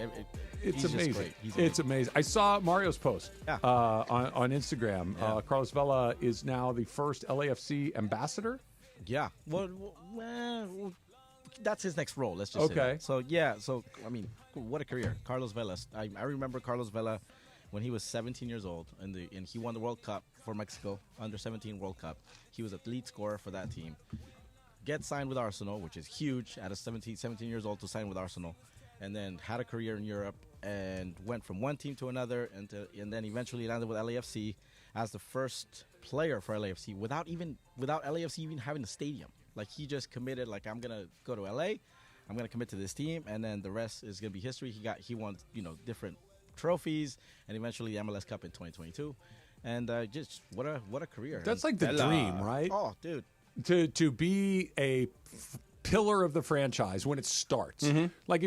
It's he's amazing. Just It's amazing. I saw Mario's post on Instagram. Yeah. Carlos Vela is now the first LAFC ambassador. Yeah. Well, that's his next role. Let's just say that. So, yeah. So, I mean, what a career. Carlos Vela. I remember Carlos Vela when he was 17 years old, and he won the World Cup for Mexico, under-17 World Cup. He was a lead scorer for that team. Gets signed with Arsenal, which is huge at a 17 years old to sign with Arsenal. and then had a career in Europe and went from one team to another, and then eventually landed with LAFC as the first player for LAFC without LAFC even having a stadium. Like, he just committed, like, I'm gonna go to LA, I'm gonna commit to this team, and then the rest is gonna be history. He won different trophies, and eventually the MLS Cup in 2022, and just what a career. That's like the dream, right? Oh, dude, to be a pillar of the franchise when it starts. Like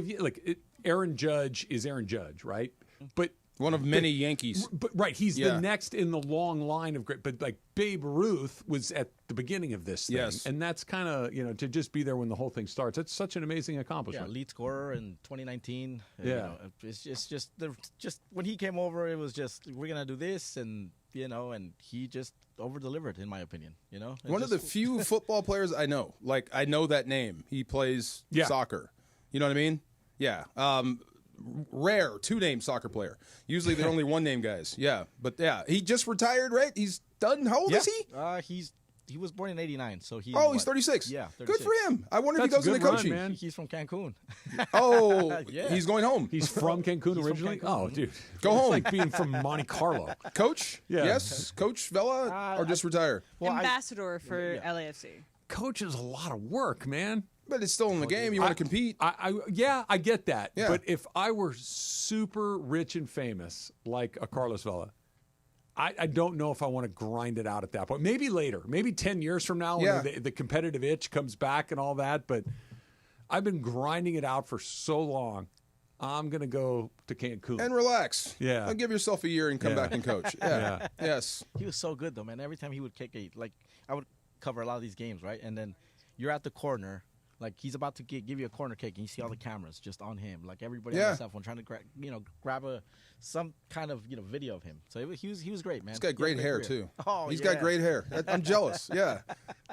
Aaron Judge is Aaron Judge, right? But one of many Yankees. But right, he's the next in the long line of great. But like Babe Ruth was at the beginning of this thing, and that's kind of to just be there when the whole thing starts. It's such an amazing accomplishment. Yeah, lead scorer in 2019. Yeah, it's just when he came over, it was just we're gonna do this, and and he just over-delivered, in my opinion. One of the few football players I know. Like, I know that name. He plays soccer. You know what I mean? Yeah. Rare two-name soccer player. Usually they're only one-name guys. Yeah, but yeah, he just retired, right? He's done. How old is he? He was born in '89, so he's 36. Yeah, 36. Good for him. I wonder if he goes into coaching. Man. He's from Cancun. He's going home. He's from Cancun originally. From Cancun. Oh, dude, go home. It's like being from Monte Carlo. Coach? Yes, Coach Vela, or just retire. Ambassador for LAFC. Coach is a lot of work, man. But it's still in the game. You want to compete. I get that. Yeah. But if I were super rich and famous like a Carlos Vela, I don't know if I want to grind it out at that point. Maybe later. Maybe 10 years from now when the competitive itch comes back and all that. But I've been grinding it out for so long. I'm going to go to Cancun. And relax. Yeah. Give yourself a year and come back and coach. Yeah. Yes. He was so good, though, man. Every time he would kick I would cover a lot of these games, right? And then you're at the corner. Like, he's about to give you a corner kick, and you see all the cameras just on him. Like, everybody on their cell phone trying to grab some kind of video of him. So he was great, man. He's got great hair too. Oh, he's got great hair. I'm jealous. Yeah,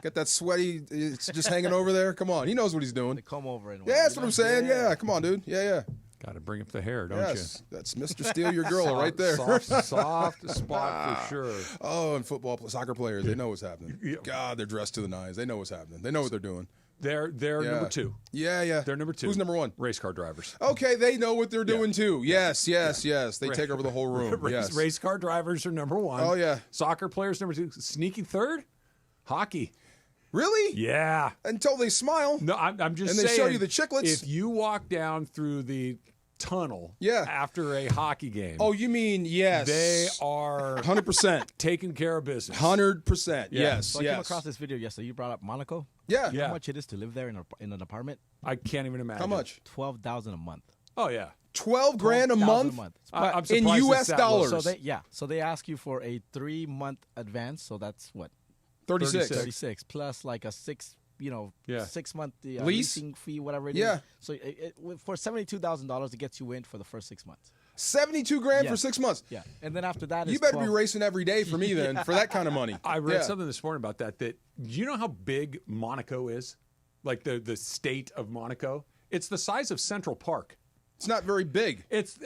got that sweaty. It's just hanging over there. Come on, he knows what he's doing. They come over and that's what I'm saying. Yeah, come on, dude. Yeah. Got to bring up the hair, don't you? That's Mr. Steal Your Girl right there. Soft spot for sure. Oh, and soccer players, they know what's happening. God, they're dressed to the nines. They know what's happening. They know what they're doing. They're number two. Yeah. They're number two. Who's number one? Race car drivers. Okay, they know what they're doing too. Yes. They take over the whole room. Race car drivers are number one. Oh, yeah. Soccer players number two. Sneaky third? Hockey. Really? Yeah. Until they smile. No, I'm just saying. And they show you the chiclets. If you walk down through the tunnel after a hockey game. Oh, you mean, yes. They are 100% taking care of business. 100%. Yes. So I came across this video yesterday. You brought up Monaco. Yeah. How much it is to live there in an apartment? I can't even imagine. How much? $12,000 a month. Oh yeah. $12,000 a month? I'm in U.S. dollars. So they ask you for a 3-month advance. So that's what? 36 plus like a 6 month leasing fee, whatever it is. Yeah. So for $72,000, it gets you in for the first 6 months. $72,000 for 6 months. Yeah, and then after that, you better be racing every day for me then for that kind of money. I read something this morning about that. Do you know how big Monaco is? Like the state of Monaco. It's the size of Central Park. It's not very big. It's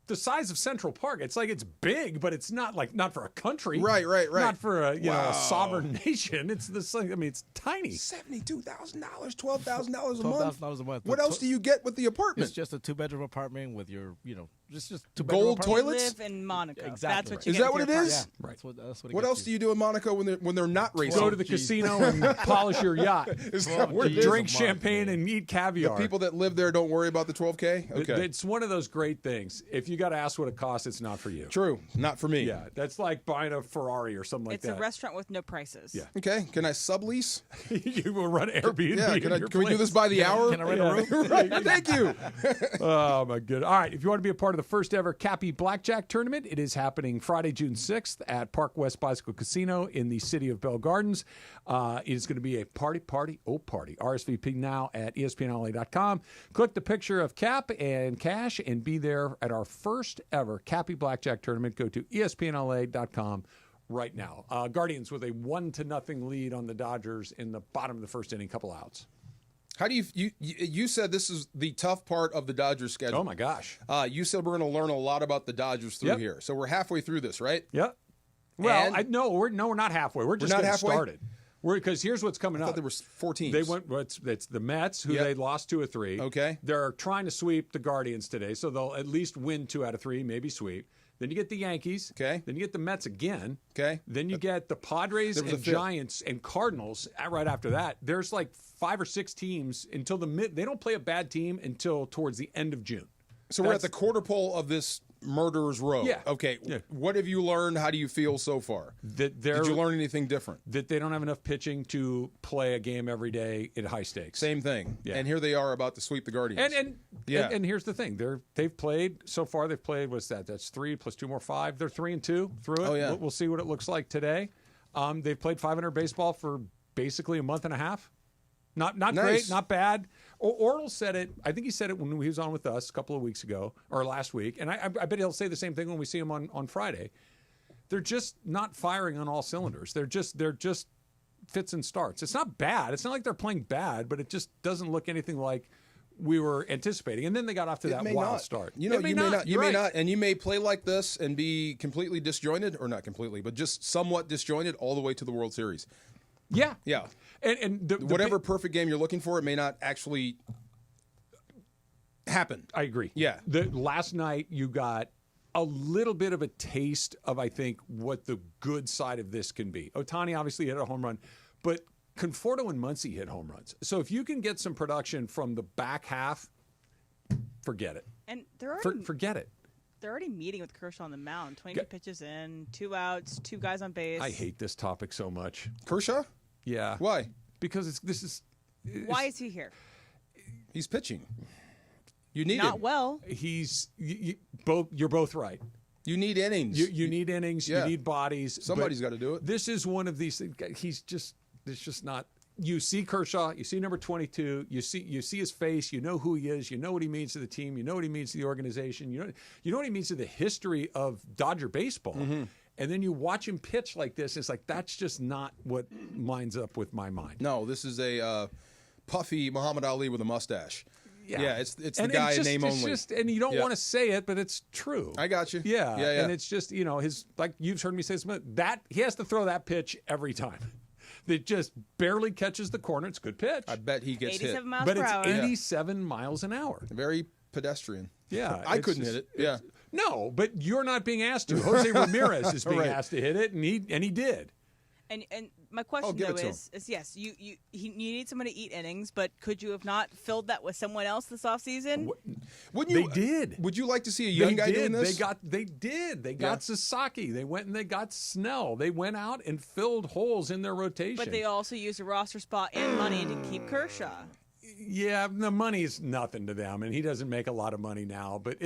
the size of Central Park. It's like it's big, but it's not for a country. Right. Not for a sovereign nation. It's this. I mean, it's tiny. $72,000, $12,000 a month. $12,000 a month. What else do you get with the apartment? It's just a 2-bedroom apartment with your, just gold toilets. Live in Monaco. Exactly. That's what you is get that what it is? Yeah. Right. That's what what else do you do in Monaco when they're not racing? Go to the casino and polish your yacht. Is that what it is? Drink champagne and eat caviar. The people that live there don't worry about the $12K? Okay. It's one of those great things. If you got to ask what it costs, it's not for you. True. Not for me. Yeah. That's like buying a Ferrari or something like that. It's a restaurant with no prices. Yeah. Okay. Can I sublease? You will run Airbnb. Yeah. Can we do this by the hour? Can I rent a room? Right. Thank you. Oh, my goodness. All right. If you want to be a part of the first ever Cappy Blackjack tournament, it is happening Friday, June 6th at Park West Bicycle Casino in the city of Bell Gardens. It is going to be a party. RSVP now at ESPNLA.com. Click the picture of Cap and Cash and be there at our first ever Cappy Blackjack tournament. Go to ESPNLA.com right now. Guardians with a 1-0 lead on the Dodgers in the bottom of the first inning, couple outs. How do you said this is the tough part of the Dodgers schedule? Oh my gosh! You said we're going to learn a lot about the Dodgers through here. So we're halfway through this, right? Yep. Well, we're not halfway. We're just not getting halfway? started. Because here's what's coming I up. thought there were 4 teams. They went. It's the Mets, who they lost 2 of 3. Okay. They're trying to sweep the Guardians today, so they'll at least win 2 out of 3, maybe sweep. Then you get the Yankees. Okay. Then you get the Mets again. Okay. Then you get the Padres and Giants and Cardinals right after that. There's like 5 or 6 teams until they don't play a bad team until towards the end of June. So we're at the quarter pole of this murderer's row. Yeah. Okay. Yeah. What have you learned? How do you feel so far? Did you learn anything different? That they don't have enough pitching to play a game every day at high stakes. Same thing. Yeah. And here they are about to sweep the Guardians. And here's the thing: they've played so far. They've played what's that? That's 3 plus 2 more 5. They're 3-2 through it. Oh yeah. We'll see what it looks like today. They've played 500 baseball for basically a month and a half. Not Nice. great, not bad. Orel said it. I think he said it when he was on with us a couple of weeks ago or last week, and I bet he'll say the same thing when we see him on Friday. They're just not firing on all cylinders. They're just fits and starts. It's not bad. It's not like they're playing bad, but it just doesn't look anything like we were anticipating. And then they got off to that wild start. You know, you may not, and you may play like this and be completely disjointed, or not completely, but just somewhat disjointed all the way to the World Series. Yeah, yeah. And whatever perfect game you're looking for, it may not actually happen. I agree. Yeah. Last night you got a little bit of a taste of, I think, what the good side of this can be. Ohtani obviously hit a home run, but Conforto and Muncy hit home runs. So if you can get some production from the back half, forget it. And they're already, forget it. They're already meeting with Kershaw on the mound. 22 pitches in, 2 outs, 2 guys on base. I hate this topic so much. Kershaw? Yeah. Why? Because why is he here? He's pitching. You need not him. well. You're both right. You need innings. You need innings. Yeah. You need bodies. Somebody's got to do it. This is one of these. It's just not. You see Kershaw. You see number 22. You see his face. You know who he is. You know what he means to the team. You know what he means to the organization. You know what he means to the history of Dodger baseball. Mm-hmm. And then you watch him pitch like this. It's like that's just not what lines up with my mind. No, this is a puffy Muhammad Ali with a mustache. Yeah, it's the guy in name only. And you don't want to say it, but it's true. I got you. Yeah. And it's just, his, like you've heard me say this, that he has to throw that pitch every time. That just barely catches the corner. It's a good pitch. I bet he gets 87 hit. miles But per it's hour. 87 miles an hour. Very pedestrian. Yeah. I couldn't hit it. Yeah. No, but you're not being asked to. Jose Ramirez is being Right. asked to hit it, and he did. And my question though is yes, you need someone to eat innings, but could you have not filled that with someone else this offseason? Wouldn't you? They did. Would you like to see a young guy doing this? They did. They got Sasaki. They went and they got Snell. They went out and filled holes in their rotation. But they also used a roster spot and money to keep Kershaw. Yeah, the money's nothing to them, and he doesn't make a lot of money now. But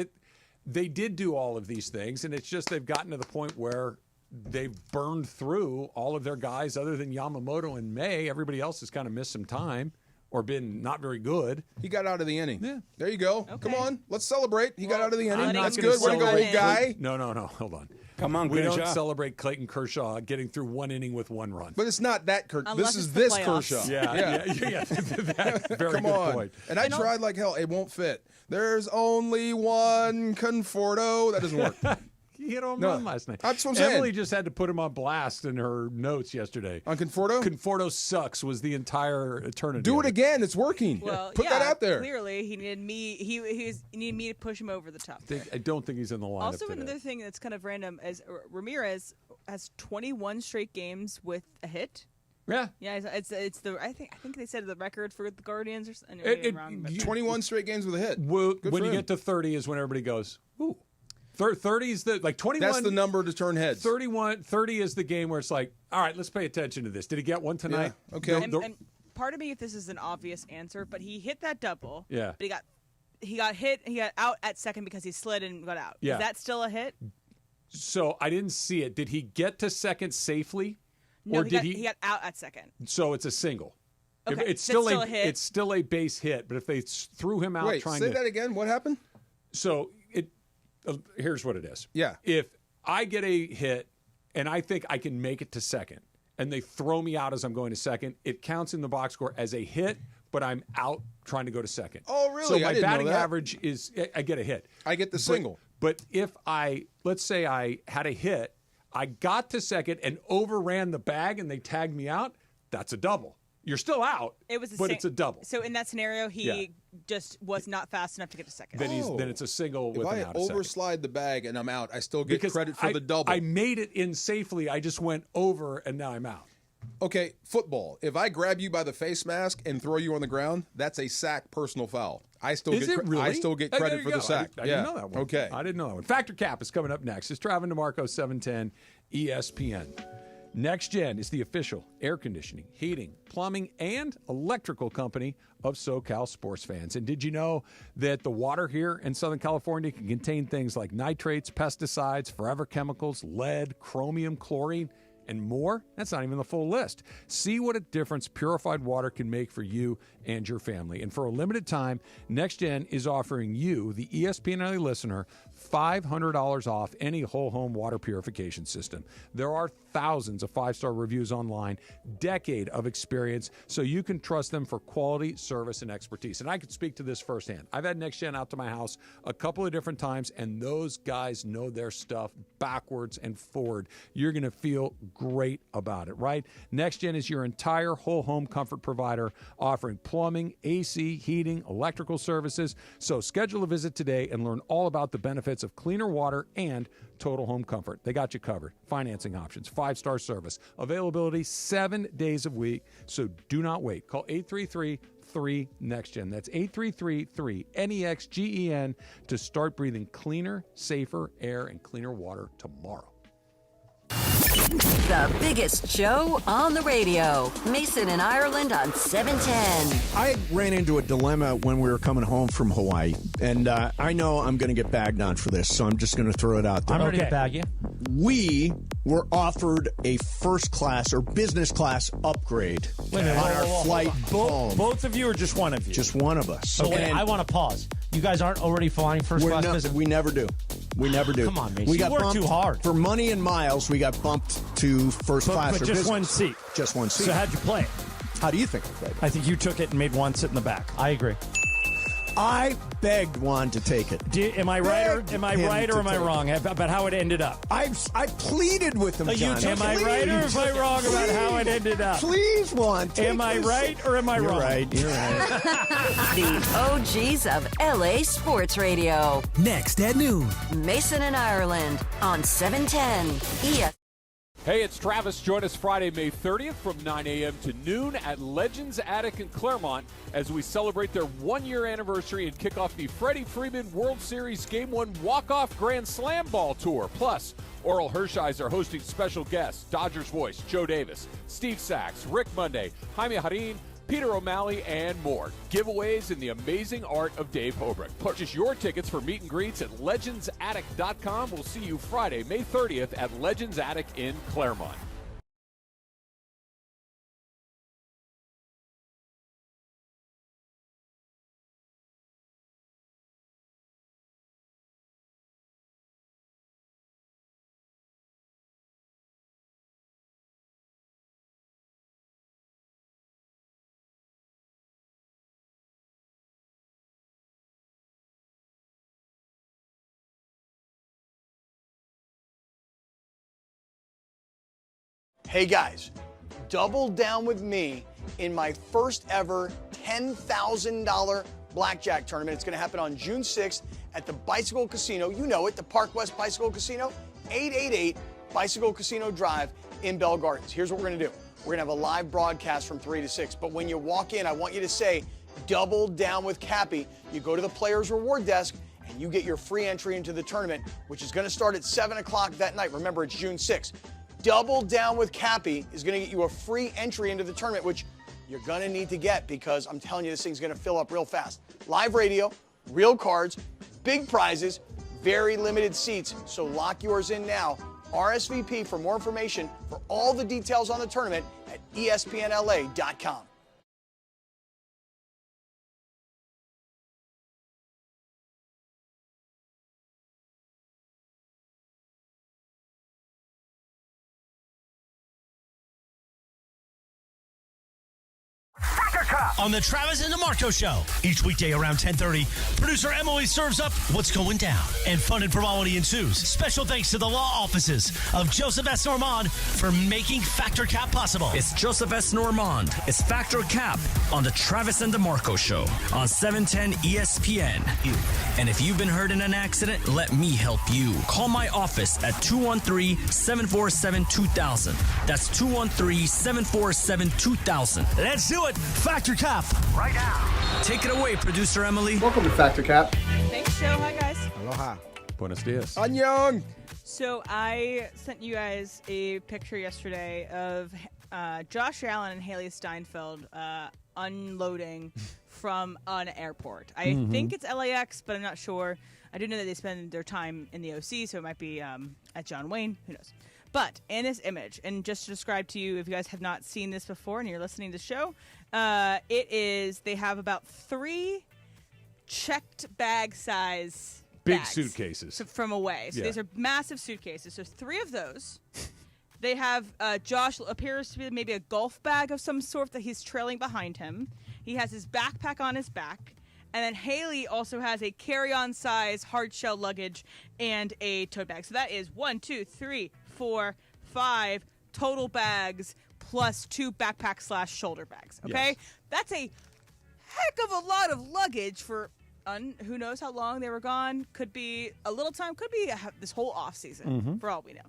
they did do all of these things, and it's just they've gotten to the point where they've burned through all of their guys other than Yamamoto and May. Everybody else has kind of missed some time or been not very good. He got out of the inning. Yeah. There you go. Okay. Come on. Let's celebrate. He got out of the inning. That's gonna good. Way to go, celebrate old guy. No. Hold on. Come on, We Kershaw. don't celebrate Clayton Kershaw getting through 1 inning with 1 run. But it's not that Kershaw. Unless This is it's the this playoffs. Kershaw. Yeah. Very Come good on. point. And I tried like hell. It won't fit. There's only one Conforto. That doesn't work. He hit a home run last night. That's what I'm saying. Emily just had to put him on blast in her notes yesterday. On Conforto? Conforto sucks was the entire eternity. Do of it again. It's working. Well, Put that out there. Clearly, he needed me. He needed me to push him over the top. I don't think he's in the lineup Also, today. another thing that's kind of random is Ramirez has 21 straight games with a hit. Yeah. Yeah, it's the I think they said the record for the Guardians or something. 21 straight games with a hit. When you get to 30 is when everybody goes, ooh. 30 is the, like 21. That's the number to turn heads. 30 is the game where it's like, all right, let's pay attention to this. Did he get one tonight? Yeah. Okay. And part of me, if this is an obvious answer, but he hit that double. Yeah. But he got hit. He got out at second because he slid and got out. Yeah. Is that still a hit? So I didn't see it. Did he get to second safely? No, or he got out at second. So it's a single. Okay, It's that's still still a hit. It's still a base hit, but if they threw him out Wait, trying say to that again. What happened? So here's what it is. Yeah. If I get a hit and I think I can make it to second and they throw me out as I'm going to second, it counts in the box score as a hit, but I'm out trying to go to second. Oh, really? So I my didn't know batting that. average is I get a hit. I get the single. But if let's say I had a hit, I got to second and overran the bag and they tagged me out, that's a double. You're still out, but it's a double. So in that scenario, he just was not fast enough to get to second. Then it's a single with an out If I of overslide the bag and I'm out, I still get credit for the double. I made it in safely. I just went over, and now I'm out. Okay, football. If I grab you by the face mask and throw you on the ground, that's a sack personal foul. I still Is get it really? I still get There credit you for go. the sack. I didn't know that one. Okay. I didn't know that one. Factor Cap is coming up next. It's Travin DeMarco, 710 ESPN. Next Gen is the official air conditioning, heating, plumbing, and electrical company of SoCal sports fans. And did you know that the water here in Southern California can contain things like nitrates, pesticides, forever chemicals, lead, chromium, chlorine, and more? That's not even the full list. See what a difference purified water can make for you and your family. And for a limited time, NextGen is offering you, the ESPN LA listener, $500 off any whole home water purification system. There are thousands of 5-star reviews online, decade of experience, so you can trust them for quality, service, and expertise. And I can speak to this firsthand. I've had NextGen out to my house a couple of different times, and those guys know their stuff backwards and forward. You're going to feel great about it, right? NextGen is your entire whole home comfort provider, offering plumbing, AC, heating, electrical services. So schedule a visit today and learn all about the benefits of cleaner water and total home comfort. They got you covered. Financing options, 5-star service, availability 7 days a week. So do not wait. Call 833-3NEXTGEN. That's 833-3NEXGEN to start breathing cleaner, safer air and cleaner water tomorrow. The biggest show on the radio. Mason and Ireland on 710. I ran into a dilemma when we were coming home from Hawaii, and I know I'm going to get bagged on for this, so I'm just going to throw it out there. I'm ready to bag you. We were offered a first class or business class upgrade Wait a minute, on our flight home. Both of you or just one of you? Just one of us. So wait, I want to pause. You guys aren't already flying first class business? We never do. We never do. Come on, Mason. We got You work bumped too hard. For money and miles, we got bumped to first class But or just business. one seat. Just one seat. So how'd you play it? How do you think I played it? I think you took it and made Juan sit in the back. I agree. I begged Juan to take it. Am I right or am I wrong about how it ended up? I pleaded with him, John. Am I right or am I wrong about how it ended up? Please, Juan. Am I right or am I wrong? You're right. The OGs of LA Sports Radio. Next at noon. Mason and Ireland on 710 ESPN. Hey, it's Travis. Join us Friday, May 30th from 9 a.m. to noon at Legends Attic in Claremont as we celebrate their 1-year anniversary and kick off the Freddie Freeman World Series Game 1 Walk-Off Grand Slam Ball Tour. Plus, Oral Hershiser hosting special guests, Dodgers voice Joe Davis, Steve Sachs, Rick Monday, Jaime Harin, Peter O'Malley, and more. Giveaways in the amazing art of Dave Hobrick. Purchase your tickets for meet and greets at legendsattic.com. We'll see you Friday, May 30th at Legends Attic in Claremont. Hey guys, double down with me in my first ever $10,000 blackjack tournament. It's going to happen on June 6th at the Bicycle Casino. You know it, the Park West Bicycle Casino, 888 Bicycle Casino Drive in Bell Gardens. Here's what we're going to do. We're going to have a live broadcast from 3 to 6. But when you walk in, I want you to say, double down with Cappy. You go to the Players Reward Desk and you get your free entry into the tournament, which is going to start at 7 o'clock that night. Remember, it's June 6th. Double Down with Cappy is going to get you a free entry into the tournament, which you're going to need to get because I'm telling you, this thing's going to fill up real fast. Live radio, real cards, big prizes, very limited seats. So lock yours in now. RSVP for more information for all the details on the tournament at espnla.com. Cup on the Travis and DeMarco Show. Each weekday around 10:30, producer Emily serves up what's going down, and fun and frivolity ensues. Special thanks to the law offices of Joseph S. Normand for making Factor Cap possible. It's Joseph S. Normand. It's Factor Cap on the Travis and DeMarco Show on 710 ESPN. And if you've been hurt in an accident, let me help you. Call my office at 213-747-2000. That's 213-747-2000. Let's do it. Factor Cap right now. Take it away, producer Emily. Welcome to Factor Cap. Thanks, show. Hi, guys. Aloha. Buenos dias. Annyeong. So I sent you guys a picture yesterday of Josh Allen and Haley Steinfeld unloading from an airport. I think it's LAX, but I'm not sure. I do know that they spend their time in the OC, so it might be at John Wayne. Who knows? But in this image, and just to describe to you, if you guys have not seen this before and you're listening to the show, they have about 3 checked bag size Big bags suitcases. from away. So these are massive suitcases. So 3 of those. They have Josh appears to be maybe a golf bag of some sort that he's trailing behind him. He has his backpack on his back. And then Haley also has a carry-on size hard shell luggage and a tote bag. So that is 1, 2, 3, 4, 5 total bags plus 2 backpack / shoulder bags. Okay? Yes. That's a heck of a lot of luggage for who knows how long they were gone. Could be a little time, could be this whole off season for all we know.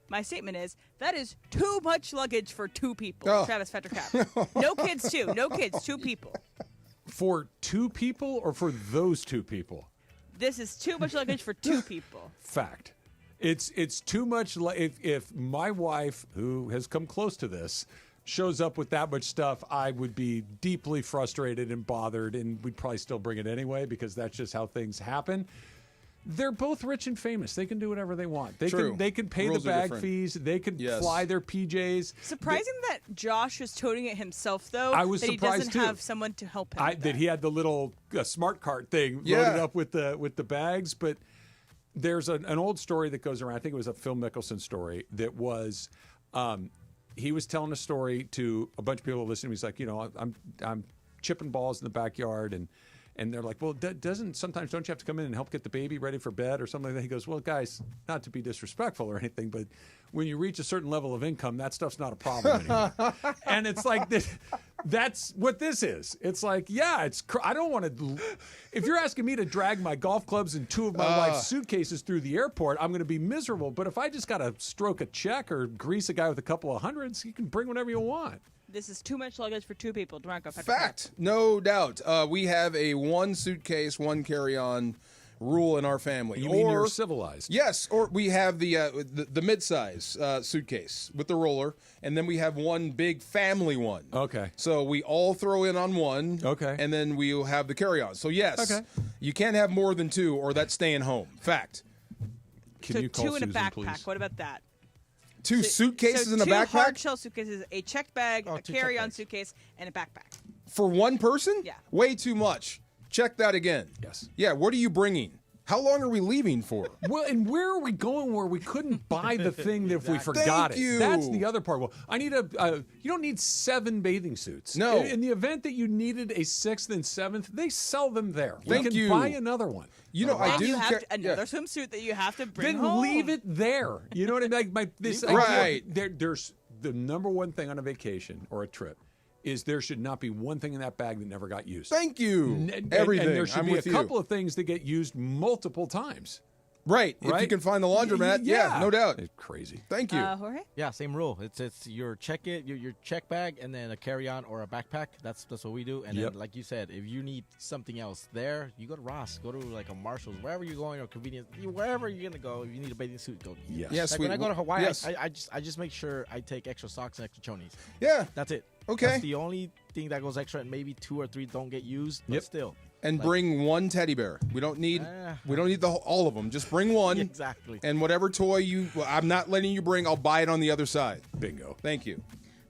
My statement is that is too much luggage for 2 people. Oh. Travis Factor Cap. No kids too. No kids, 2 people. For 2 people or for those 2 people? This is too much luggage for 2 people. Fact. It's too much. If my wife, who has come close to this, shows up with that much stuff, I would be deeply frustrated and bothered, and we'd probably still bring it anyway because that's just how things happen. They're both rich and famous. They can do whatever they want. They can pay Rules the are bag different. fees. They can fly their PJs. Surprising that Josh is toting it himself, though. I was that surprised he doesn't too. have someone to help him. That he had the little smart cart thing loaded up with the bags. But there's an old story that goes around. I think it was a Phil Mickelson story that was. He was telling a story to a bunch of people listening. He's like, I'm chipping balls in the backyard, and they're like, well, sometimes don't you have to come in and help get the baby ready for bed or something like that? He goes, well, guys, not to be disrespectful or anything, but when you reach a certain level of income, that stuff's not a problem anymore. And it's like that's what this is. It's like, yeah, I don't want to. If you're asking me to drag my golf clubs and 2 of my wife's suitcases through the airport, I'm going to be miserable. But if I just got to stroke a check or grease a guy with a couple of hundreds, you can bring whatever you want. This is too much luggage for 2 people. DeMarco, Fact. No doubt. We have a 1 suitcase, 1 carry-on rule in our family. You mean you're civilized? Yes, or we have the mid-size suitcase with the roller, and then we have 1 big family one. Okay. So we all throw in on 1. Okay. And then we'll have the carry-on. So yes, you can't have more than 2, or that's staying home. Fact. Can you call 2 in a Susan, backpack. please? What about that? 2 suitcases in a 2 backpack? hard shell suitcases, a check bag, a 2 carry-on check bags. suitcase, and a backpack. For 1 person? Yeah. Way too much. Check that again. Yes. Yeah, what are you bringing? How long are we leaving for? Well, and where are we going where we couldn't buy the thing if we forgot Thank it? you. That's the other part. Well, I need you don't need 7 bathing suits. No. In the event that you needed a 6th and 7th, they sell them there. Thank you can you. buy another one. I do. You have another swimsuit that you have to bring Then home. leave it there. You know what I mean? Right. There's the number one thing on a vacation or a trip is there should not be one thing in that bag that never got used. Thank you. Everything. And there should I'm be a with you. couple of things that get used multiple times. Right. If you can find the laundromat, yeah, no doubt. It's crazy. Thank you. Jorge? Yeah, same rule. It's your your check bag and then a carry-on or a backpack. That's what we do. And then, like you said, if you need something else there, you go to Ross, go to like a Marshall's, wherever you're going, or convenience, wherever you're gonna go. If you need a bathing suit, go. Yes. Like when I go to Hawaii, yes. I just make sure I take extra socks and extra chonies. Yeah. That's it. Okay. That's the only thing that goes extra, and maybe 2 or 3 don't get used. But still. And bring 1 teddy bear. We don't need all of them. Just bring 1. Exactly. And whatever toy I'm not letting you bring, I'll buy it on the other side. Bingo. Thank you.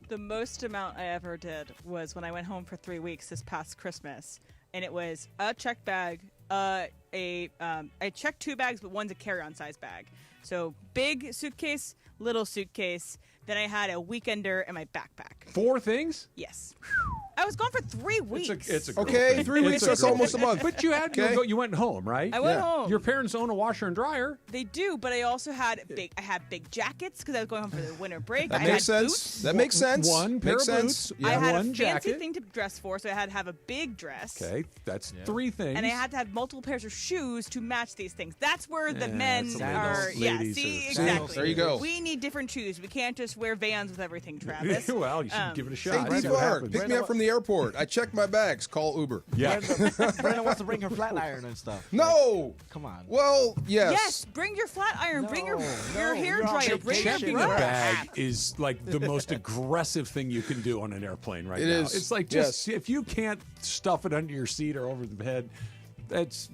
The most amount I ever did was when I went home for 3 weeks this past Christmas, and it was a check bag, I checked 2 bags, but one's a carry-on size bag. So big suitcase, little suitcase. Then I had a weekender in my backpack. 4 things? Yes. I was gone for 3 weeks. It's a Okay, 3 weeks, that's almost a month. But you had you went home, right? I went home. Your parents own a washer and dryer. They do, but I also had big jackets because I was going home for the winter break. That I makes had sense. boots. That makes sense. One pair makes of sense. boots. I had one a fancy jacket. thing to dress for, so I had to have a big dress. Okay, that's 3 things. And I had to have multiple pairs of shoes to match these things. That's where the Yeah, men it's a are. little Yeah, ladies see, are- exactly. There you go. We need different shoes. We can't just wear Vans with everything, Travis. Well, you should give it a Hey, shot. See what D-Bar, happens. pick me up from the airport. I checked my bags. Call Uber. Yeah. Brenda wants to bring her flat iron and stuff. No. Come on. Well, yes. Yes, bring your flat iron. Bring your hair dryer. Bring your Checking a brush. bag is like the most aggressive thing you can do on an airplane right It now. is. It's like just if you can't stuff it under your seat or over the head,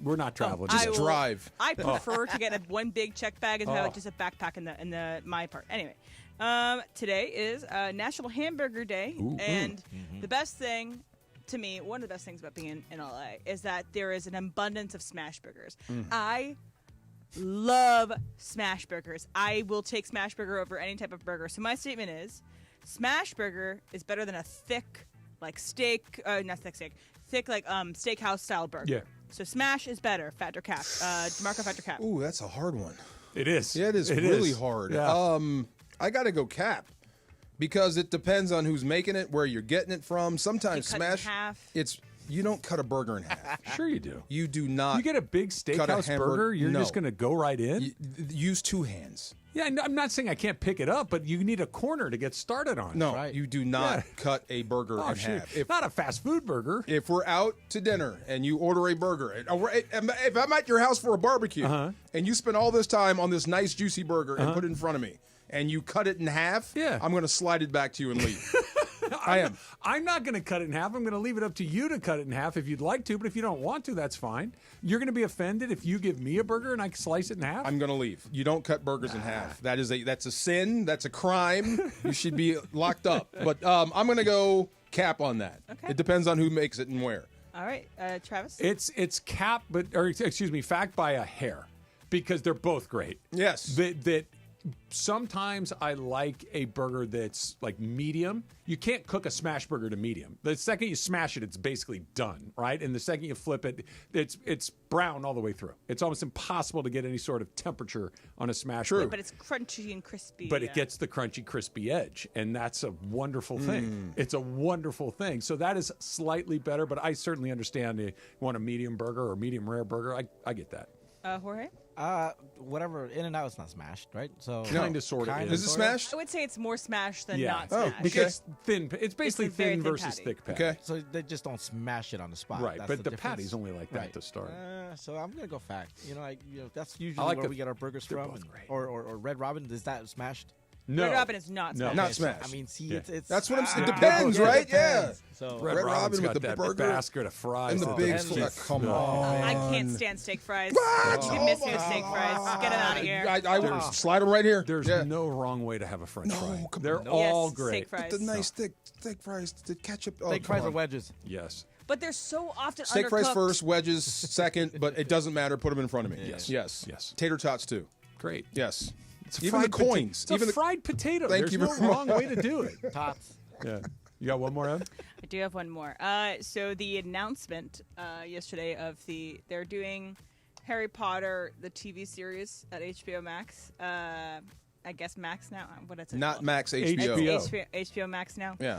we're not traveling. Just together. drive. I prefer to get one big check bag and have just a backpack in the my part. Anyway, today is National Hamburger Day, and the best thing to me, one of the best things about being in LA is that there is an abundance of smash burgers. I love smash burgers. I will take smash burger over any type of burger. So my statement is, smash burger is better than a thick, like steak, not thick steak, thick like steakhouse style burger. Yeah. So smash is better. Fat or cap? DeMarco, fat or cap? Ooh, that's a hard one. It is. Yeah, it is really hard. Yeah. I got to go cap because it depends on who's making it, where you're getting it from. Sometimes You cut it in smash, half. you don't cut a burger in half. Sure you do. You do not. You get a big cut a steakhouse hamburger- burger, you're no. just going to go right in? Use 2 hands. Yeah, no, I'm not saying I can't pick it up, but you need a corner to get started on. No, you do not cut a burger in sure. half. If, Not a fast food burger. if we're out to dinner and you order a burger, if I'm at your house for a barbecue and you spend all this time on this nice juicy burger and put it in front of me and you cut it in half, I'm going to slide it back to you and leave. I am. I'm not going to cut it in half. I'm going to leave it up to you to cut it in half if you'd like to, but if you don't want to, that's fine. You're going to be offended if you give me a burger and I slice it in half? I'm going to leave. You don't cut burgers in half. That's a sin. That's a crime. You should be locked up. But I'm going to go cap on that. Okay. It depends on who makes it and where. All right, Travis. It's cap, fact by a hair, because they're both great. Yes. That sometimes I like a burger that's like medium. You can't cook a smash burger to medium. The second you smash it, it's basically done, right? And the second you flip it, it's brown all the way through. It's almost impossible to get any sort of temperature on a smash burger. But it's crunchy and crispy. But it gets the crunchy, crispy edge, and that's a wonderful thing. It's a wonderful thing. So that is slightly better, but I certainly understand you want a medium burger or medium rare burger. I get that. Jorge? Whatever. In and out is not smashed, right? So Kind of, sort of. Is it smashed? I would say it's more smashed than Yeah. not Oh, smashed. Because thin. It's basically a very thin thin versus patty. thick patty. Okay. So they just don't smash it on the spot. Right, That's but the difference. patty's only like that Right. to start. So I'm gonna go fact. That's usually like where the- we get our burgers they're from. both great. Or Red Robin. Is that smashed? No. Red Robin is not No. smashed. Not So, smashed. I mean, see, Yeah. it's That's what I'm saying. ah, It depends, right? it depends. Yeah. So Red Robin with got the that burger basket of fries. and the that big does fry. just- Come on. I can't stand steak fries. What? You miss me with steak fries. Get it out of here. I would slide them right here. There's Yeah. no wrong way to have a French fry. come They're on. all Yes, great. steak fries. The nice thick steak fries, the ketchup. Oh, steak come fries on. or wedges. Yes. But they're so often Steak undercooked. fries first, wedges second, but it doesn't matter. Put them in front of me. Yes. Yes. Yes. Tater tots too. Great. Yes. It's Even the fried pota- coins. It's Even a fried potato. Thank There's you no very wrong much. way to do it. Tots. Yeah. You got one more, Evan? I do have one more. So the announcement yesterday of they're doing Harry Potter, the TV series at HBO Max. I guess Max now. What is it? Not called? Max HBO. It's HBO Max now. Yeah.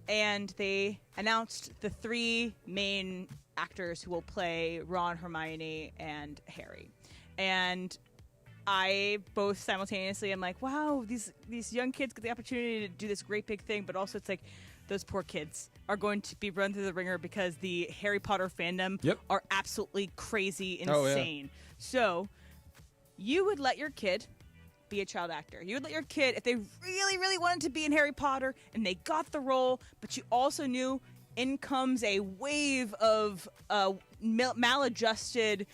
And they announced the 3 main actors who will play Ron, Hermione, and Harry. And I both simultaneously am like, wow, these young kids get the opportunity to do this great big thing, but also it's like those poor kids are going to be run through the ringer because the Harry Potter fandom are absolutely crazy, insane. So you would let your kid be a child actor. You would let your kid, if they really, really wanted to be in Harry Potter and they got the role, but you also knew in comes a wave of maladjusted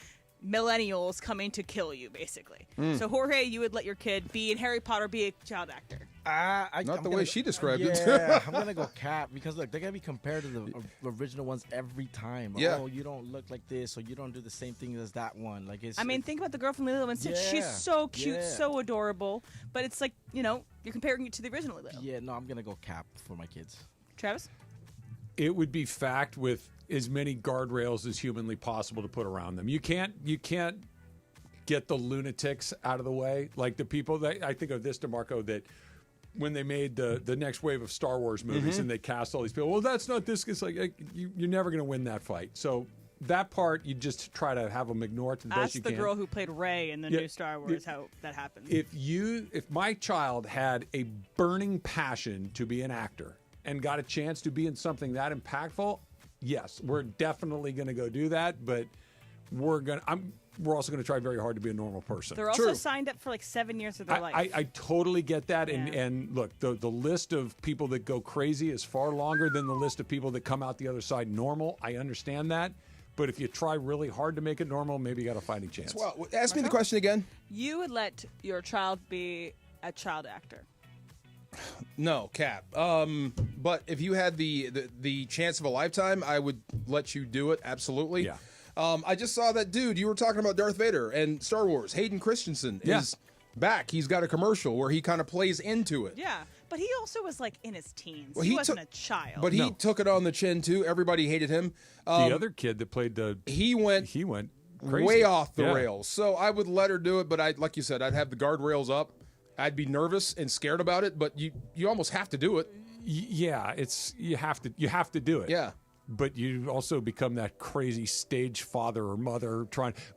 millennials coming to kill you, basically. So Jorge, you would let your kid be in Harry Potter, be a child actor. Not the way she described it. Yeah, I'm gonna go cap because look, they're gonna be compared to the original ones every time. Yeah. Oh, you don't look like this, or you don't do the same thing as that one. Like it's. I mean, think about the girl from Lilo and Stitch. Yeah, She's so cute, yeah. so adorable, but it's like, you're comparing it to the original Lilo. Yeah, no, I'm gonna go cap for my kids. Travis? It would be fact with as many guardrails as humanly possible to put around them. You can't get the lunatics out of the way. Like the people that I think of this, DeMarco, that when they made the next wave of Star Wars movies and they cast all these people, well, that's not this. It's like you're never going to win that fight. So that part, you just try to have them ignore it to the best you can. Ask the girl who played Rey in the new Star Wars how that happened. If my child had a burning passion to be an actor and got a chance to be in something that impactful, yes, we're definitely going to go do that. But we're also going to try very hard to be a normal person. They're also signed up for like 7 years of their life. I totally get that. And look, the list of people that go crazy is far longer than the list of people that come out the other side normal. I understand that. But if you try really hard to make it normal, maybe you got a fighting chance. Well, ask me the question again. You would let your child be a child actor? No, Cap. But if you had the chance of a lifetime, I would let you do it. Absolutely. Yeah. I just saw that dude. You were talking about Darth Vader and Star Wars. Hayden Christensen is back. He's got a commercial where he kind of plays into it. Yeah, but he also was like in his teens. Well, he wasn't a child. But he took it on the chin too. Everybody hated him. The other kid that played he went crazy. Way off the rails. So I would let her do it, but like you said, I'd have the guardrails up. I'd be nervous and scared about it, but you almost have to do it. Yeah, you have to do it. Yeah. But you also become that crazy stage father or mother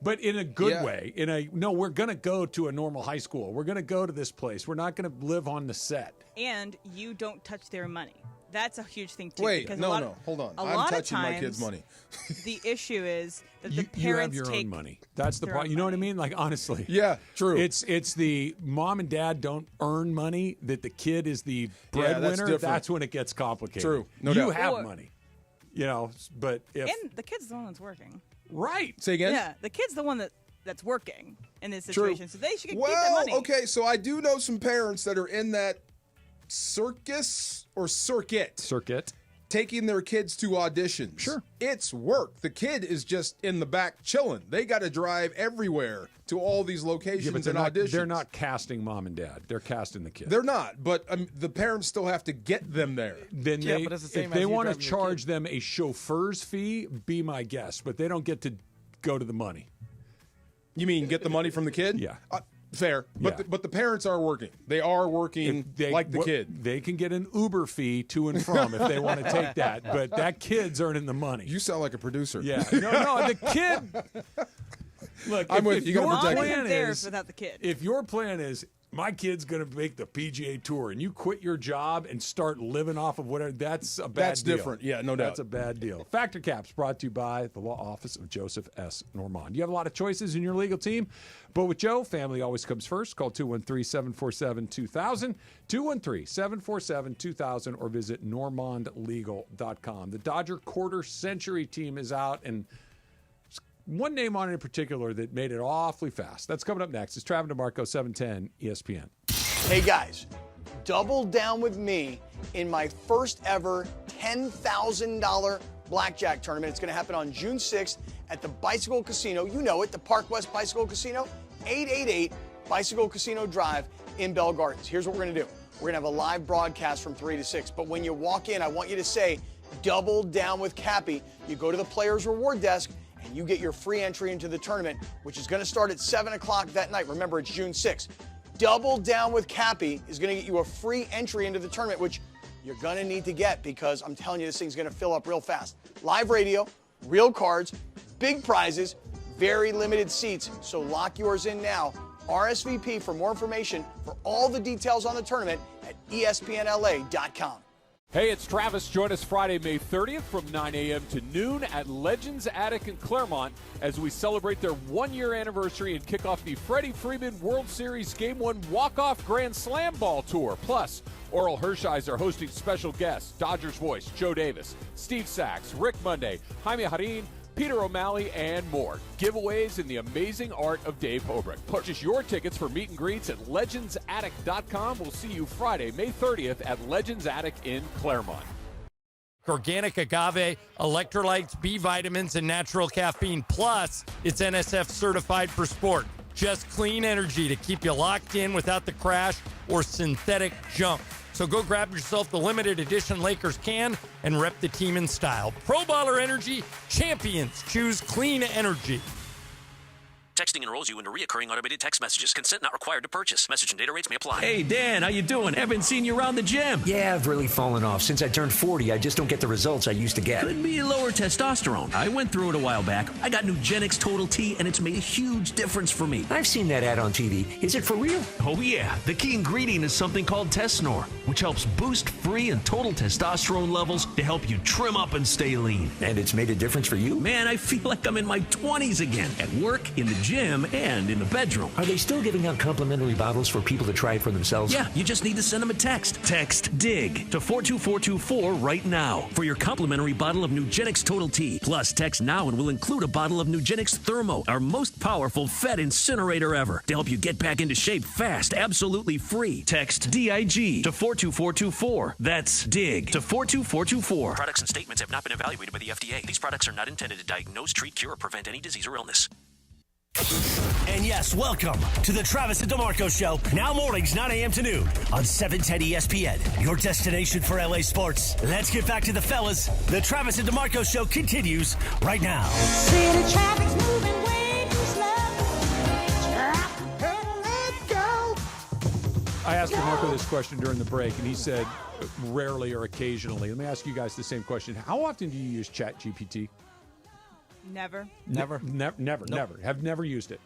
but in a good way. We're going to go to a normal high school. We're going to go to this place. We're not going to live on the set. And you don't touch their money. That's a huge thing too. Wait, because hold on. I'm touching my kids' money. The issue is that the parents you have your own money. That's the point. You know what I mean? Like honestly. Yeah, true. It's the mom and dad don't earn money, that the kid is the breadwinner. That's when it gets complicated. True. No you doubt. have money. But if and the kid's the one that's working. Right. Say again? Yeah, the kid's the one that's working in this situation. True. So they should keep that money. Okay, so I do know some parents that are in that circus or circuit. Taking their kids to auditions. Sure. It's work. The kid is just in the back chilling. They got to drive everywhere to all these locations and auditions. They're not casting mom and dad. They're casting the kid. They're not, but the parents still have to get them there. Then but it's the same if as they you want to driving your charge them a chauffeur's fee, be my guest. But they don't get to go to the money. You mean get the money from the kid? Yeah. Fair, but the parents are working. They are working like the kid. They can get an Uber fee to and from if they want to take that, but that kid's earning the money. You sound like a producer. Yeah, no, the kid. Look, I'm with you. Mom isn't there without the kid. If your plan is my kid's going to make the PGA Tour, and you quit your job and start living off of whatever, that's a bad deal. That's different. Yeah, no doubt. That's a bad deal. Factor Caps brought to you by the Law Office of Joseph S. Normand. You have a lot of choices in your legal team, but with Joe, family always comes first. Call 213-747-2000, 213-747-2000, or visit normandlegal.com. The Dodger Quarter Century team is out, and one name on it in particular that made it awfully fast. That's coming up next. It's Travis DeMarco, 710 ESPN. Hey guys, double down with me in my first ever $10,000 blackjack tournament. It's going to happen on June 6th at the Bicycle Casino. You know it, the Park West Bicycle Casino, 888 Bicycle Casino Drive in Bell Gardens. Here's what we're going to do. We're going to have a live broadcast from 3 to 6. But when you walk in, I want you to say, double down with Cappy. You go to the Players Reward Desk, and you get your free entry into the tournament, which is going to start at 7 o'clock that night. Remember, it's June 6th. Double Down with Cappy is going to get you a free entry into the tournament, which you're going to need to get because I'm telling you, this thing's going to fill up real fast. Live radio, real cards, big prizes, very limited seats, so lock yours in now. RSVP for more information for all the details on the tournament at ESPNLA.com. Hey, it's Travis. Join us Friday, May 30th from 9 a.m. to noon at Legends Attic in Claremont as we celebrate their one-year anniversary and kick off the Freddie Freeman World Series Game 1 Walk-Off Grand Slam Ball Tour. Plus, Oral Hershiser hosting special guests, Dodgers voice Joe Davis, Steve Sachs, Rick Monday, Jaime Harin, Peter O'Malley, and more. Giveaways in the amazing art of Dave Hobrick. Purchase your tickets for meet and greets at legendsattic.com. We'll see you Friday, May 30th at Legends Attic in Claremont. Organic agave, electrolytes, B vitamins, and natural caffeine. Plus, it's NSF certified for sport. Just clean energy to keep you locked in without the crash or synthetic junk. So go grab yourself the limited edition Lakers can and rep the team in style. Pro Baller Energy, champions choose clean energy. Texting enrolls you into reoccurring automated text messages. Consent not required to purchase. Message and data rates may apply. Hey, Dan, how you doing? Haven't seen you around the gym. Yeah, I've really fallen off. Since I turned 40, I just don't get the results I used to get. Could be lower testosterone. I went through it a while back. I got Nugenix Total T, and it's made a huge difference for me. I've seen that ad on TV. Is it for real? Oh, yeah. The key ingredient is something called Tesnor, which helps boost free and total testosterone levels to help you trim up and stay lean. And it's made a difference for you? Man, I feel like I'm in my 20s again, at work, in the gym, and in the bedroom. Are they still giving out complimentary bottles for people to try it for themselves? Yeah, you just need to send them a text. Text DIG to 42424 right now for your complimentary bottle of Nugenix Total T. Plus, text now and we'll include a bottle of Nugenix Thermo, our most powerful fat incinerator ever, to help you get back into shape fast, absolutely free. Text DIG to 42424. That's DIG to 42424. Products and statements have not been evaluated by the FDA. These products are not intended to diagnose, treat, cure, or prevent any disease or illness. And yes, welcome to the Travis and DeMarco Show. Now mornings, 9 a.m. to noon on 710 ESPN, your destination for LA sports. Let's get back to the fellas. The Travis and DeMarco Show continues right now. City traffic's moving way too slow. Let's go. I asked DeMarco this question during the break, and he said rarely or occasionally. Let me ask you guys the same question. How often do you use ChatGPT? Never. Never. Never. Have never used it.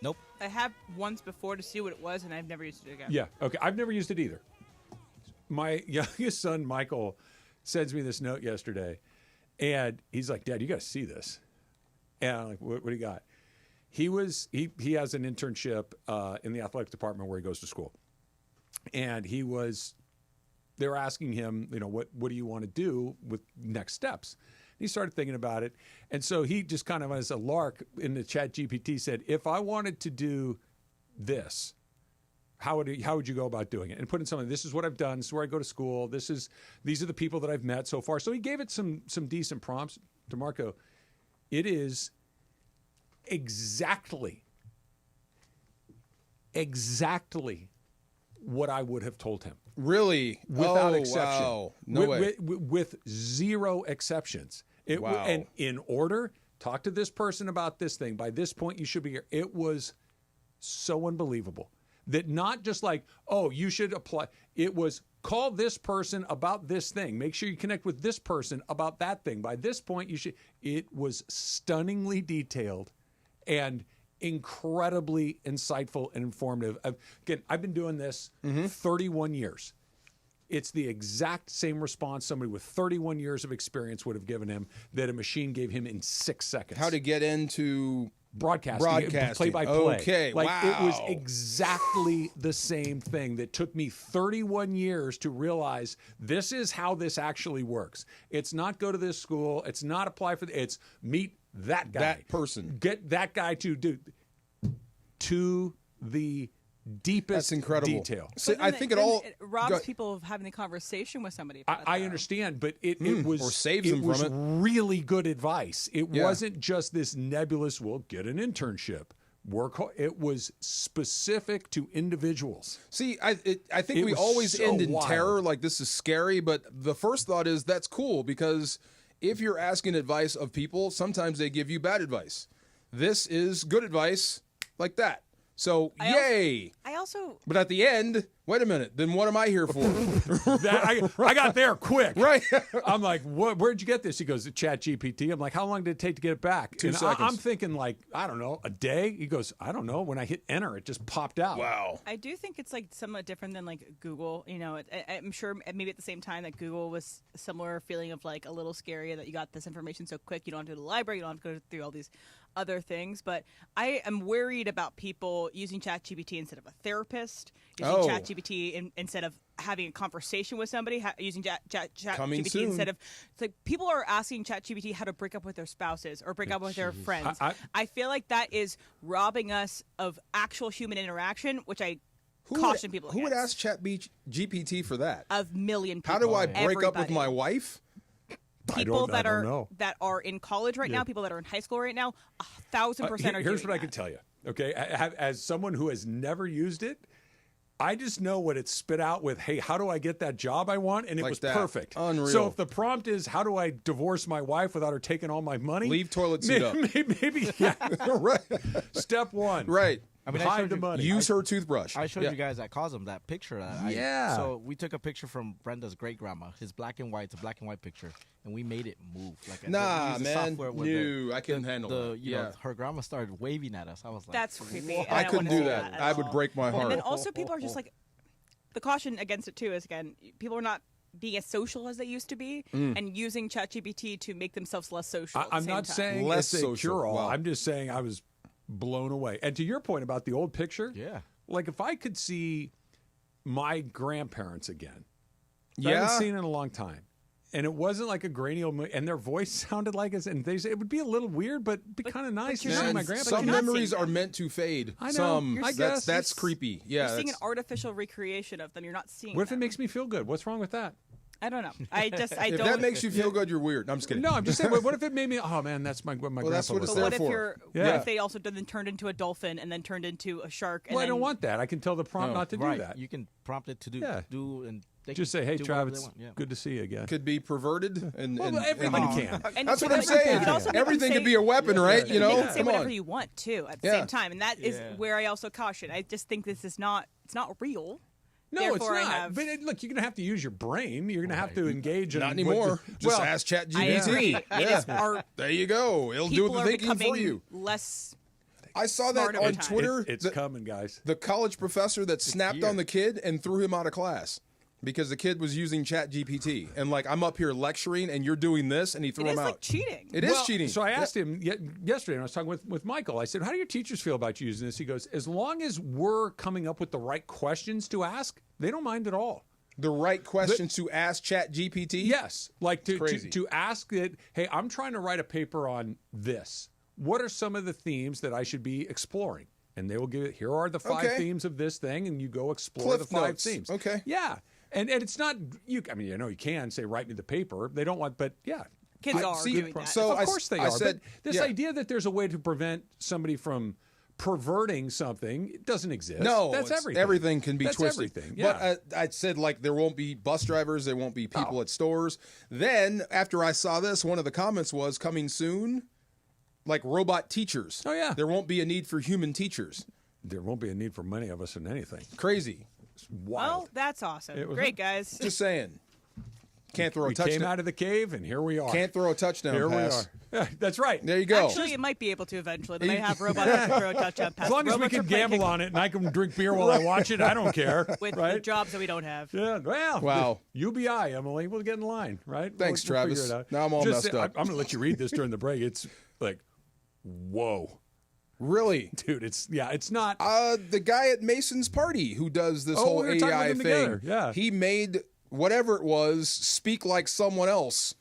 Nope. I have once before to see what it was, and I've never used it again. Yeah. Okay. I've never used it either. My youngest son, Michael, sends me this note yesterday, and he's like, "Dad, you got to see this." And I'm like, what do you got? He has an internship in the athletic department where he goes to school, and they were asking him, what do you want to do with next steps? He started thinking about it. And so he just kind of, as a lark in the ChatGPT, said, if I wanted to do this, how would you go about doing it? And put in something, this is what I've done, this is where I go to school, these are the people that I've met so far. So he gave it some decent prompts. DeMarco, it is exactly what I would have told him. Really? Without exception. Wow. No way. With zero exceptions. Wow. And in order, talk to this person about this thing. By this point, you should be here. It was so unbelievable. That not just like, oh, you should apply. It was call this person about this thing. Make sure you connect with this person about that thing. By this point, you should. It was stunningly detailed and incredibly insightful and informative. Again, I've been doing this 31 years. It's the exact same response somebody with 31 years of experience would have given him that a machine gave him in 6 seconds. How to get into broadcasting, play-by-play. Okay, wow. It was exactly the same thing that took me 31 years to realize this is how this actually works. It's not go to this school. It's not apply for it's meet that guy. That person. Get that guy to do to the deepest detail. So I think it robs people of having a conversation with somebody. I understand, but it was or saves them from it. Really good advice. It wasn't just this nebulous. Well, get an internship. Work hard. It was specific to individuals. See, I think we always end in terror, like this is scary. But the first thought is that's cool because if you're asking advice of people, sometimes they give you bad advice. This is good advice, like that. So, yay! But at the end, wait a minute. Then what am I here for? I got there quick. Right. I'm like, where'd you get this? He goes, ChatGPT. I'm like, how long did it take to get it back? 2 seconds. I'm thinking like, I don't know, a day? He goes, I don't know. When I hit enter, it just popped out. Wow. I do think it's like somewhat different than like Google. I'm sure maybe at the same time that Google was a similar feeling of like a little scary that you got this information so quick. You don't have to go to the library. You don't have to go through all these other things. But I am worried about people using ChatGPT instead of a therapist, using ChatGPT instead of having a conversation with somebody, using ChatGPT instead of it's like people are asking ChatGPT how to break up with their spouses or break up with their friends. I feel like that is robbing us of actual human interaction, which I caution people against. Who would ask ChatGPT for that? A million people. How do I break up with my wife? People that are in college right now, people that are in high school right now, 1,000% are doing Here's what that. I can tell you. Okay, as someone who has never used it, I just know what it spit out with, hey, how do I get that job I want? And it Like was that. perfect. Unreal. So if the prompt is, how do I divorce my wife without her taking all my money? Leave toilet seat up. Maybe yeah. Right. Step one. Right. I mean, hide the money. Use her toothbrush. I showed Yeah. you guys at Cosm that picture. So we took a picture from Brenda's great grandma. His black and white. It's a black and white picture, and we made it move. Like we Nah, used the man. software with No, I couldn't handle that. You know, Yeah. her grandma started waving at us. I was like, That's creepy. "What?" and I don't couldn't wanna do that. at I would all. break my heart. And then also people are just like, the caution against it too is, again, people are not being as social as they used to be and using ChatGPT to make themselves less social. at the I'm same not time. saying Less it's a social. cure-all. Wow. I'm just saying I was blown away. And to your point about the old picture, Yeah. like if I could see my grandparents again, I Yeah. haven't seen in a long time. And it wasn't like a grainy old movie, and their voice sounded like us, and they say it would be a little weird, but be kind of nice to you're see not- my Man, grandpa. some you're not memories seeing are them. meant to fade. I know. Some, I guess. that's creepy. Yeah. You're seeing an that's- artificial recreation of them. You're not seeing What if it them. makes me feel good? What's wrong with that? I don't know. I if don't. that makes you feel good, you're weird. I'm just kidding. No, I'm just saying. What if it made me? Oh man, that's my grandpa. that's what was it's But there what if for. you're? Yeah. What if they also then turned into a dolphin and then turned into a shark? And Well, I then, don't want that. I can tell the prompt No. not to do Right. that. You can prompt it to do Yeah. and they Just can say, hey, do whatever Travis, they want. Yeah. good to see you again. Could be perverted, and, Well, and everybody and- can. And That's you what I'm can- you saying. can also make them Everything say- could be a weapon, right? You You know, can say come whatever on. you want too at the Yeah. same time, and that is where I also caution. I just think this is not. It's not real. No, Therefore, it's I not. have- But look, you're going to have to use your brain. You're going to have to engage in Not what anymore. the- Just well, ask ChatGPT. I agree. Yeah. It is art. There you go. It'll do People the are thinking becoming for you. less. I saw smart that over on time. Twitter. It's coming, guys. The college professor that snapped here. on the kid and threw him out of class because the kid was using ChatGPT. And like, I'm up here lecturing and you're doing this, and he threw It him is out. like cheating. It is Well, cheating. So I asked him yesterday, and I was talking with Michael. I said, how do your teachers feel about you using this? He goes, as long as we're coming up with the right questions to ask, they don't mind at all. The right questions to ask ChatGPT? Yes. Like Crazy. to ask it, hey, I'm trying to write a paper on this. What are some of the themes that I should be exploring? And they will give it, here are the 5 Okay. themes of this thing, and you go explore Cliff the 5 notes. themes. Okay. Yeah. And it's not, you can say, write me the paper. They don't want, but yeah. Kids are see, doing that. so Of course they I are. said- but this yeah. idea that there's a way to prevent somebody from perverting something, it doesn't exist. No, that's it's- everything. Everything can be That's twisted. everything. Yeah. But I said like there won't be bus drivers, there won't be people at stores. Then after I saw this, one of the comments was coming soon, like robot teachers. Oh, yeah. there won't be a need for human teachers. There won't be a need for many of us in anything. Crazy. It's wild. Well, that's awesome. It was- Great, guys. Just saying. Can't throw a we came touchdown. out of the cave, and here we are. Can't throw a touchdown Here pass. we are. Yeah, that's right. There you go. Actually, it might be able to eventually. They might have robots that can throw a touchdown pass. As long as we Robots can are playing gamble on it, and I can drink beer while I watch it, I don't care. with right? jobs that we don't have. Yeah, well, Wow. UBI, Emily, we'll get in line, right? Thanks, We'll figure Travis. it out. Now I'm all Just messed say- up. I'm going to let you read this during the break. It's like, whoa. Really? Dude, it's not. The guy at Mason's party who does this Oh, whole we were talking AI with him thing. together, yeah. He made whatever it was speak like someone else,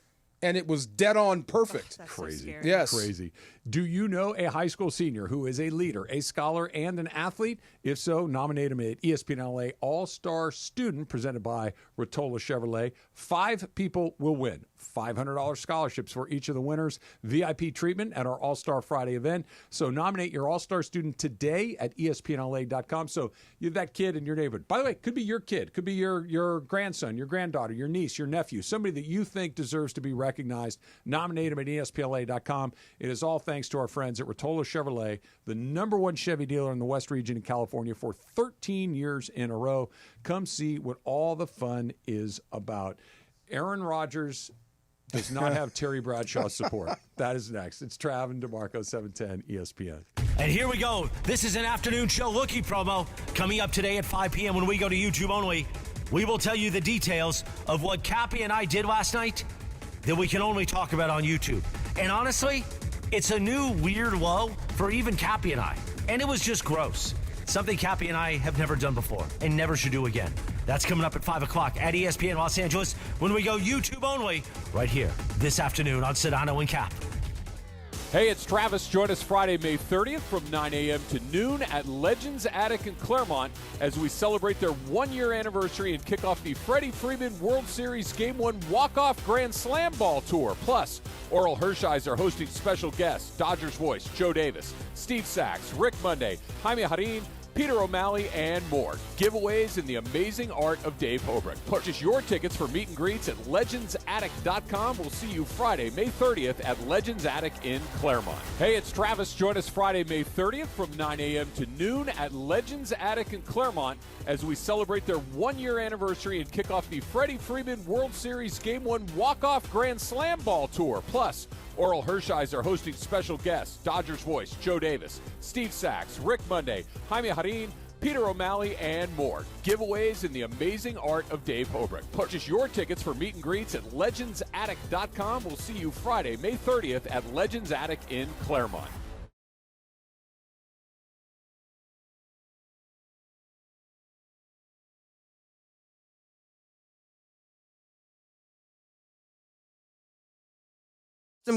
and it was dead on perfect. That's Crazy. So scary. Yes. Crazy. Do you know a high school senior who is a leader, a scholar, and an athlete? If so, nominate him at ESPN LA All-Star Student presented by Rotola Chevrolet. 5 people will win $500 scholarships for each of the winners. VIP treatment at our All-Star Friday event. So nominate your All-Star student today at ESPNLA.com. So you have that kid in your neighborhood. By the way, it could be your kid, could be your grandson, your granddaughter, your niece, your nephew, somebody that you think deserves to be recognized. Nominate him at ESPNLA.com. It is all thanks to our friends at Rotola Chevrolet, the #1 Chevy dealer in the West region of California for 13 years in a row. Come see what all the fun is about. Aaron Rodgers does not have Terry Bradshaw's support. That is next. It's Trav and DeMarco, 710 ESPN. And here we go. This is an afternoon show looking promo coming up today at 5 p.m. when we go to YouTube only. We will tell you the details of what Cappy and I did last night that we can only talk about on YouTube. And honestly, it's a new weird low for even Cappy and I. And it was just gross. Something Cappy and I have never done before and never should do again. That's coming up at 5 o'clock at ESPN Los Angeles when we go YouTube only right here this afternoon on Sedano and Cap. Hey, it's Travis. Join us Friday, May 30th from 9 a.m. to noon at Legends Attic in Claremont as we celebrate their 1-year anniversary and kick off the Freddie Freeman World Series Game 1 Walk-Off Grand Slam Ball Tour. Plus, Oral Hershiser hosting special guests, Dodgers voice Joe Davis, Steve Sachs, Rick Monday, Jaime Harin, Peter O'Malley, and more. Giveaways in the amazing art of Dave Hobrecht. Purchase your tickets for meet and greets at legendsattic.com. We'll see you Friday, May 30th at Legends Attic in Claremont. Hey, it's Travis. Join us Friday, May 30th from 9 a.m. to noon at Legends Attic in Claremont as we celebrate their one-year anniversary and kick off the Freddie Freeman World Series Game 1 Walk-Off Grand Slam Ball Tour. Plus, Oral Hershiser hosting special guests, Dodgers voice Joe Davis, Steve Sachs, Rick Monday, Jaime Harin, Peter O'Malley, and more. Giveaways in the amazing art of Dave Hobrecht. Purchase your tickets for meet and greets at legendsattic.com. We'll see you Friday, May 30th at Legends Attic in Claremont.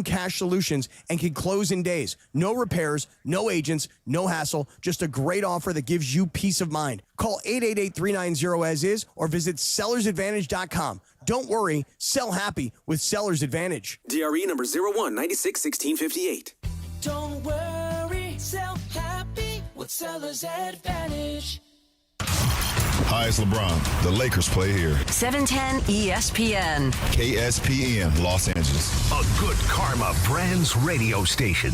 Cash solutions and can close in days. No repairs, no agents, no hassle, just a great offer that gives you peace of mind. Call 888-390-AS-IS or visit sellersadvantage.com. Don't worry, sell happy with Seller's Advantage. DRE number 01961658. Don't worry, sell happy with Seller's Advantage. Hi, it's LeBron. The Lakers play here. 710 ESPN. KSPN, Los Angeles. A Good Karma Brands radio station.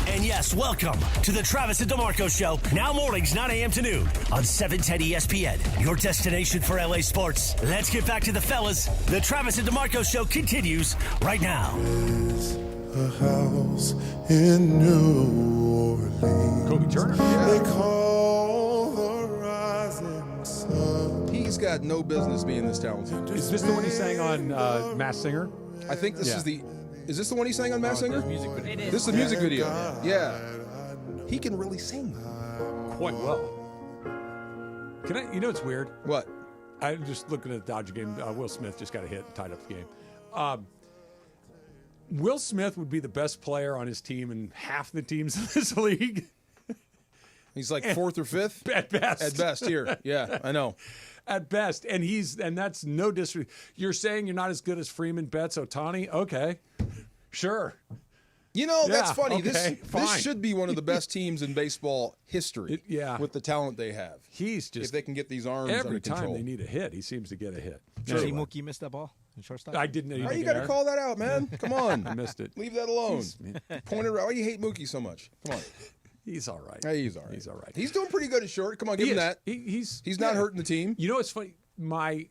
And yes, welcome to the Travis and DeMarco Show. Now mornings, 9 a.m. to noon on 710 ESPN. Your destination for LA sports. Let's get back to the fellas. The Travis and DeMarco Show continues right now. A house in New Orleans. Kobe Turner. They call the rising sun. He's got no business being this talented. Is this the one he sang on Masked Singer? I think this is the... Is this the one he sang on Masked Singer? Music video. It is. This is the music video. Yeah. He can really sing. Quite well. Can I? You know what's weird? What? I'm just looking at the Dodger game. Will Smith just got a hit and tied up the game. Will Smith would be the best player on his team in half the teams in this league. He's like fourth or fifth? At best. At best, here. Yeah, I know. At best. And that's no disrespect. You're saying you're not as good as Freeman, Betts, Ohtani? Okay. Sure. You know, that's Yeah, funny. okay, This should be one of the best teams in baseball history. Yeah. With the talent they have. He's just... If they can get these arms every under time control. they need a hit, he seems to get a hit. Did you see Mookie miss that ball in shortstop? I didn't know. Why you got to call that out, man? Come on. I missed it. Leave that alone. Point it out. Why you hate Mookie so much? Come on. He's all right. Hey, he's all right. He's all right. He's doing pretty good at short. Come on, give him that. He's not hurting the team. You know what's funny? My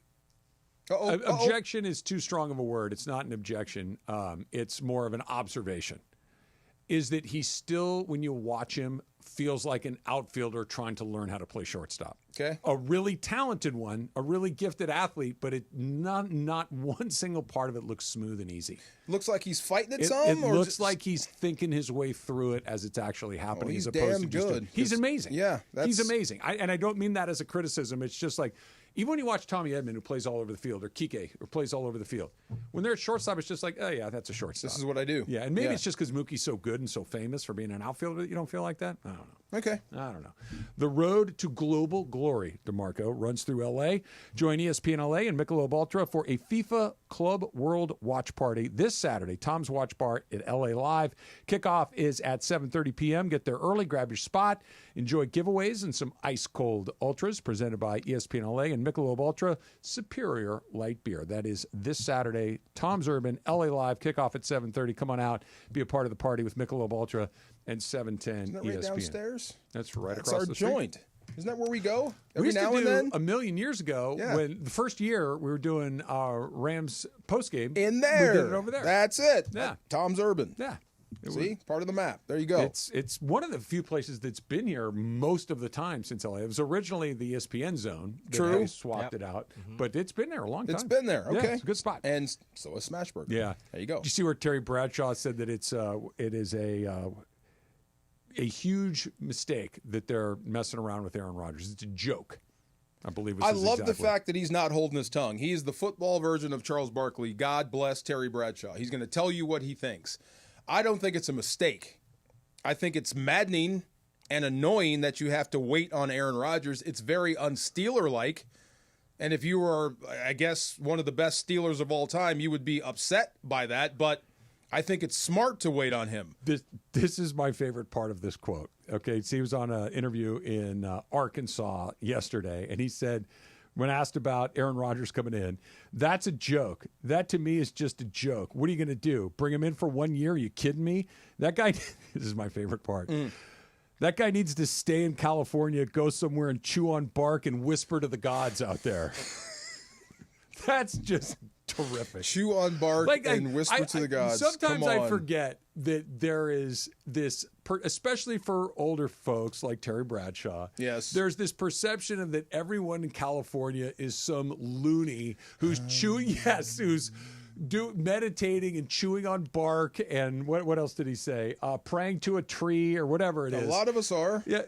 objection is too strong of a word. It's not an objection. It's more of an observation. Is that he still, when you watch him, feels like an outfielder trying to learn how to play shortstop. Okay. A really talented one, a really gifted athlete, but not one single part of it looks smooth and easy. Looks like he's fighting it It some? Or looks like he's thinking his way through it as it's actually happening. he's as opposed damn to just good. He's amazing. Yeah, he's amazing. And I don't mean that as a criticism. It's just like, even when you watch Tommy Edman, who plays all over the field, or Kike, who plays all over the field, when they're at shortstop, it's just like, oh yeah, that's a shortstop. This is what I do. Yeah, and maybe it's just because Mookie's so good and so famous for being an outfielder that you don't feel like that. I don't know. Okay. I don't know. The road to global glory, DeMarco, runs through L.A. Join ESPN LA and Michelob Ultra for a FIFA Club World Watch Party this Saturday. Tom's Watch Bar at LA Live. Kickoff is at 7:30 p.m. Get there early, grab your spot. Enjoy giveaways and some ice-cold ultras presented by ESPN LA and Michelob Ultra Superior Light Beer. That is this Saturday. Tom's Urban, LA Live, kickoff at 7:30. Come on out, be a part of the party with Michelob Ultra and 710 Isn't that ESPN. right downstairs? That's right That's across our the street. joint. Isn't that where we go We every used now to and do then? a million years ago when the first year we were doing our Rams postgame. In there. We did it over there. That's it. Yeah. Tom's Urban. Yeah. See? Part of the map. There you go. It's one of the few places that's been here most of the time since LA. It was originally the ESPN zone. True. They swapped it out. But it's been there a long time. It's been there. Yeah, Okay. it's a good spot. And so is Smashburger. Yeah. There you go. Did you see where Terry Bradshaw said that it is a huge mistake that they're messing around with Aaron Rodgers? It's a joke. I believe. I love the fact that he's not holding his tongue. He is the football version of Charles Barkley. God bless Terry Bradshaw. He's going to tell you what he thinks. I don't think it's a mistake. I think it's maddening and annoying that you have to wait on Aaron Rodgers. It's very un-Steeler-like. And if you were, I guess, one of the best Steelers of all time, you would be upset by that. But I think it's smart to wait on him. This is my favorite part of this quote. Okay, so he was on an interview in Arkansas yesterday, and he said, when asked about Aaron Rodgers coming in, that's a joke. That to me is just a joke. What are you going to do? Bring him in for 1 year? Are you kidding me? That guy, this is my favorite part. That guy needs to stay in California, go somewhere and chew on bark and whisper to the gods out there. That's just terrific. Chew on bark and whisper to the gods. Sometimes Come on. I forget that there is this, especially for older folks like Terry Bradshaw. Yes. There's this perception of that everyone in California is some loony who's chewing, who's meditating and chewing on bark and what else did he say? Praying to a tree or whatever it is. A lot of us are. Yeah.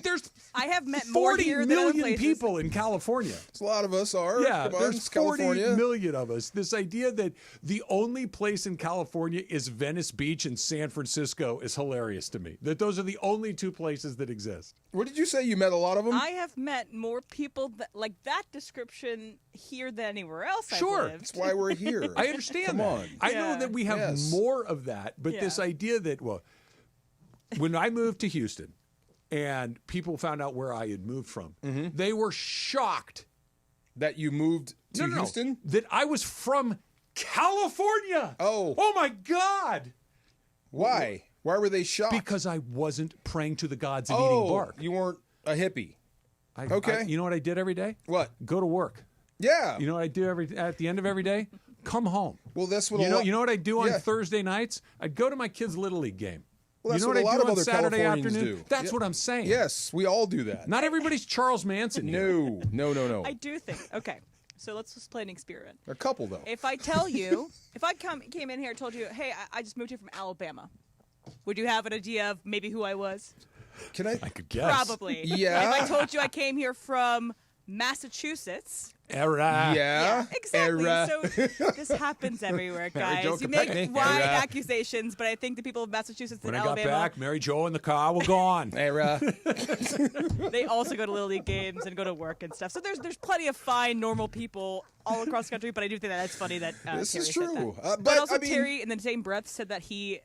There's I have met more 40 here than other million places. people in California. A lot of us are. Yeah, Come on, there's it's 40 California. million of us. This idea that the only place in California is Venice Beach and San Francisco is hilarious to me. That those are the only two places that exist. What did you say? You met a lot of them? I have met more people that like that description here than anywhere else. Sure. I've lived. That's why we're here. I understand Come that. on. I know that we have more of that, but this idea that, well, when I moved to Houston and people found out where I had moved from, they were shocked. That you moved to Houston? That I was from California. Oh my God. Why? Why were they shocked? Because I wasn't praying to the gods and eating bark. You weren't a hippie. Okay. You know what I did every day? What? Go to work. Yeah. You know what I do at the end of every day? Come home. Well, that's what you know what I do on Thursday nights? I'd go to my kids' Little League game. Well, that's you know what what a I lot do of on other Saturday Californians afternoon? do. That's what I'm saying. Yes, we all do that. Not everybody's Charles Manson here. No. I do think. Okay, so let's just play an experiment. A couple though. If I tell you, if I came in here and told you, hey, I just moved here from Alabama, would you have an idea of maybe who I was? Can I? I could guess. Probably. Yeah. If I told you I came here from Massachusetts. Era. Yeah. Exactly. Era. So this happens everywhere, Mary Jo guys. You make Kopechne. wide Era. accusations, but I think the people of Massachusetts When and I got Alabama, back, Mary Jo in the car were gone. Era. they also go to Little League games and go to work and stuff. So there's plenty of fine, normal people all across the country. But I do think that's funny that This Terry is said true. that. But also, I mean, Terry, in the same breath, said that he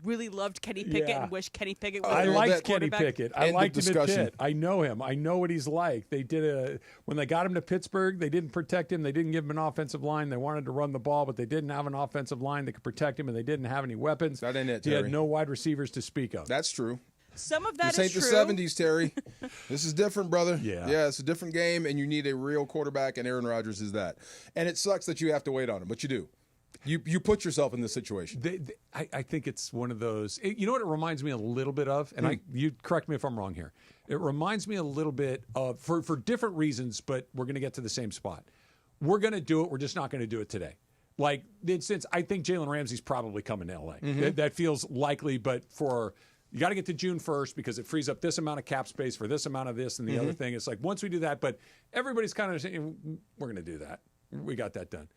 really loved Kenny Pickett Yeah. and wished Kenny Pickett was I their liked Kenny quarterback. Pickett. I End of liked him at discussion. Pitt. I know him. I know what he's like. They did when they got him to Pittsburgh, they didn't protect him. They didn't give him an offensive line. They wanted to run the ball, but they didn't have an offensive line that could protect him, and they didn't have any weapons. That ain't it, He Terry. had no wide receivers to speak of. That's true. Some of that This is ain't true. the 70s, Terry. This is different, brother. Yeah. It's a different game, and you need a real quarterback, and Aaron Rodgers is that. And it sucks that you have to wait on him, but you do. You put yourself in this situation. I think it's one of those. You know what it reminds me a little bit of, and you correct me if I'm wrong here. It reminds me a little bit of for different reasons, but we're going to get to the same spot. We're going to do it. We're just not going to do it today. Like, since I think Jalen Ramsey's probably coming to LA. That feels likely, but you got to get to June 1st because it frees up this amount of cap space for this amount of this and the other thing. It's like once we do that, but everybody's kind of saying we're going to do that. We got that done.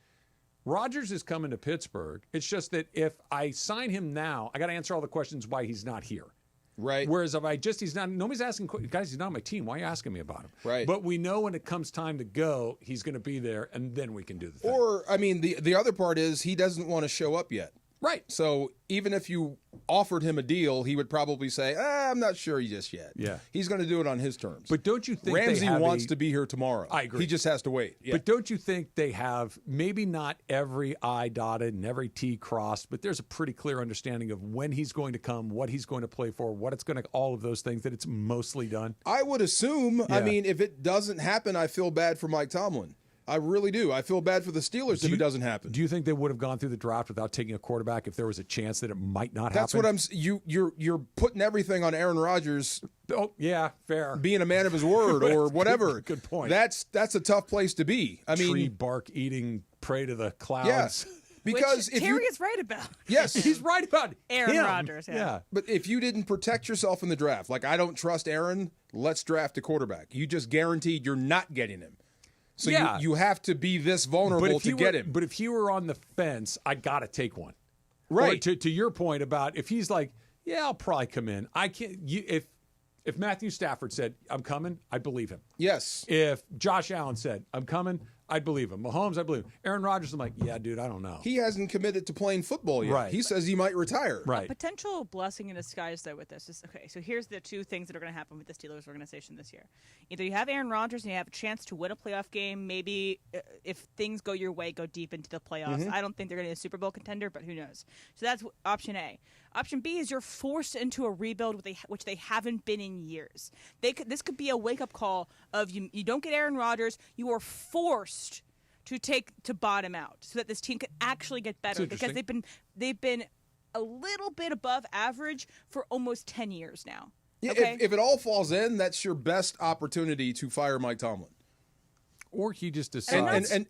Rodgers is coming to Pittsburgh. It's just that if I sign him now, I got to answer all the questions why he's not here. Right. Whereas if he's not, nobody's asking, guys, he's not on my team. Why are you asking me about him? Right. But we know when it comes time to go, he's going to be there, and then we can do the thing. Or, I mean, the other part is he doesn't want to show up yet. Right. So even if you offered him a deal, he would probably say, I'm not sure just yet. Yeah. He's going to do it on his terms. But don't you think Ramsey they have wants to be here tomorrow? I agree. He just has to wait. Yeah. But don't you think they have maybe not every I dotted and every T crossed, but there's a pretty clear understanding of when he's going to come, what he's going to play for, what it's going to, all of those things, that it's mostly done? I would assume. Yeah. I mean, if it doesn't happen, I feel bad for Mike Tomlin. I really do. I feel bad for the Steelers if it doesn't happen. Do you think they would have gone through the draft without taking a quarterback if there was a chance that it might not happen? That's what I'm. You're putting everything on Aaron Rodgers. Oh yeah, fair. Being a man of his word or whatever. Good point. That's a tough place to be. I mean, tree bark eating, prey to the clouds. Yes. Because Which Terry is right about. Yes, he's right about Aaron him. Rodgers. Yeah. But if you didn't protect yourself in the draft, like I don't trust Aaron, let's draft a quarterback. You just guaranteed you're not getting him. So you have to be this vulnerable to get him. But if he were on the fence, I got to take one. Right. Or to your point about if he's like, yeah, I'll probably come in. I can't. If Matthew Stafford said, I'm coming, I'd believe him. Yes. If Josh Allen said, I'm coming, I'd believe him. Mahomes, I believe him. Aaron Rodgers, I'm like, yeah, dude, I don't know. He hasn't committed to playing football yet. Right. He says he might retire. Right. Potential blessing in disguise, though, with this is okay. So here's the two things that are going to happen with the Steelers organization this year. Either you have Aaron Rodgers and you have a chance to win a playoff game. Maybe if things go your way, go deep into the playoffs. Mm-hmm. I don't think they're going to be a Super Bowl contender, but who knows? So that's option A. Option B is you're forced into a rebuild which they haven't been in years. This could be a wake-up call of you don't get Aaron Rodgers, you are forced to bottom out so that this team could actually get better because they've been a little bit above average for almost 10 years now. Yeah, Okay? if it all falls in, that's your best opportunity to fire Mike Tomlin. Or he just decides. And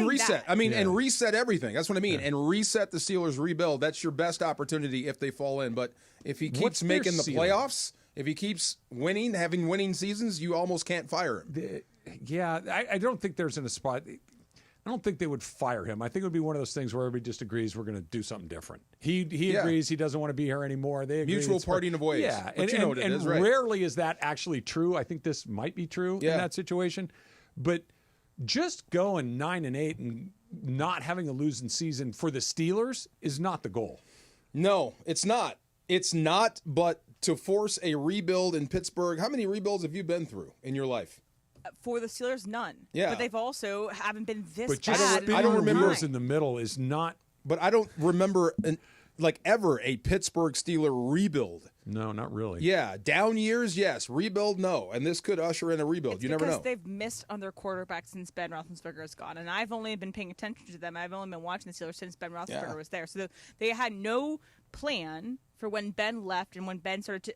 reset. that. I mean, Yeah. and reset everything. That's what I mean. Yeah. And reset the Steelers' rebuild. That's your best opportunity if they fall in. But if he What's keeps their making the ceiling? playoffs, if he keeps winning, having winning seasons, you almost can't fire him. I don't think there's in a spot. I don't think they would fire him. I think it would be one of those things where everybody just agrees we're going to do something different. He agrees he doesn't want to be here anymore. They agree Mutual it's parting of ways. Yeah, But you know what it is, right? rarely is that actually true. I think this might be true in that situation, but just going 9-8 and not having a losing season for the Steelers is not the goal. No, it's not. It's not. But to force a rebuild in Pittsburgh, how many rebuilds have you been through in your life? For the Steelers, none. Yeah. But they've also haven't been this But bad. just I don't remember wheels in the middle is not. But I don't remember ever a Pittsburgh Steeler rebuild. No, not really. Yeah, down years, yes. Rebuild, no. And this could usher in a rebuild. You never know. Because they've missed on their quarterback since Ben Roethlisberger is gone. And I've only been paying attention to them. I've only been watching the Steelers since Ben Roethlisberger was there. So they had no plan for when Ben left and when Ben started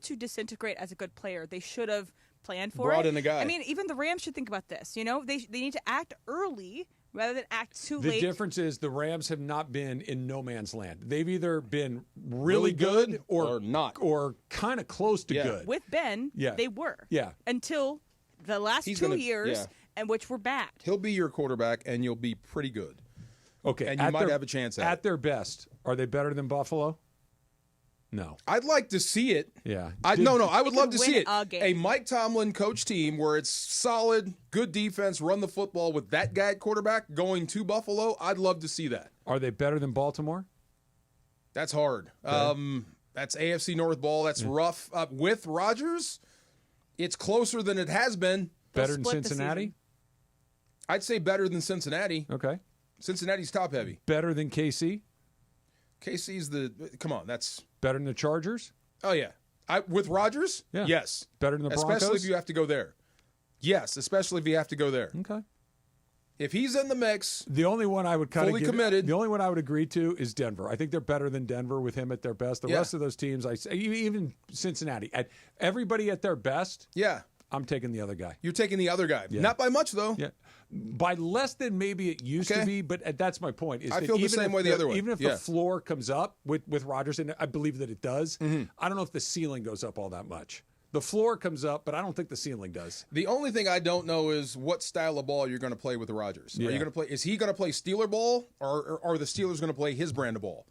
to disintegrate as a good player. They should have planned for Brought it. in a guy. I mean, even the Rams should think about this. You know, they need to act early rather than act too The late. difference is the Rams have not been in no man's land. They've either been really good or not, or kind of close to good. With Ben, they were. Yeah. Until the last He's 2 gonna- years, yeah. and which were bad. He'll be your quarterback, and you'll be pretty good. Okay, And you might have a chance at it. their best. Are they better than Buffalo? No. I'd like to see it. Yeah. I would They love could to see win it. a game. A Mike Tomlin coach team where it's solid, good defense, run the football with that guy at quarterback going to Buffalo. I'd love to see that. Are they better than Baltimore? That's hard. That's AFC North ball. That's rough. With Rodgers, it's closer than it has been. Better than Cincinnati? I'd say better than Cincinnati. Okay. Cincinnati's top heavy. Better than KC? KC's come on, that's better than the Chargers. Oh yeah, with Rodgers, yes, better than the Broncos. Especially if you have to go there. Yes, especially if you have to go there. Okay. If he's in the mix, The only one I would kind fully committed. The only one I would agree to is Denver. I think they're better than Denver with him at their best. The rest of those teams, I say, even Cincinnati, everybody at their best. Yeah, I'm taking the other guy. You're taking the other guy. Yeah. Not by much though. Yeah, by less than maybe it used to be. But that's my point. Is I that feel the even same if way the other way. Even if Yeah. the floor comes up with Rodgers, and I believe that it does, Mm-hmm. I don't know if the ceiling goes up all that much. The floor comes up, but I don't think the ceiling does. The only thing I don't know is what style of ball you're going to play with Rodgers. Are you going to play? Is he going to play Steeler ball, or are the Steelers going to play his brand of ball?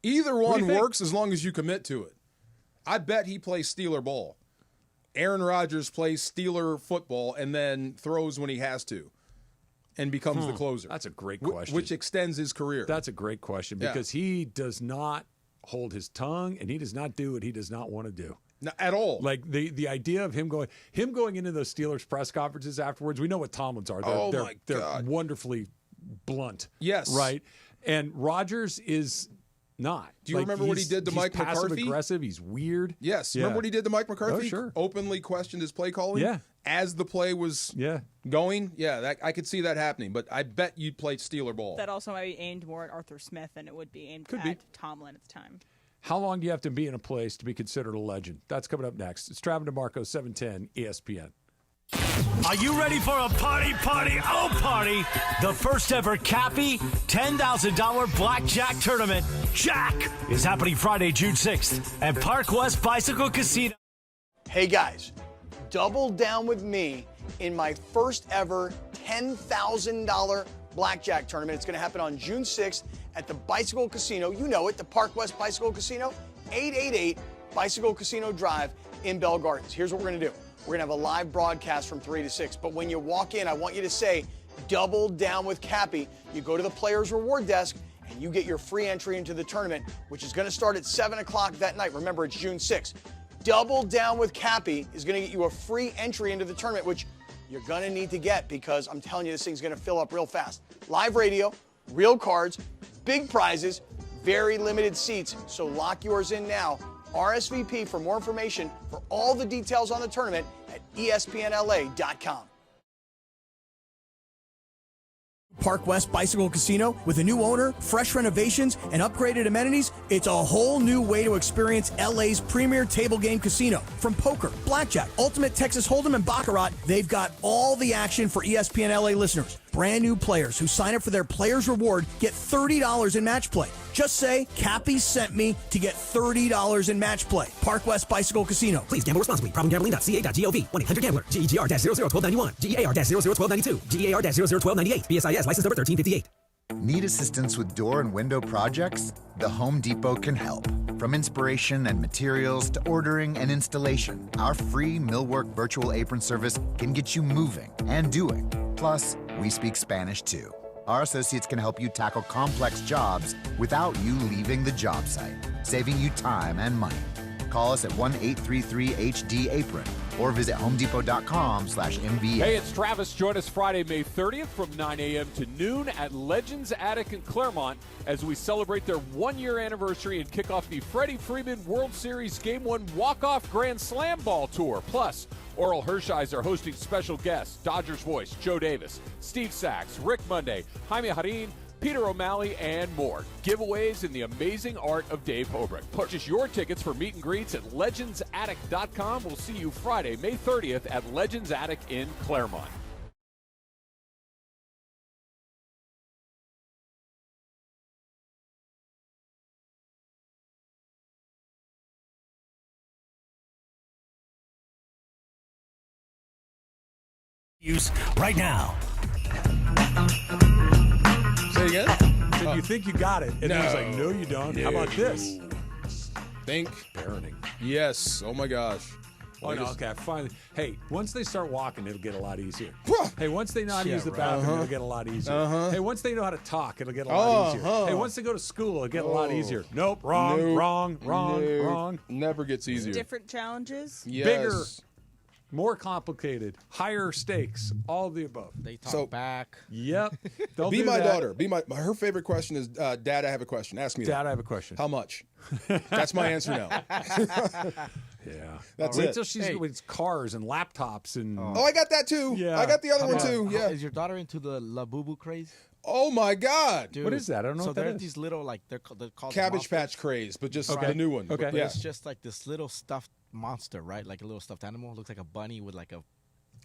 Either What do one you think? works as long as you commit to it. I bet he plays Steeler ball. Aaron Rodgers plays Steeler football and then throws when he has to, and becomes the closer. That's a great question. Which extends his career. That's a great question Yeah. because he does not hold his tongue and he does not do what he does not want to do. Not at all. Like the idea of him going into those Steelers press conferences afterwards, we know what Tomlins are. They're, they're wonderfully blunt. Yes. Right. And Rodgers is not. Do you remember what he did to Mike McCarthy? Passive aggressive. He's weird. Yes. Yeah. Remember what he did to Mike McCarthy? Oh, sure. Openly questioned his play calling. Yeah. As the play was going. Yeah, I could see that happening. But I bet you'd play Steeler ball. That also might be aimed more at Arthur Smith than it would be aimed Could at be. Tomlin at the time. How long do you have to be in a place to be considered a legend? That's coming up next. It's Travis DeMarco, 710 ESPN. Are you ready for a party, oh party? The first ever Cappy $10,000 blackjack tournament, Jack, is happening Friday, June 6th at Park West Bicycle Casino. Hey guys, double down with me in my first ever $10,000 blackjack tournament. It's going to happen on June 6th at the Bicycle Casino. You know it, the Park West Bicycle Casino, 888 Bicycle Casino Drive in Bell Gardens. Here's what we're going to do. we're going to have a live broadcast from 3 to 6. But when you walk in, I want you to say, double down with Cappy. You go to the Players Reward Desk, and you get your free entry into the tournament, which is going to start at 7 o'clock that night. Remember, it's June 6th. Double down with Cappy is going to get you a free entry into the tournament, which you're going to need to get because I'm telling you, this thing's going to fill up real fast. Live radio, real cards, big prizes, very limited seats, so lock yours in now. RSVP for more information for all the details on the tournament at ESPNLA.com. Park West Bicycle Casino, with a new owner, fresh renovations, and upgraded amenities, it's a whole new way to experience LA's premier table game casino. From poker, blackjack, ultimate Texas Hold'em, and Baccarat, they've got all the action for ESPN LA listeners. Brand new players who sign up for their Players Reward get $30 in match play. Just say, Cappy sent me to get $30 in match play. Park West Bicycle Casino. Please gamble responsibly. Problemgambling.ca.gov. 1-800-GAMBLER. GEGR-001291. GAR-001292. GAR-001298. BSIS license number 1358. Need assistance with door and window projects? The Home Depot can help. From inspiration and materials to ordering and installation, our free Millwork virtual apron service can get you moving and doing. Plus, we speak Spanish too. Our associates can help you tackle complex jobs without you leaving the job site, saving you time and money. Call us at 1-833-HD-APRON or visit homedepot.com/MVA. Hey, it's Travis. Join us Friday, May 30th from 9 a.m. to noon at Legends Attic in Claremont as we celebrate their one-year anniversary and kick off the Freddie Freeman World Series Game 1 Walk-Off Grand Slam Ball Tour. Plus, Oral Hershiser hosting special guests, Dodgers voice Joe Davis, Steve Sachs, Rick Monday, Jaime Harin, Peter O'Malley, and more. Giveaways in the amazing art of Dave Hobrick. Purchase your tickets for meet and greets at legendsattic.com. We'll see you Friday, May 30th at Legends Attic in Claremont. Use right now. Say again? So you think you got it, and then he's like, no, you don't. How about this? Think. Parenting. Yes. Oh, my gosh. Oh, no, okay, finally. Hey, once they start walking, it'll get a lot easier. Hey, once they know how to use the bathroom, it'll get a lot easier. Hey, once they know how to talk, it'll get a lot easier. Hey, once they go to school, it'll get a lot easier. Nope, wrong. Never gets easier. Different challenges. Yes. Bigger. More complicated, higher stakes, all of the above. They talk back. Yep. Be my daughter. Her favorite question is, Dad, I have a question. Ask me that. Dad, I have a question. How much? That's my answer now. Yeah. That's Wait it. till she's with cars and laptops and. Oh, I got that too. Yeah. I got the other one too. Yeah. Is your daughter into the La Boo Boo craze? Oh my God. Dude, what is that? I don't know so what that they're is. these little, like, they're called Cabbage monsters. Patch craze, but just the new one. Okay. But Yeah. it's just like this little stuffed monster, right? Like a little stuffed animal. It looks like a bunny with like a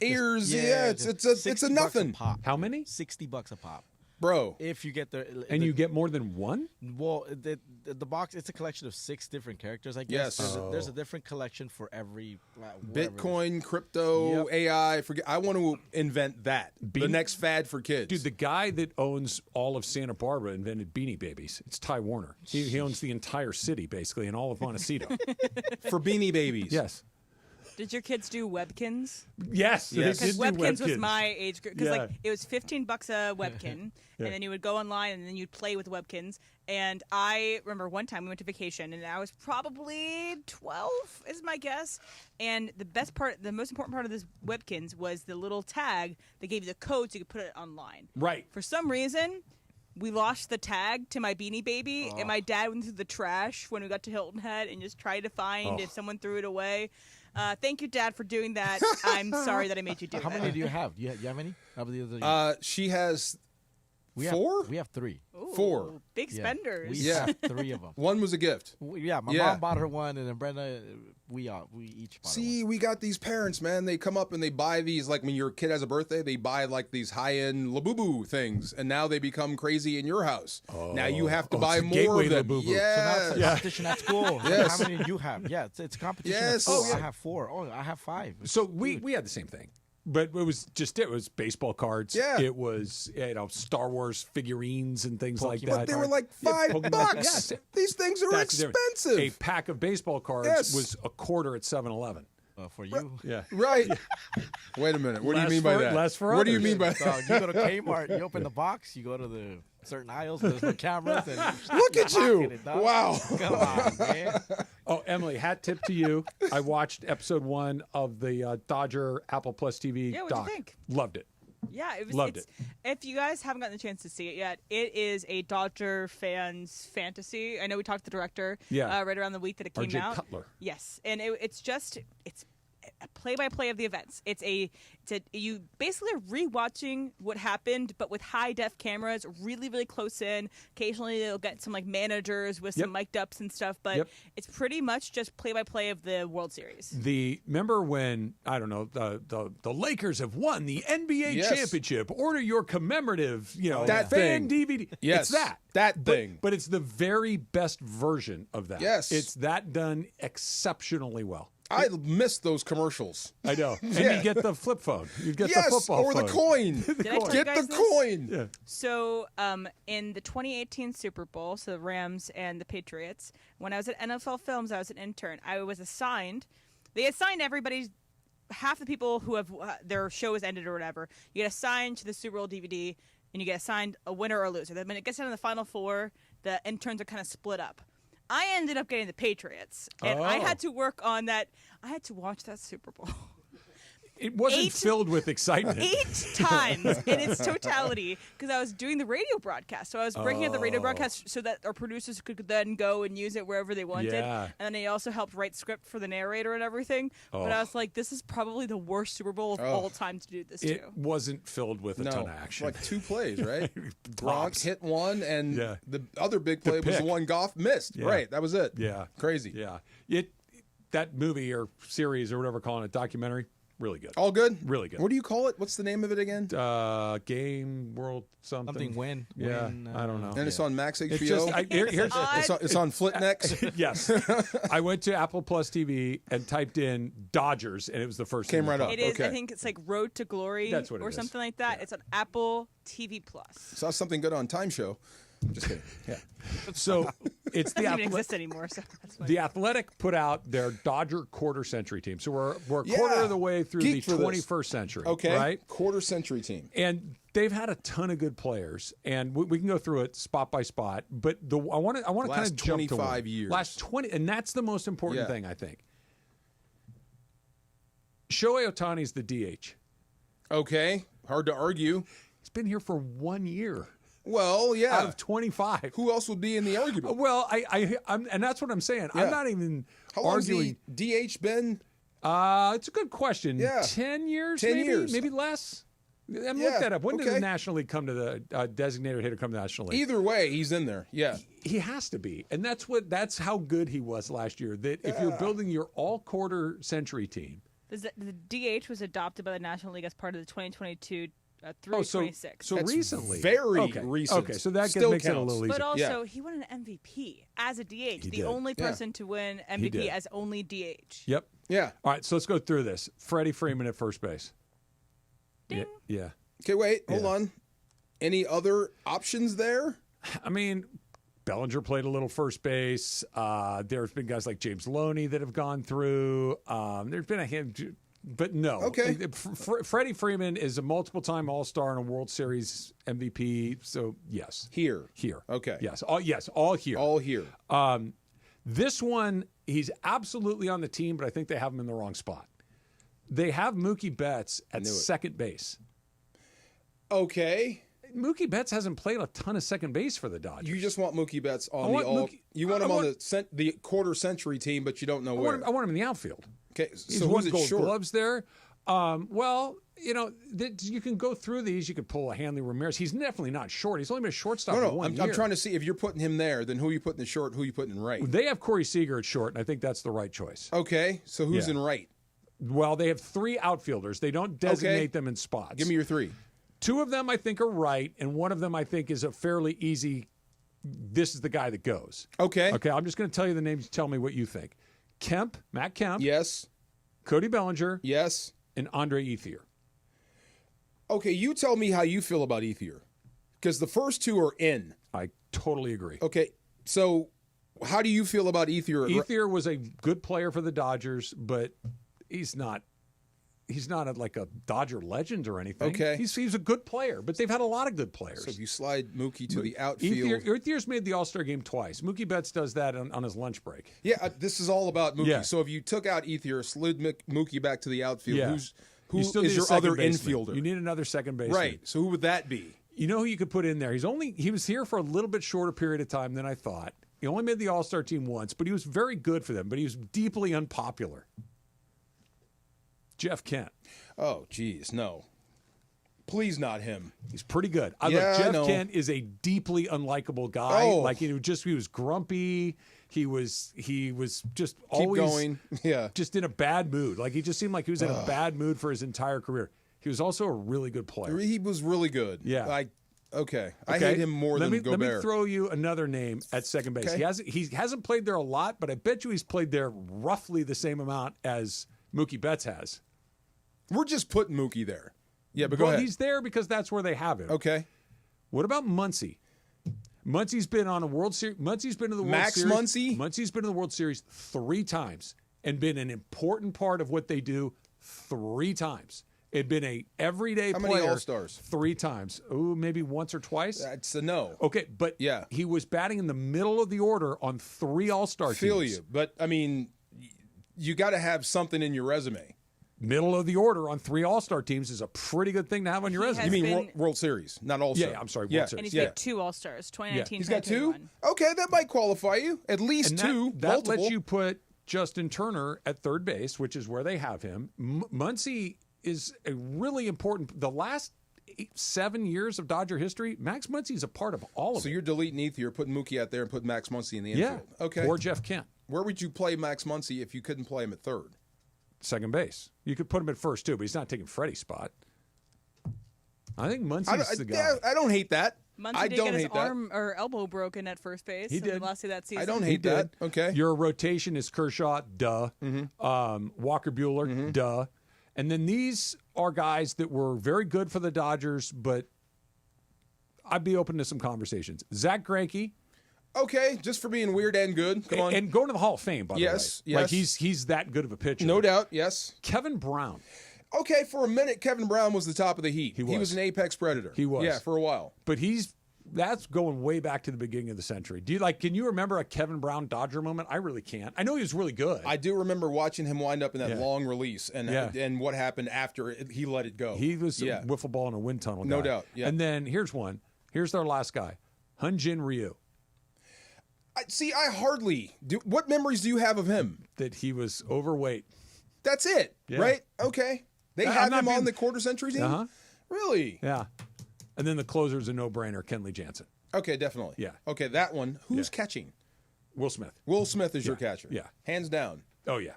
Ears. just- Yeah. It's a $60 nothing. a pop. How many? $60 a pop. Bro. If you get the And you get more than one? well, the box, it's a collection of 6 different characters, I guess. Yes. There's a different collection for every whatever it is. Bitcoin, crypto, AI. I want to invent that. The Bean- next fad for kids. Dude, the guy that owns all of Santa Barbara invented Beanie Babies. It's Ty Warner. He owns the entire city, basically, and all of Montecito. For Beanie Babies. Yes. Did your kids do Webkins? Yes. Yes. Because They did do Webkins was Webkins. my age group. Because Yeah. like it was $15 a Webkin, Yeah. and then you would go online and then you'd play with Webkins. And I remember one time we went to vacation, and I was probably 12, is my guess. And the best part, the most important part of this Webkins was the little tag that gave you the code so you could put it online. Right. For some reason, we lost the tag to my Beanie Baby, and my dad went through the trash when we got to Hilton Head and just tried to find if someone threw it away. Thank you, Dad, for doing that. I'm sorry that I made you do How that. many do you have? You have any? How many of the- She has we 4? We have 3. Ooh, 4. Big Yeah. spenders. We Yeah. have 3 of them. One was a gift. Yeah, my Yeah. mom bought her one, and then Brenda, we each bought her See, we got these parents, man. They come up and they buy these, like when your kid has a birthday, they buy like these high-end Labubu things, and now they become crazy in your house. Now you have to buy it's a more gateway of them. Labubu. So So now it's a Yeah. competition at school. Yes. How many do you have? Yeah, it's a competition Yes. at school. Oh, yeah. I have 4. Oh, I have 5. So we had the same thing. But it was baseball cards. Yeah. It was Star Wars figurines and things like Pokemon that. But they were like $5. Pokemon- Yes. These things are That's the difference. expensive. A pack of baseball cards Yes. was a quarter at 7-Eleven. For you. Yeah. Right. Wait a minute. What do you Less mean by for- that? less for What do you others. mean by So that? you go to Kmart, you open the box, you go to the certain aisles, there's no cameras. And Look at you. pocket it, dog. Wow. Come on, man. Oh, Emily, hat tip to you. I watched episode 1 of the Dodger Apple Plus TV Yeah, what'd you doc. think? Loved it. Yeah, it was. Loved it's, If you guys haven't gotten the chance to see it yet, it is a Dodger fan's fantasy. I know we talked to the director right around the week that it came R.J. out. Cutler. Yes, and it's a play-by-play of the events. You basically are rewatching what happened, but with high-def cameras, really, really close in. Occasionally, they'll get some like managers with some mic'd ups and stuff, but it's pretty much just play-by-play of the World Series. Remember when, I don't know, the Lakers have won the NBA championship? Order your commemorative, that fan thing. DVD. Yes, It's that thing. But it's the very best version of that. Yes. It's that done exceptionally well. I missed those commercials. I know. And you get the flip phone. You get the football or phone. the coin. Did I tell you Get guys the this? coin. Yeah. So, in the 2018 Super Bowl, so the Rams and the Patriots, when I was at NFL Films, I was an intern. I was assigned. They assigned everybody. Half the people who have their show is ended or whatever, you get assigned to the Super Bowl DVD, and you get assigned a winner or a loser. Then when it gets down to the Final Four, the interns are kind of split up. I ended up getting the Patriots, and I had to work on that. I had to watch that Super Bowl. It wasn't filled with excitement. 8 times in its totality because I was doing the radio broadcast. So I was breaking up the radio broadcast so that our producers could then go and use it wherever they wanted. Yeah. And then they also helped write script for the narrator and everything. But I was like, this is probably the worst Super Bowl of all time to do this to. It wasn't filled with a ton of action. Like 2 plays, right? Gronk Props. hit one, and Yeah. the other big play was the pick. one Goff missed. Yeah. Right, that was it. Yeah. Crazy. Yeah. That movie or series or whatever, calling it documentary, really good. All good? Really good. What do you call it? What's the name of it again? Game World something. Something win. Yeah, Win, I don't know. And it's on Max HBO? It's just, it's on Flitnex? Yes. I went to Apple Plus TV and typed in Dodgers, and it was the first Came thing right that up. It is. I think it's like Road to Glory That's what it or is. something like that. It's on Apple TV Plus. Saw something good on Time Show. Just kidding. Yeah. So it's It the doesn't even Athletic. exist anymore. So that's fine. The Athletic put out their Dodger quarter century team. So we're a quarter Yeah. of the way through Geeked the for this. 21st century. Okay. Right? Quarter century team. And they've had a ton of good players, and we can go through it spot by spot. But I want to kind Last of jump to 25 one. years. Last 20, and that's the most important Yeah. thing, I think. Shohei Ohtani's the DH. Okay. Hard to argue. He's been here for 1 year. Well, yeah. Out of 25. Who else would be in the argument? Well, I'm and that's what I'm saying. Yeah. I'm not even How long arguing. has the DH been? It's a good question. Yeah. 10 years, 10 maybe? years. Maybe less? Look Yeah, that up. When did okay. the National League come to the designated hitter come to the National League? Either way, he's in there. Yeah. He has to be. And that's how good he was last year. That if you're building your all quarter century team. The DH was adopted by the National League as part of the 2022 through so 26. so That's recently. very okay. recent. Okay, so that Still makes it a counts. little easier. But also, he won an MVP as a DH, He the did. only Yeah. person to win He did. MVP as only DH. Yep. Yeah. All right, so let's go through this. Freddie Freeman at first base. Ding. Yeah. Okay, wait. Hold Yeah. on. Any other options there? I mean, Bellinger played a little first base. There's been guys like James Loney that have gone through. There's been a hand, but no. Okay. Freddie Freeman is a multiple-time All-Star and a World Series MVP. So yes, Here. Okay. Yes, all here. All here. This one, he's absolutely on the team, but I think they have him in the wrong spot. They have Mookie Betts at knew it. second base. Okay. Mookie Betts hasn't played a ton of second base for the Dodgers. You just want Mookie Betts on I the want all. Mookie- You want I him on want- the quarter century team, but you don't know I where. want him in the outfield. Okay, He's so won who's it Gold short? Gloves there. Well, you can go through these. You could pull a Hanley Ramirez. He's definitely not short. He's only been a shortstop for No, 1 I'm year. trying to see if you're putting him there. Then who are you putting in short? Who are you putting in right? They have Corey Seager at short, and I think that's the right choice. Okay, so who's Yeah. in right? Well, they have 3 outfielders. They don't designate them in spots. Give me your 3. 2 of them I think are right, and one of them I think is a fairly easy. This is the guy that goes. Okay. Okay, I'm just going to tell you the names. Tell me what you think. Matt Kemp. Yes. Cody Bellinger. Yes. And Andre Ethier. Okay, you tell me how you feel about Ethier, because the first 2 are in. I totally agree. Okay, so how do you feel about Ethier? Ethier was a good player for the Dodgers, but he's not like a Dodger legend or anything. Okay. He's a good player, but they've had a lot of good players. So if you slide Mookie to the outfield. Ethier's made the All-Star game twice. Mookie Betts does that on his lunch break. Yeah, this is all about Mookie. Yeah. So if you took out Ethier, slid Mookie back to the outfield, Yeah. who You still is need a your second other baseman. infielder? You need another second baseman. Right. So who would that be? You know who you could put in there? He was here for a little bit shorter period of time than I thought. He only made the All-Star team once, but he was very good for them, but he was deeply unpopular. Jeff Kent. Oh, geez, no. Please not him. He's pretty good. Yeah, Look, I Jeff know. Kent is a deeply unlikable guy. Oh. Like he was grumpy. He was just Keep always going. Yeah. just in a bad mood. Like he just seemed like he was in a bad mood for his entire career. He was also a really good player. He was really good. Yeah. Okay. I hate him more than Gobert. Let me throw you another name at second base. Okay. He hasn't played there a lot, but I bet you he's played there roughly the same amount as Mookie Betts has. We're just putting Mookie there. Yeah, but go ahead. He's there because that's where they have him. Okay. What about Muncy? Muncy's been on a World Series. Muncy's been to the World Series. Max Muncy? Muncy's been to the World Series 3 times and been an important part of what they do 3 times. It'd been a everyday How player. many All-Stars? 3 times. Oh, maybe once or twice. That's a no. Okay, but yeah, he was batting in the middle of the order on 3 All-Star teams. Feel you, but I mean, you got to have something in your resume. Middle of the order on 3 All-Star teams is a pretty good thing to have on your resume. You mean World Series, not All-Star? Yeah, I'm sorry, yeah. World Series. And he's made 2 All-Stars, 2019, He's got 2? 2021. Okay, that might qualify you. At least And 2. That multiple. lets you put Justin Turner at third base, which is where they have him. Muncy is a really important. The last 7 years of Dodger history, Max Muncy is a part of all of it. So you're deleting Ethier, putting Mookie out there, and putting Max Muncy in the infield. Yeah. Okay. Or Jeff Kent. Where would you play Max Muncy if you couldn't play him at third? Second base. You could put him at first too, but he's not taking Freddie's spot. I think Muncy's the guy. Yeah, I don't hate that. Muncy I did don't get his hate that. arm or elbow broken at first base. He in did. the last day of that season. I don't He hate that. did. Okay. Your rotation is Kershaw, duh. Walker Buehler, duh. And then these are guys that were very good for the Dodgers, but I'd be open to some conversations. Zach Greinke. Okay, just for being weird and good. Come on. And going to the Hall of Fame, by the way. Yes. Like he's that good of a pitcher. No doubt, yes. Kevin Brown. Okay, for a minute, Kevin Brown was the top of the heat. He was an apex predator. He was. Yeah, for a while. But that's going way back to the beginning of the century. Can you remember a Kevin Brown Dodger moment? I really can't. I know he was really good. I do remember watching him wind up in that long release and what happened after he let it go. He was a wiffle ball in a wind tunnel guy. No doubt. Yeah. And then here's one. Here's our last guy. Hyun-Jin Ryu. I hardly do. What memories do you have of him? That he was overweight. That's it, right? Okay. They had him on the quarter century team? Uh-huh. Really? Yeah. And then the closer's a no-brainer, Kenley Jansen. Okay, definitely. Yeah. Okay, that one. Who's catching? Will Smith. Will Smith is your catcher. Yeah. Hands down. Oh, yeah.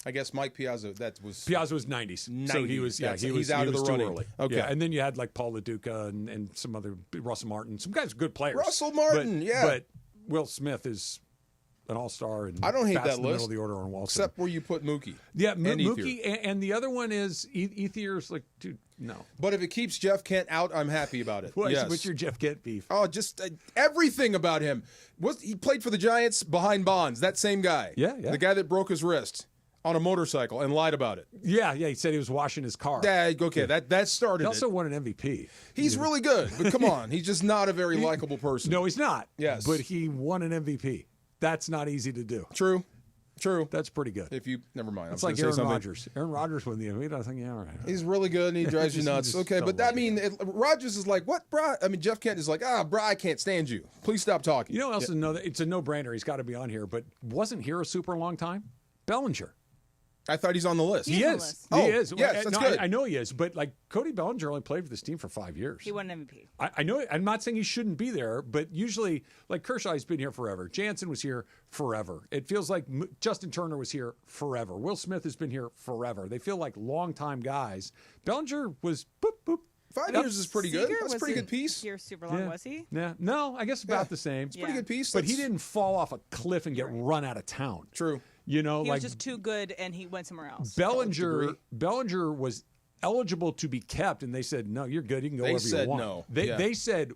I guess Mike Piazza, Piazza was 90s. So he was, he's out of the running. Early. Okay. Yeah. And then you had like Paul LaDuca and some other, Russell Martin. Some guys, good players. Russell Martin, But Will Smith is an all-star and I don't hate that in the list. middle of the order on Wall Street. Except where you put Mookie. Yeah, and Mookie. And the other one is Ethier's like, dude, no. But if it keeps Jeff Kent out, I'm happy about it. What's your Jeff Kent beef? Oh, just everything about him. He played for the Giants behind Bonds, that same guy. Yeah. The guy that broke his wrist on a motorcycle and lied about it. Yeah, he said he was washing his car. Yeah, okay, that started He also it. won an MVP. He's really good, but come on. He's just not a very likable person. No, he's not. Yes. But he won an MVP. That's not easy to do. True. That's pretty good. Never mind. It's like Aaron Rodgers. Aaron Rodgers won the MVP. I think, yeah, all right. He's really good and he drives you nuts. Okay, but I mean, Rodgers is like, what, bro? I mean, Jeff Kent is like, bro, I can't stand you. Please stop talking. You know what else is another? It's a no-brainer. He's got to be on here, but wasn't here a super long time? Bellinger. I thought he's on the list. He is. He is. Yes, that's good. I know he is, but like Cody Bellinger only played for this team for 5 years. He won an MVP. I know. I'm not saying he shouldn't be there, but usually, like Kershaw, he's been here forever. Jansen was here forever. It feels like Justin Turner was here forever. Will Smith has been here forever. They feel like longtime guys. Bellinger was boop boop. 5 years is pretty good. Seager That's a pretty good piece. Here super long, was he? Yeah. No, I guess about the same. It's a pretty good piece. But he didn't fall off a cliff and get run out of town. True. You know, He like was just too good, and he went somewhere else. Bellinger was eligible to be kept, and they said, no, you're good. You can go They wherever you said want. no. They said,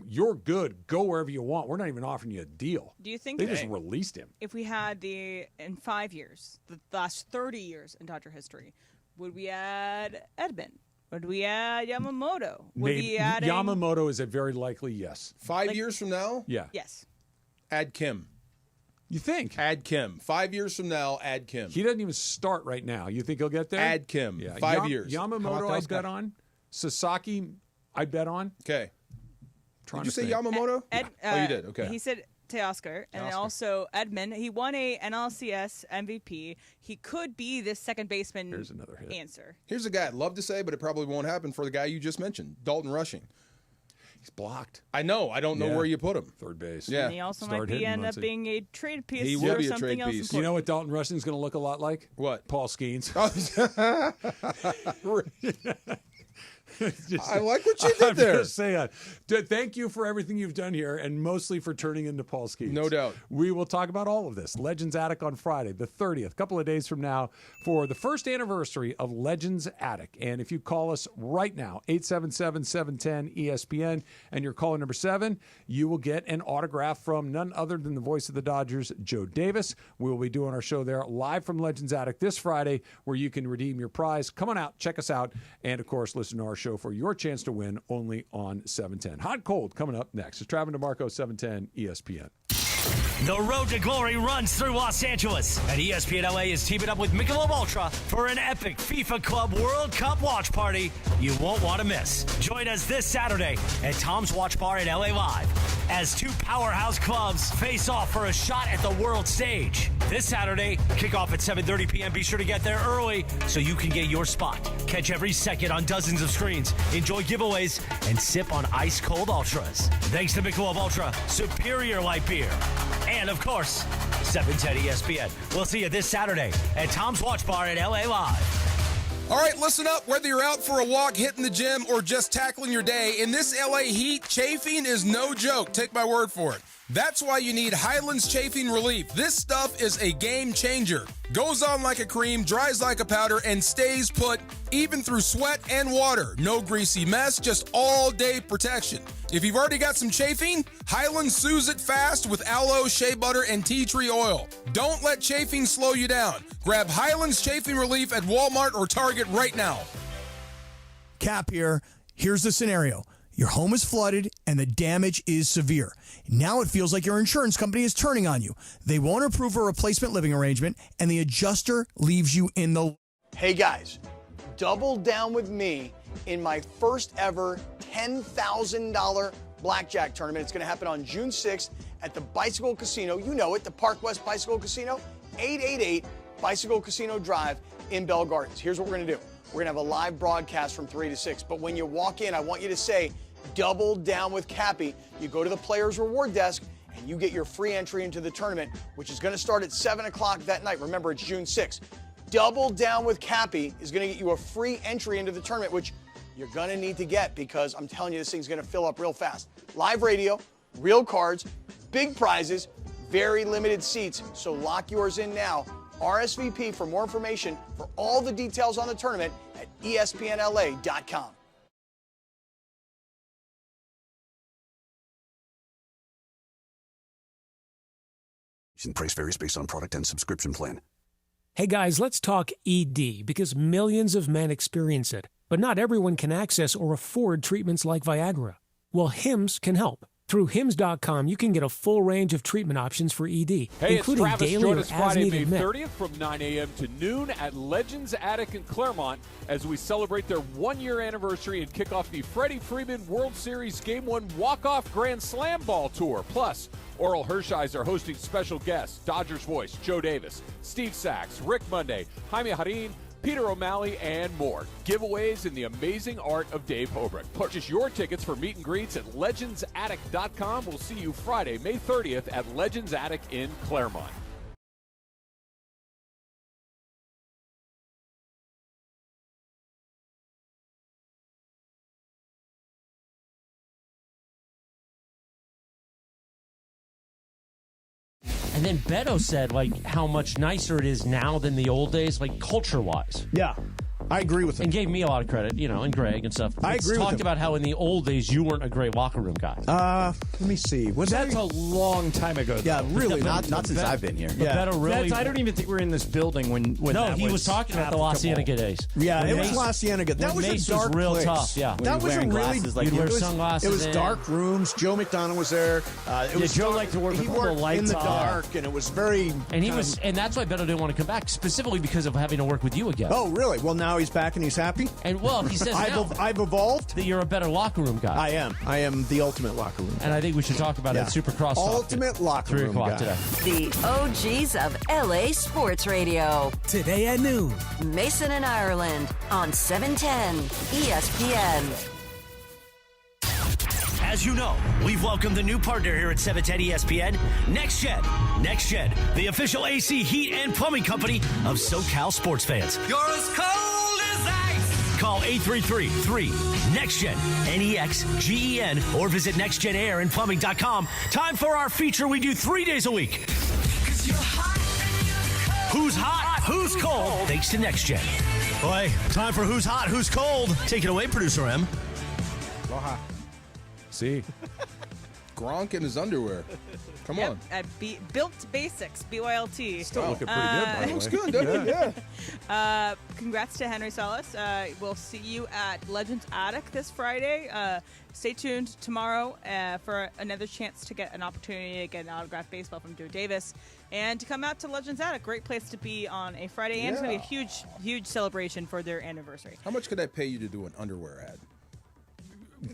you're good. Go wherever you want. We're not even offering you a deal. Do you think they just released him? If we had in 5 years, the last 30 years in Dodger history, would we add Edman? Would we add Yamamoto? Would we add Yamamoto is a very likely yes. 5 years from now? Yeah. Yes. Add Kim. You think? Add Kim. 5 years from now, add Kim. He doesn't even start right now. You think he'll get there? Add Kim. Yeah. 5 years. Yamamoto, I bet on. Sasaki, I bet on. Okay. Did you say think. Yamamoto? Oh, you did. Okay. He said Teoscar, and then also Edman. He won a NLCS MVP. He could be this second baseman. Here's another hit. Answer. Here's a guy I'd love to say, but it probably won't happen for the guy you just mentioned, Dalton Rushing. He's blocked. I know. I don't know where you put him. Third base. Yeah. And he also might end up being a trade piece. He will or be a something trade else piece. important. You know what Dalton Rushing's going to look a lot like? What? Paul Skeens. I like what you did there. I'm just saying. Thank you for everything you've done here, and mostly for turning into Paul Skeens. No doubt. We will talk about all of this. Legends Attic on Friday, the 30th, a couple of days from now, for the first anniversary of Legends Attic. And if you call us right now, 877-710-ESPN, and you're caller number 7, you will get an autograph from none other than the voice of the Dodgers, Joe Davis. We will be doing our show there live from Legends Attic this Friday, where you can redeem your prize. Come on out, check us out, and of course, listen to our show for your chance to win only on 710. Hot Cold coming up next. It's Travis DeMarco, 710 ESPN. The road to glory runs through Los Angeles, and ESPN LA is teaming up with Michelob Ultra for an epic FIFA Club World Cup watch party you won't want to miss. Join us this Saturday at Tom's Watch Bar in LA Live as two powerhouse clubs face off for a shot at the world stage. This Saturday, kickoff at 7:30 p.m. Be sure to get there early so you can get your spot. Catch every second on dozens of screens, enjoy giveaways, and sip on ice-cold Ultras. Thanks to Michelob Ultra, superior light beer. And, of course, 710 ESPN. We'll see you this Saturday at Tom's Watch Bar at LA Live. All right, listen up. Whether you're out for a walk, hitting the gym, or just tackling your day, in this LA heat, chafing is no joke. Take my word for it. That's why you need Highlands Chafing Relief. This stuff is a game changer. Goes on like a cream, dries like a powder, and stays put even through sweat and water. No greasy mess, just all-day protection. If you've already got some chafing, Highlands soothes it fast with aloe, shea butter, and tea tree oil. Don't let chafing slow you down. Grab Highlands Chafing Relief at Walmart or Target right now. Cap here. Here's the scenario. Your home is flooded and the damage is severe. Now it feels like your insurance company is turning on you. They won't approve a replacement living arrangement, and the adjuster leaves you in the... Hey guys, double down with me in my first ever $10,000 blackjack tournament. It's going to happen on June 6th at the Bicycle Casino. You know it, the Park West Bicycle Casino, 888 Bicycle Casino Drive in Bell Gardens. Here's what we're going to do. We're going to have a live broadcast from 3 to 6. But when you walk in, I want you to say, double down with Cappy. You go to the Players Reward Desk and you get your free entry into the tournament, which is going to start at 7 o'clock that night. Remember, it's June 6th. Double down with Cappy is going to get you a free entry into the tournament, which you're going to need to get because I'm telling you, this thing's going to fill up real fast. Live radio, real cards, big prizes, very limited seats. So lock yours in now. RSVP for more information for all the details on the tournament at ESPNLA.com. Price varies based on product and subscription plan. Hey guys, let's talk ED because millions of men experience it, but not everyone can access or afford treatments like Viagra. Well, Hims can help. Through Hims.com, you can get a full range of treatment options for ED, Hey, including it's Travis. daily Join or us Friday, May as-needed 30th from 9 a.m. to noon at Legends Attic in Claremont as we celebrate their one-year anniversary and kick off the Freddie Freeman World Series Game 1 Walk-Off Grand Slam Ball Tour. Plus, Oral Hershiser hosting special guests, Dodgers voice Joe Davis, Steve Sachs, Rick Monday, Jaime Harin, Peter O'Malley, and more. Giveaways in the amazing art of Dave Hobrecht. Purchase your tickets for meet and greets at legendsattic.com. We'll see you Friday, May 30th at Legends Attic in Claremont. And then Beto said, like, how much nicer it is now than the old days, like, culture-wise. Yeah. I agree with him. And gave me a lot of credit, and Greg and stuff. I agree with talked him. about how in the old days you weren't a great locker room guy. Let me see. That's a long time ago. Yeah, though. really. Not since I've been here. Yeah. I don't even think we were in this building when No, that he was talking about the La Cienega days. Yeah, When it was Mace- La Cienega. That when was Mace a dark was real place. tough, yeah. That was a really glasses like You'd wear it was, sunglasses It was in. dark rooms. Joe McDonough was there. It was Joe dark. liked to work He with all the worked lights in the off. dark, and it was very. And that's why Beto didn't want to come back, specifically because of having to work with you again. Oh, really? Well, now he's back and he's happy. And well, he says I've evolved. that you're a better locker room guy. I am. I am the ultimate locker room. And I think we should talk about it at Supercross. Ultimate locker 3 room o'clock guy. today. The OGs of LA Sports Radio. Today at noon. Mason and Ireland on 710 ESPN. As you know, we've welcomed a new partner here at 710 ESPN, NextGen. NextGen, the official AC, heat, and plumbing company of SoCal sports fans. You're as cold as ice. Call 833-3-NEXTGEN, NEXGEN, or visit nextgenairandplumbing.com. Time for our feature we do 3 days a week. Who's hot? Who's cold? Thanks to NextGen. Boy, time for Who's Hot? Who's Cold? Take it away, Producer M. Aloha. See? Gronk in his underwear. Come on. Built Basics, BYLT. Still looking pretty good, by the way. Looks good, doesn't it? Yeah. Congrats to Henry Salas. We'll see you at Legends Attic this Friday. Stay tuned tomorrow for another chance to get an opportunity to get an autographed baseball from Joe Davis and to come out to Legends Attic. Great place to be on a Friday, and it's going to be a huge, huge celebration for their anniversary. How much could I pay you to do an underwear ad?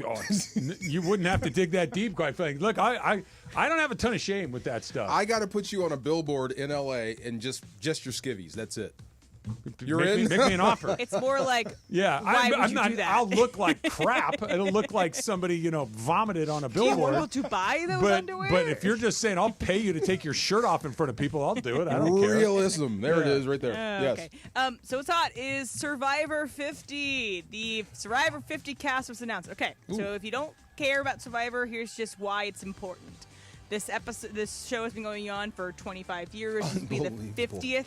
Oh, you wouldn't have to dig that deep, quite frankly. Look, I don't have a ton of shame with that stuff. I got to put you on a billboard in L.A. and just your skivvies. That's it. You're make me an offer. It's more like, yeah, why would I'm you not. do that? I'll look like crap. It'll look like somebody vomited on a billboard. Able to buy those underwear? But if you're just saying I'll pay you to take your shirt off in front of people, I'll do it. I don't care. Realism. There it is, right there. Yes. Okay. So what's hot is Survivor 50. The Survivor 50 cast was announced. Okay. So if you don't care about Survivor, here's just why it's important. This show has been going on for 25 years. This will be the 50th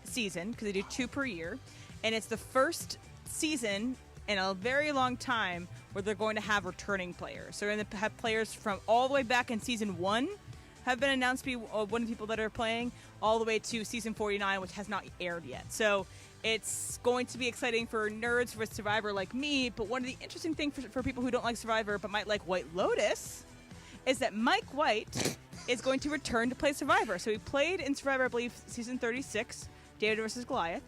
season because they do 2 per year, and it's the first season in a very long time where they're going to have returning players. So we're going to have players from all the way back in season 1 have been announced to be one of the people that are playing, all the way to season 49, which has not aired yet. So it's going to be exciting for nerds with Survivor like me. But one of the interesting things for people who don't like Survivor but might like White Lotus is that Mike White is going to return to play Survivor. So he played in Survivor, I believe, season 36, David versus Goliath.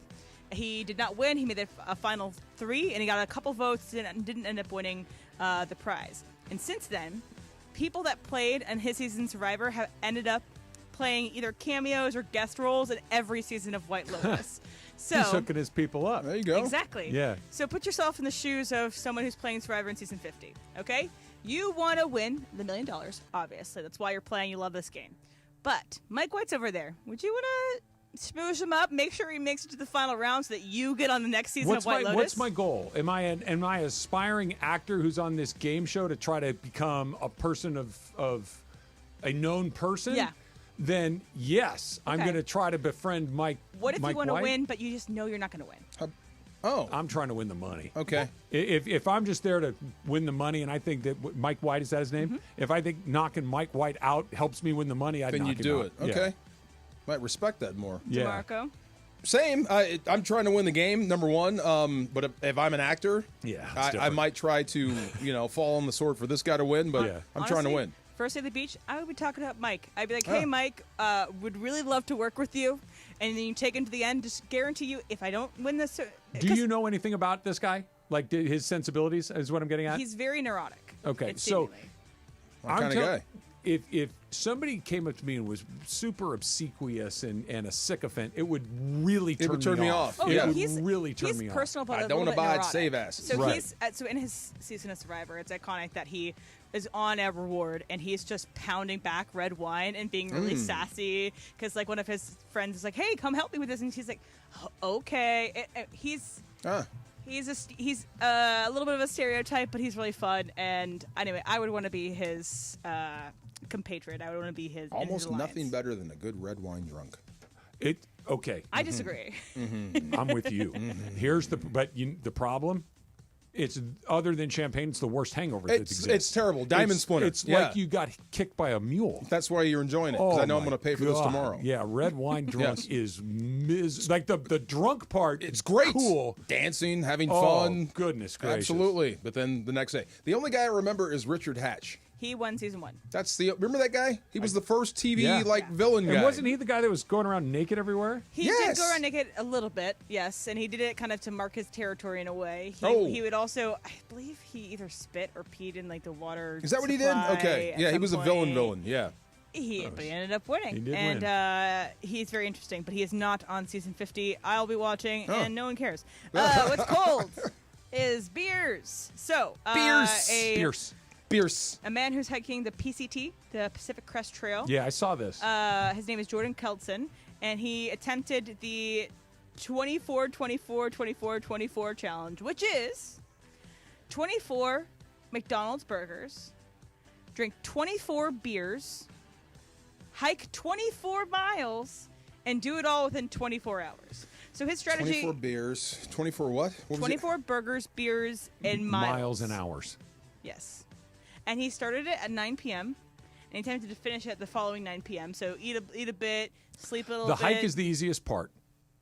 He did not win. He made a final 3, and he got a couple votes and didn't end up winning the prize. And since then, people that played in his season Survivor have ended up playing either cameos or guest roles in every season of White Lotus. So he's hooking his people up. There you go. Exactly. Yeah. So put yourself in the shoes of someone who's playing Survivor in season 50. Okay? You want to win the $1 million, obviously. That's why you're playing. You love this game. But Mike White's over there. Would you want to smoosh him up, make sure he makes it to the final round so that you get on the next season of White Lotus? What's my goal? Am I an aspiring actor who's on this game show to try to become a person of a known person? Yeah. Then yes, I'm Okay. going to try to befriend Mike. What if Mike you want to White. win, but you just know you're not going to win? I'm trying to win the money. Okay. If I'm just there to win the money, and I think that Mike White, is that his name? If I think knocking Mike White out helps me win the money, I'd Then knock you him do out. it. Yeah. Okay. Might respect that more. Yeah. DeMarco? Same. I'm trying to win the game, number one. But if I'm an actor, it's I different. might try to, fall on the sword for this guy to win. But I'm trying to Honestly, win. First day of the beach, I would be talking about Mike. I'd be like, hey, Mike, would really love to work with you. And then you take him to the end, just guarantee you, if I don't win this... Do you know anything about this guy? Like his sensibilities is what I'm getting at? He's very neurotic. Okay, It's so seemingly. What kind of guy? If somebody came up to me and was super obsequious and a sycophant, it would really turn me off. Oh, It yeah. would He's really turn he's me off. personal, but I a don't little bit abide, neurotic. save asses. So Right. he's so in his season of Survivor, it's iconic that he is on a reward and he's just pounding back red wine and being really sassy because like one of his friends is like, "Hey, come help me with this," and he's like, "Okay." He's a little bit of a stereotype, but he's really fun. And anyway, I would want to be his compatriot. I would want to be his. in his Almost alliance. nothing better than a good red wine drunk. Okay. I disagree. I'm with you. Here's the problem. It's other than champagne, it's the worst hangover that exists. It's terrible. Diamond splinter. It's like you got kicked by a mule. That's why you're enjoying it, because I know I'm going to pay for this tomorrow. Yeah, red wine drunk is like the drunk part. It's great. Cool. Dancing, having Oh, fun. goodness gracious. Absolutely. But then the next day. The only guy I remember is Richard Hatch. He won season 1. Remember that guy? He was the first TV Yeah. villain guy. And wasn't he the guy that was going around naked everywhere? He did go around naked a little bit, yes, and he did it kind of to mark his territory in a way. He would also, I believe he either spit or peed in like the water. Is that what he did? supply Okay. at Yeah, he some was a point. villain. Yeah. But he ended up winning. He did and he's very interesting, but he is not on season 50. I'll be watching, and no one cares. What's cold is beers. So Beers. A man who's hiking the PCT, the Pacific Crest Trail. Yeah, I saw this. His name is Jordan Keltson, and he attempted the 24-24-24-24 challenge, which is 24 McDonald's burgers, drink 24 beers, hike 24 miles, and do it all within 24 hours. So his strategy... 24 beers. 24 what? 24 burgers, beers, and miles. Miles and hours. Yes. And he started it at 9 p.m., and he attempted to finish it the following 9 p.m. So eat a bit, sleep a little bit. The hike is the easiest part.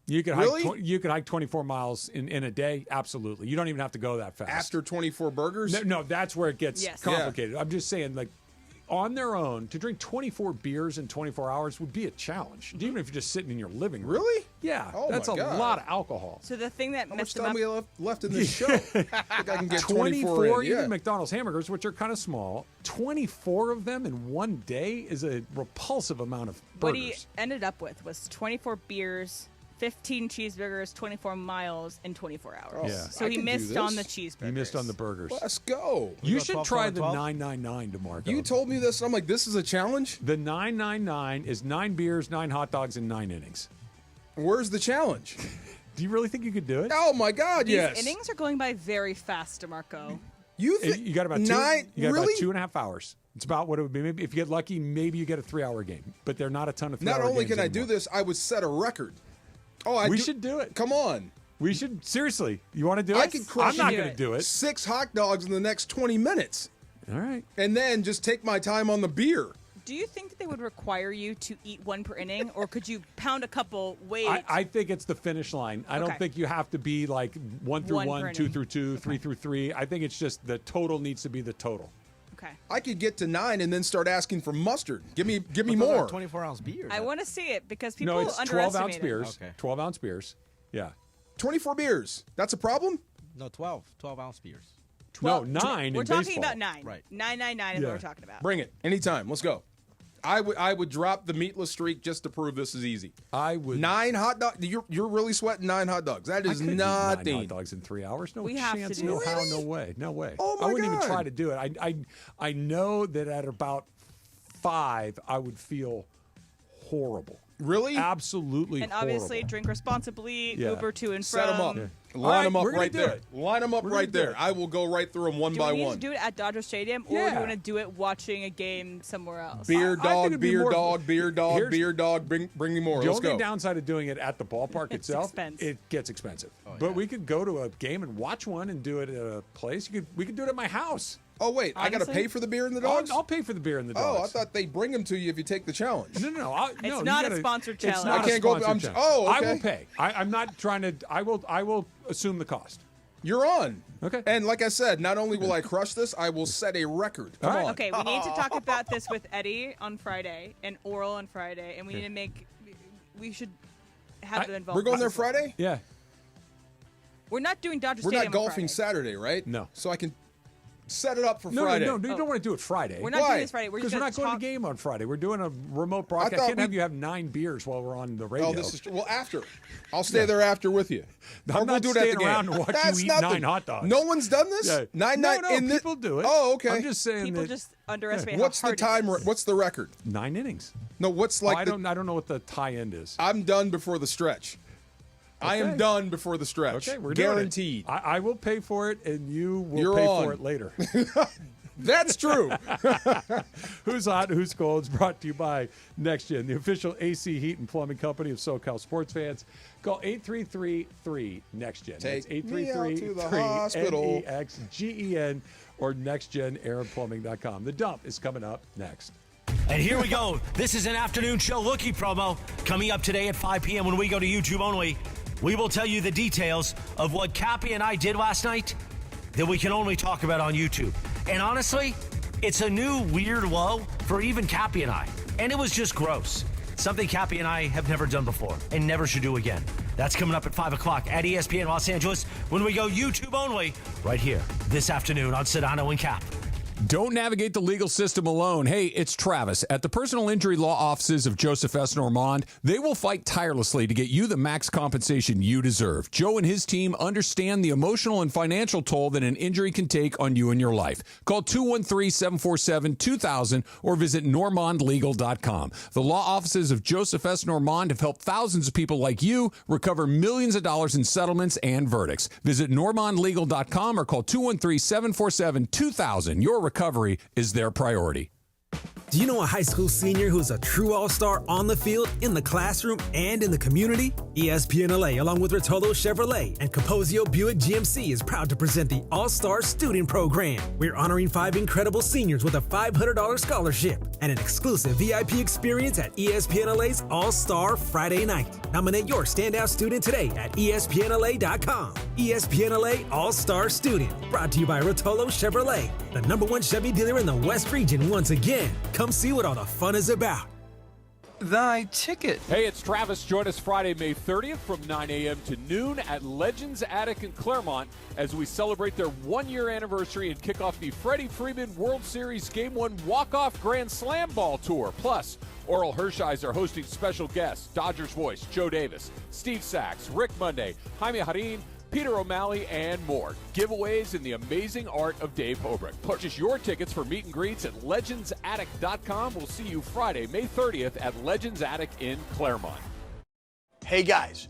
You could hike 24 miles in a day. Absolutely. You don't even have to go that fast. After 24 burgers? No, that's where it gets complicated. Yeah. I'm just saying, like, on their own, to drink 24 beers in 24 hours would be a challenge, even if you're just sitting in your living room. Really? Yeah. Oh that's my a God. lot of alcohol. So the thing that How much messed him time up... we have left in this show? I think I can get 24 in. Even McDonald's hamburgers, which are kind of small, 24 of them in one day is a repulsive amount of burgers. What he ended up with was 24 beers, 15 cheeseburgers, 24 miles in 24 hours. Oh, Yeah. So I he can do missed on the this. cheeseburgers. You missed on the burgers. Let's go. You go should 12, try 12, the 12? 999 tomorrow. You told me this, and I'm like, this is a challenge? The 999 is 9 beers, 9 hot dogs, and 9 innings. Where's the challenge? Do you really think you could do it? Oh, my God, These yes. innings are going by very fast, DeMarco. You think You got about two. nine? You got really? about 2.5 hours. It's about what it would be. Maybe if you get lucky, maybe you get a 3-hour game. But they're not a ton of 3-hour Not games only can I do anymore. this, I would set a record. Oh, We should do it. Come on. We should seriously. You want to do it? I could crush I'm not do going it. to do it. 6 hot dogs in the next 20 minutes. All right. And then just take my time on the beer. Do you think that they would require you to eat one per inning, or could you pound a couple, wait? I think it's the finish line. I don't Okay. think you have to be like 1 through One 1, per 2 inning. through 2, 3 through 3. I think it's just the total needs to be the total. Okay. I could get to 9 and then start asking for mustard. Give me But those more. are 24-ounce beers. I want to see it because people No, it's 12-ounce underestimate it. beers. Okay. 12-ounce beers. Yeah. 24 beers. That's a problem? No, 12-ounce beers. No, 9 We're in talking baseball. about 9. Right. 999 is Yeah. what we're talking about. Bring it. Anytime. Let's go. I would drop the meatless streak just to prove this is easy. I would. 9 hot dogs. You're really sweating 9 hot dogs. That I is couldn't do 9 nothing. hot dogs in 3 hours. No We have to chance. do No it. how. No way. No way. Oh, my I wouldn't God. even try to do it. I know that at about 5, I would feel horrible. Really? Absolutely And obviously, horrible. drink responsibly, Yeah. Uber to and Set from. them up. Yeah. Line All right, them up we're gonna right do there. it. Line them up We're gonna right do there. it. I will go right through them one Do by we need one. to do it at Dodger Stadium, or do Yeah. we want to do it watching a game somewhere else? Beer I think dog, it'd be beer more- dog, beer dog, Here's- beer dog. Bring me more. The Let's only go. downside of doing it at the ballpark itself, expensive. it gets expensive. But we could go to a game and watch one and do it at a place. We could do it at my house. Oh wait, I got to Honestly? pay for the beer and the dogs. I'll pay for the beer and the Oh, I dogs. thought they bring them to you if you take the challenge. No. No, It's you not a gotta- sponsored It's challenge. not I can't a go- sponsored I'm- challenge. oh, I okay. will pay. I'm not trying to. I will assume the cost. You're on. Okay. And like I said, not only will I crush this, I will set a record. Come All right. on. Okay, we need to talk about this with Eddie on Friday and Oral on Friday, and we need to make. We should have them involved. We're going there as well. Friday? Yeah. We're not doing Dodger We're Stadium not on golfing Friday. Saturday, right? No. So I can set it up for No, Friday. you don't want to do it Friday. We're not Why? doing this Friday. We're Because just we're going not going to the game on Friday. We're doing a remote broadcast. I thought can't have we- you have 9 beers while we're on the radio. Oh, this is well after. I'll stay there after with you. I'm Or not we'll do it at staying the game. around to watch That's you eat nothing. 9 hot dogs. No one's done this. Yeah. Nine. No, in the, people do it. Oh, okay. I'm just saying People that just underestimate What's how the hard time? it is. What's the record? 9 innings. No. What's like? I don't know what the tie end is. I'm done before the stretch. I am Okay. done before the stretch. Okay, we're doing it. guaranteed. I will pay for it, and you will You're pay on. for it later. That's true. Who's Hot, Who's Cold is brought to you by Next Gen, the official AC heat and plumbing company of SoCal sports fans. Call 833-3-NEXT-GEN. That's Take me out to the hospital. 833-NEXTGEN or nextgenairandplumbing.com. The Dump is coming up next. And here we go. This is an afternoon show lookie promo coming up today at 5 p.m. when we go to YouTube only. We will tell you the details of what Cappy and I did last night that we can only talk about on YouTube. And honestly, it's a new weird low for even Cappy and I. And it was just gross. Something Cappy and I have never done before and never should do again. That's coming up at 5 o'clock at ESPN Los Angeles when we go YouTube only right here this afternoon on Sedano and Cap. Don't navigate the legal system alone. Hey, it's Travis. At the personal injury law offices of Joseph S. Normand, they will fight tirelessly to get you the max compensation you deserve. Joe and his team understand the emotional and financial toll that an injury can take on you and your life. Call 213-747-2000 or visit normandlegal.com. The law offices of Joseph S. Normand have helped thousands of people like you recover millions of dollars in settlements and verdicts. Visit normandlegal.com or call 213-747-2000. Your recovery is their priority. Do you know a high school senior who's a true all-star on the field, in the classroom, and in the community? ESPN LA, along with Rotolo Chevrolet and Capozio Buick GMC, is proud to present the All-Star Student Program. We're honoring 5 incredible seniors with a $500 scholarship and an exclusive VIP experience at ESPN LA's All-Star Friday night. Nominate your standout student today at ESPNLA.com. ESPN LA All-Star Student, brought to you by Rotolo Chevrolet, the #1 Chevy dealer in the West region once again. Come see what all the fun is about. Thy ticket. Hey, it's Travis. Join us Friday, May 30th from 9 a.m. to noon at Legends Attic in Claremont as we celebrate their 1-year anniversary and kick off the Freddie Freeman World Series Game 1 Walk-Off Grand Slam Ball Tour. Plus, Oral Hershiser hosting special guests, Dodgers voice Joe Davis, Steve Sachs, Rick Monday, Jaime Harin, Peter O'Malley, and more. Giveaways in the amazing art of Dave Hobrecht. Purchase your tickets for meet and greets at legendsattic.com. We'll see you Friday, May 30th at Legends Attic in Claremont. Hey guys,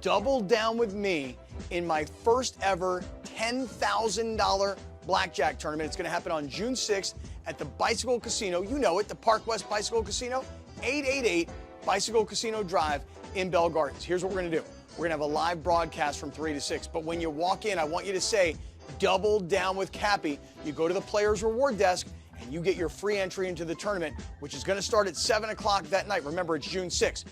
double down with me in my first ever $10,000 blackjack tournament. It's going to happen on June 6th at the Bicycle Casino. You know it, the Park West Bicycle Casino, 888 Bicycle Casino Drive in Bell Gardens. Here's what we're going to do. We're going to have a live broadcast from 3 to 6. But when you walk in, I want you to say, double down with Cappy. You go to the Players Reward Desk, and you get your free entry into the tournament, which is going to start at 7 o'clock that night. Remember, it's June 6th.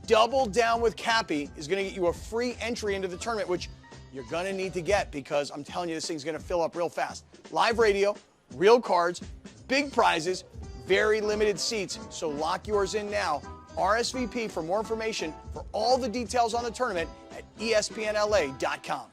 Double down with Cappy is going to get you a free entry into the tournament, which you're going to need to get because I'm telling you, this thing's going to fill up real fast. Live radio, real cards, big prizes, very limited seats. So lock yours in now. RSVP for more information for all the details on the tournament at ESPNLA.com.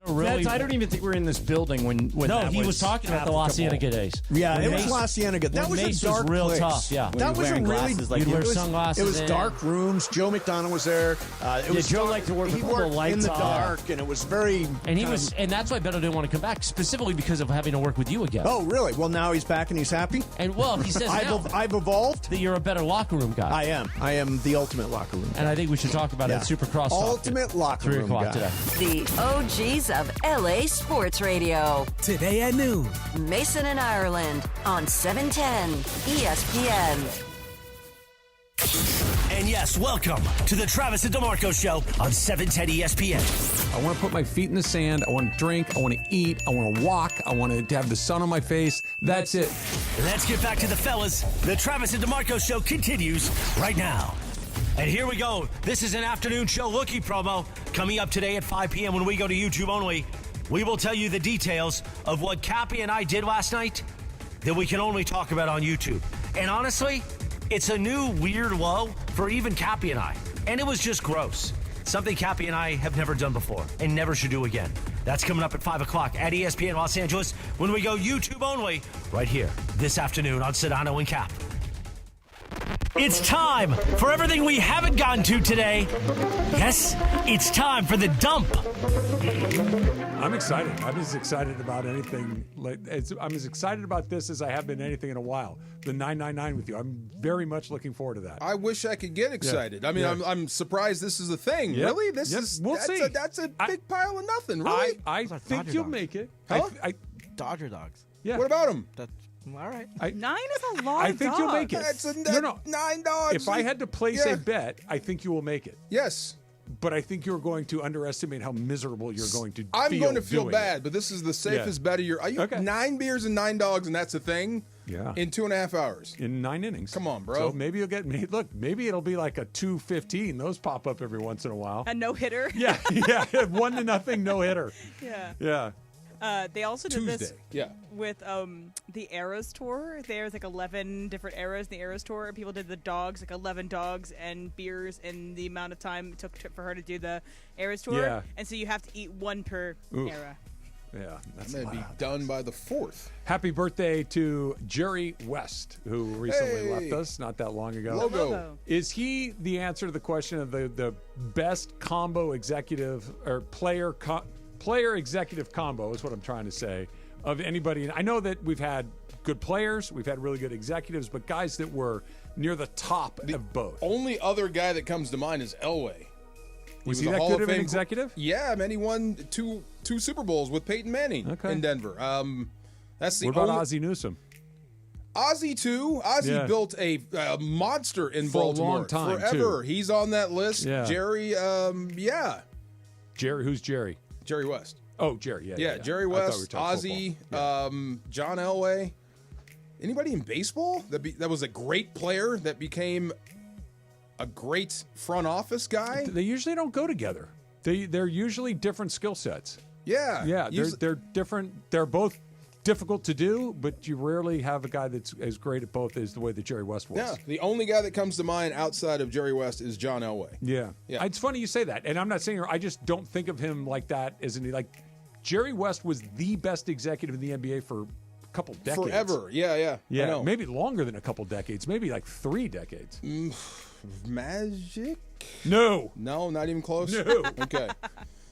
Really? I don't even think we're in this building when No, he was talking about the La Cienega days. Yeah, When it was Mace- La Cienega. That when was Mace a dark real place. tough, yeah. That was a really You'd wear sunglasses It was in. dark rooms. Joe McDonough was there. It was Joe dark. liked to work He with all the worked lights in the on. dark, and it was very. And he was, and that's why Beto didn't want to come back, specifically because of having to work with you again. Oh, really? Well, now he's back and he's happy. And well, he says now I've evolved. that you're a better locker room guy. I am. I am the ultimate locker room guy. And I think we should talk about it at Supercross Talk Ultimate at locker 3 room o'clock guy. today. The OGs of LA Sports Radio. Today at noon. Mason and Ireland on 710 ESPN. And yes, welcome to the Travis and DeMarco Show on 710 ESPN. I want to put my feet in the sand. I want to drink. I want to eat. I want to walk. I want to have the sun on my face. That's it. Let's get back to the fellas. The Travis and DeMarco Show continues right now. And here we go. This is an afternoon show lookie promo coming up today at 5 p.m. when we go to YouTube only. We will tell you the details of what Cappy and I did last night that we can only talk about on YouTube. And honestly, it's a new weird low for even Cappy and I. And it was just gross. Something Cappy and I have never done before and never should do again. That's coming up at 5 o'clock at ESPN Los Angeles when we go YouTube only right here this afternoon on Sedano and Cap. It's time for everything we haven't gotten to today. Yes, it's time for the dump. I'm excited. I'm as excited about anything. I'm as excited about this as I have been anything in a while. The 999 with you. I'm very much looking forward to that. I wish I could get excited. Yeah. I mean, Yeah. I'm surprised this is a thing. Yep. Really? We'll that's see. That's a big pile of nothing. Really? I think you'll make it. Huh? I Dodger dogs. Yeah. What about him? That's all right. 9 is a lot. I think you'll make it. That's No. $9. If I had to place a bet, I think you will make it. Yes. But I think you're going to underestimate how miserable you're going to I'm feel going to feel doing bad, it. but this is the safest bet of your. Are you 9 beers and 9 dogs, and that's a thing? Yeah. In 2.5 hours. In 9 innings. Come on, bro. So maybe you'll get. Look, maybe it'll be like a 2-15. Those pop up every once in a while. A no hitter. Yeah. 1-0 no hitter. Yeah. Yeah. They also did this Yeah. with the Eras Tour. There's like 11 different eras in the Eras Tour. People did the dogs, like 11 dogs and beers in the amount of time it took for her to do the Eras Tour. Yeah. And so you have to eat one per era. Yeah, that's going to be done by the 4th. Happy birthday to Jerry West, who recently Hey. left us not that long ago. Logo. Is he the answer to the question of the best combo executive or player executive combo is what I'm trying to say of anybody? I know that we've had good players, we've had really good executives, but guys that were near the top of both. Only other guy that comes to mind is Elway. Was he a that Hall good of of an Fame executive? Yeah, man. He won two Super Bowls with Peyton Manning in Denver. That's the What about only. Ozzie Newsome? Ozzie too. Ozzie built a monster in For a Baltimore long time, forever. too. He's on that list. Yeah. Jerry. Jerry, who's Jerry? Jerry West. Oh, Jerry. Yeah. Jerry I thought we West, were talking Ozzie, football. John Elway. Anybody in baseball that was a great player that became a great front office guy? They usually don't go together. They're usually different skill sets. Yeah. Yeah, they're different. They're both difficult to do, but you rarely have a guy that's as great at both as the way that Jerry West was. Yeah. The only guy that comes to mind outside of Jerry West is John Elway. Yeah. Yeah. It's funny you say that, and I'm not saying I just don't think of him like that. Like Jerry West was the best executive in the NBA for a couple decades. Forever. Yeah. I Yeah, know. maybe longer than a couple decades, maybe like 3 decades. Magic? No, not even close. No. Okay.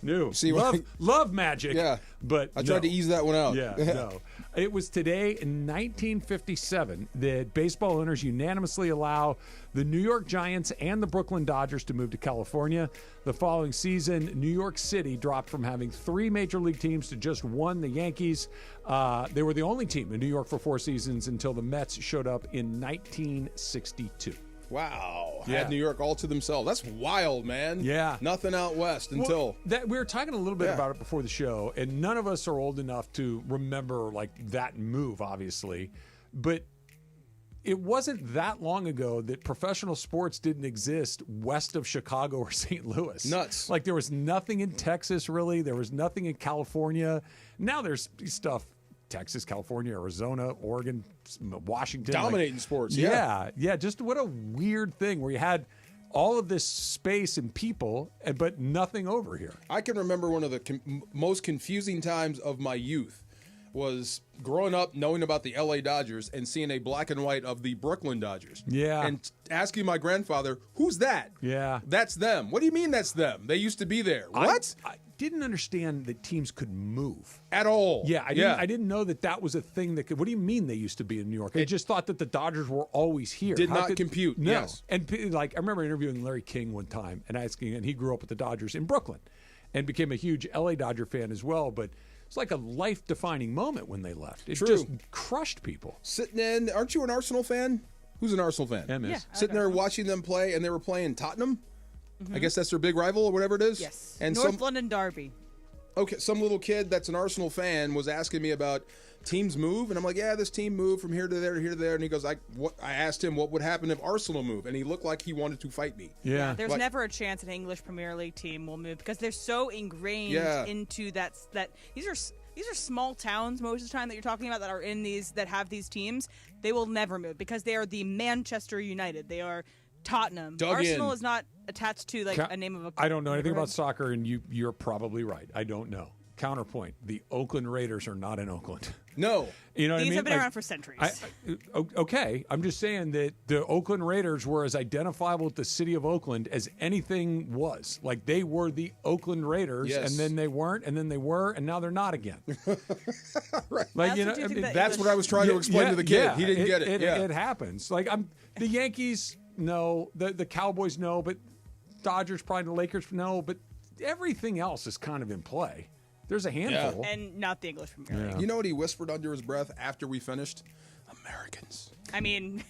No. See, love Magic. Yeah. But I tried to ease that one out. Yeah, no. It was today in 1957 that baseball owners unanimously allow the New York Giants and the Brooklyn Dodgers to move to California. The following season, New York City dropped from having 3 major league teams to just 1, the Yankees. They were the only team in New York for 4 seasons until the Mets showed up in 1962. Wow. Yeah. Had New York all to themselves. That's wild, man. Yeah. Nothing out west until. We were talking a little bit about it before the show, and none of us are old enough to remember like that move, obviously. But it wasn't that long ago that professional sports didn't exist west of Chicago or St. Louis. Nuts. Like there was nothing in Texas, really. There was nothing in California. Now there's stuff. Texas, California, Arizona, Oregon, Washington. Dominating sports, Yeah. Just what a weird thing where you had all of this space and people, but nothing over here. I can remember one of the most confusing times of my youth was growing up knowing about the LA Dodgers and seeing a black and white of the Brooklyn Dodgers. Yeah. And asking my grandfather, who's that? Yeah. That's them. What do you mean that's them? They used to be there. What? I didn't understand that teams could move. At all. Yeah, I didn't know that was a thing that could. What do you mean they used to be in New York? I just thought that the Dodgers were always here. Did not compute, No. yes. And like I remember interviewing Larry King one time and asking, and he grew up with the Dodgers in Brooklyn and became a huge LA Dodger fan as well, but it's like a life-defining moment when they left. It just crushed people. Sitting in, aren't you an Arsenal fan? Who's an Arsenal fan? Yeah, Sitting there watching them play, and they were playing Tottenham. I guess that's their big rival or whatever it is. Yes. And North London Derby. Okay, some little kid that's an Arsenal fan was asking me about teams move, and I'm like, yeah, this team moved from here to there, here to there, and he goes, I asked him what would happen if Arsenal moved, and he looked like he wanted to fight me. Yeah. There's never a chance an English Premier League team will move because they're so ingrained into that these are small towns most of the time that you're talking about that are in these that have these teams. They will never move because they are the Manchester United. They are Tottenham. Arsenal is not attached to like a name of a. I don't know anything about soccer, and you're probably right. I don't know. Counterpoint: the Oakland Raiders are not in Oakland. No, you know what I mean. These have been around for centuries. Okay, I'm just saying that the Oakland Raiders were as identifiable with the city of Oakland as anything was. Like they were the Oakland Raiders, and then they weren't, and then they were, and now they're not again. Right. Like that's what I was trying to explain to the kid. Yeah, he didn't get it. It happens. Like the Yankees. No, the Cowboys, no, but Dodgers, probably the Lakers, no, but everything else is kind of in play. There's a handful. And not the English Premier League. You know what he whispered under his breath after we finished? Americans. I mean,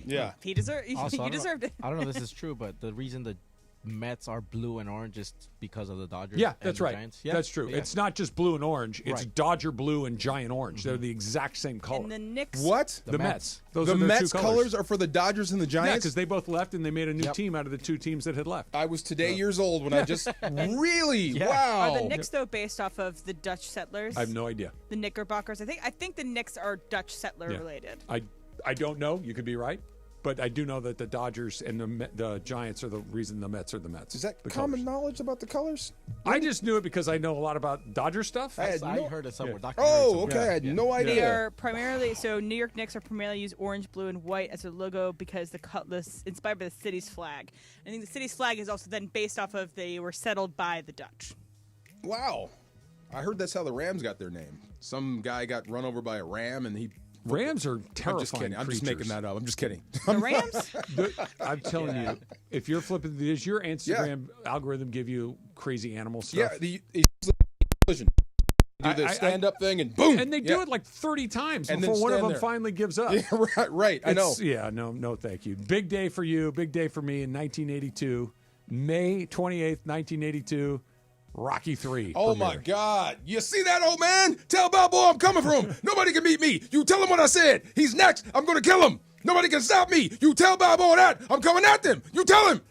Yeah. he deserved. Also, He deserved it. I don't know if this is true, but the reason the Mets are blue and orange is because of the Dodgers. Yeah, and that's the right. Giants. Yeah, That's true. yeah. It's not just blue and orange. It's Right. Dodger blue and Giant orange. They're the exact same color. And the Knicks. What? The Mets. Those the are their Mets two colors are for the Dodgers and the Yeah, Giants? because they both left and they made a new team out of the two teams that had left. I was today years old when I just really wow. Are the Knicks though based off of the Dutch settlers? I have no idea. The Knickerbockers. I think the Knicks are Dutch settler related. I don't know. You could be right. But I do know that the Dodgers and the Giants are the reason the Mets are the Mets. Is that the common knowledge about the colors? I just knew it because I know a lot about Dodger stuff. I heard it somewhere. Yeah. Oh, okay. I had no They idea. are primarily New York Knicks are primarily use orange, blue, and white as their logo because the cutlass inspired by the city's flag. I think the city's flag is also then based off of they were settled by the Dutch. Wow. I heard that's how the Rams got their name. Some guy got run over by a ram and he Rams are terrifying. I'm just kidding. I'm just making that up. I'm just kidding. The Rams? I'm telling you, if you're flipping, does your Instagram algorithm give you crazy animal stuff? Yeah, the collision. Do the stand-up thing and boom. And they do it like 30 times And before then one of stand them there. finally gives up. Yeah, right. I know. Yeah, no, thank you. Big day for you. Big day for me in 1982. May 28th, 1982. Rocky 3. Oh, my God. You see that, old man? Tell Balboa I'm coming for him. Nobody can beat me. You tell him what I said. He's next. I'm going to kill him. Nobody can stop me. You tell Balboa that. I'm coming at them. You tell him.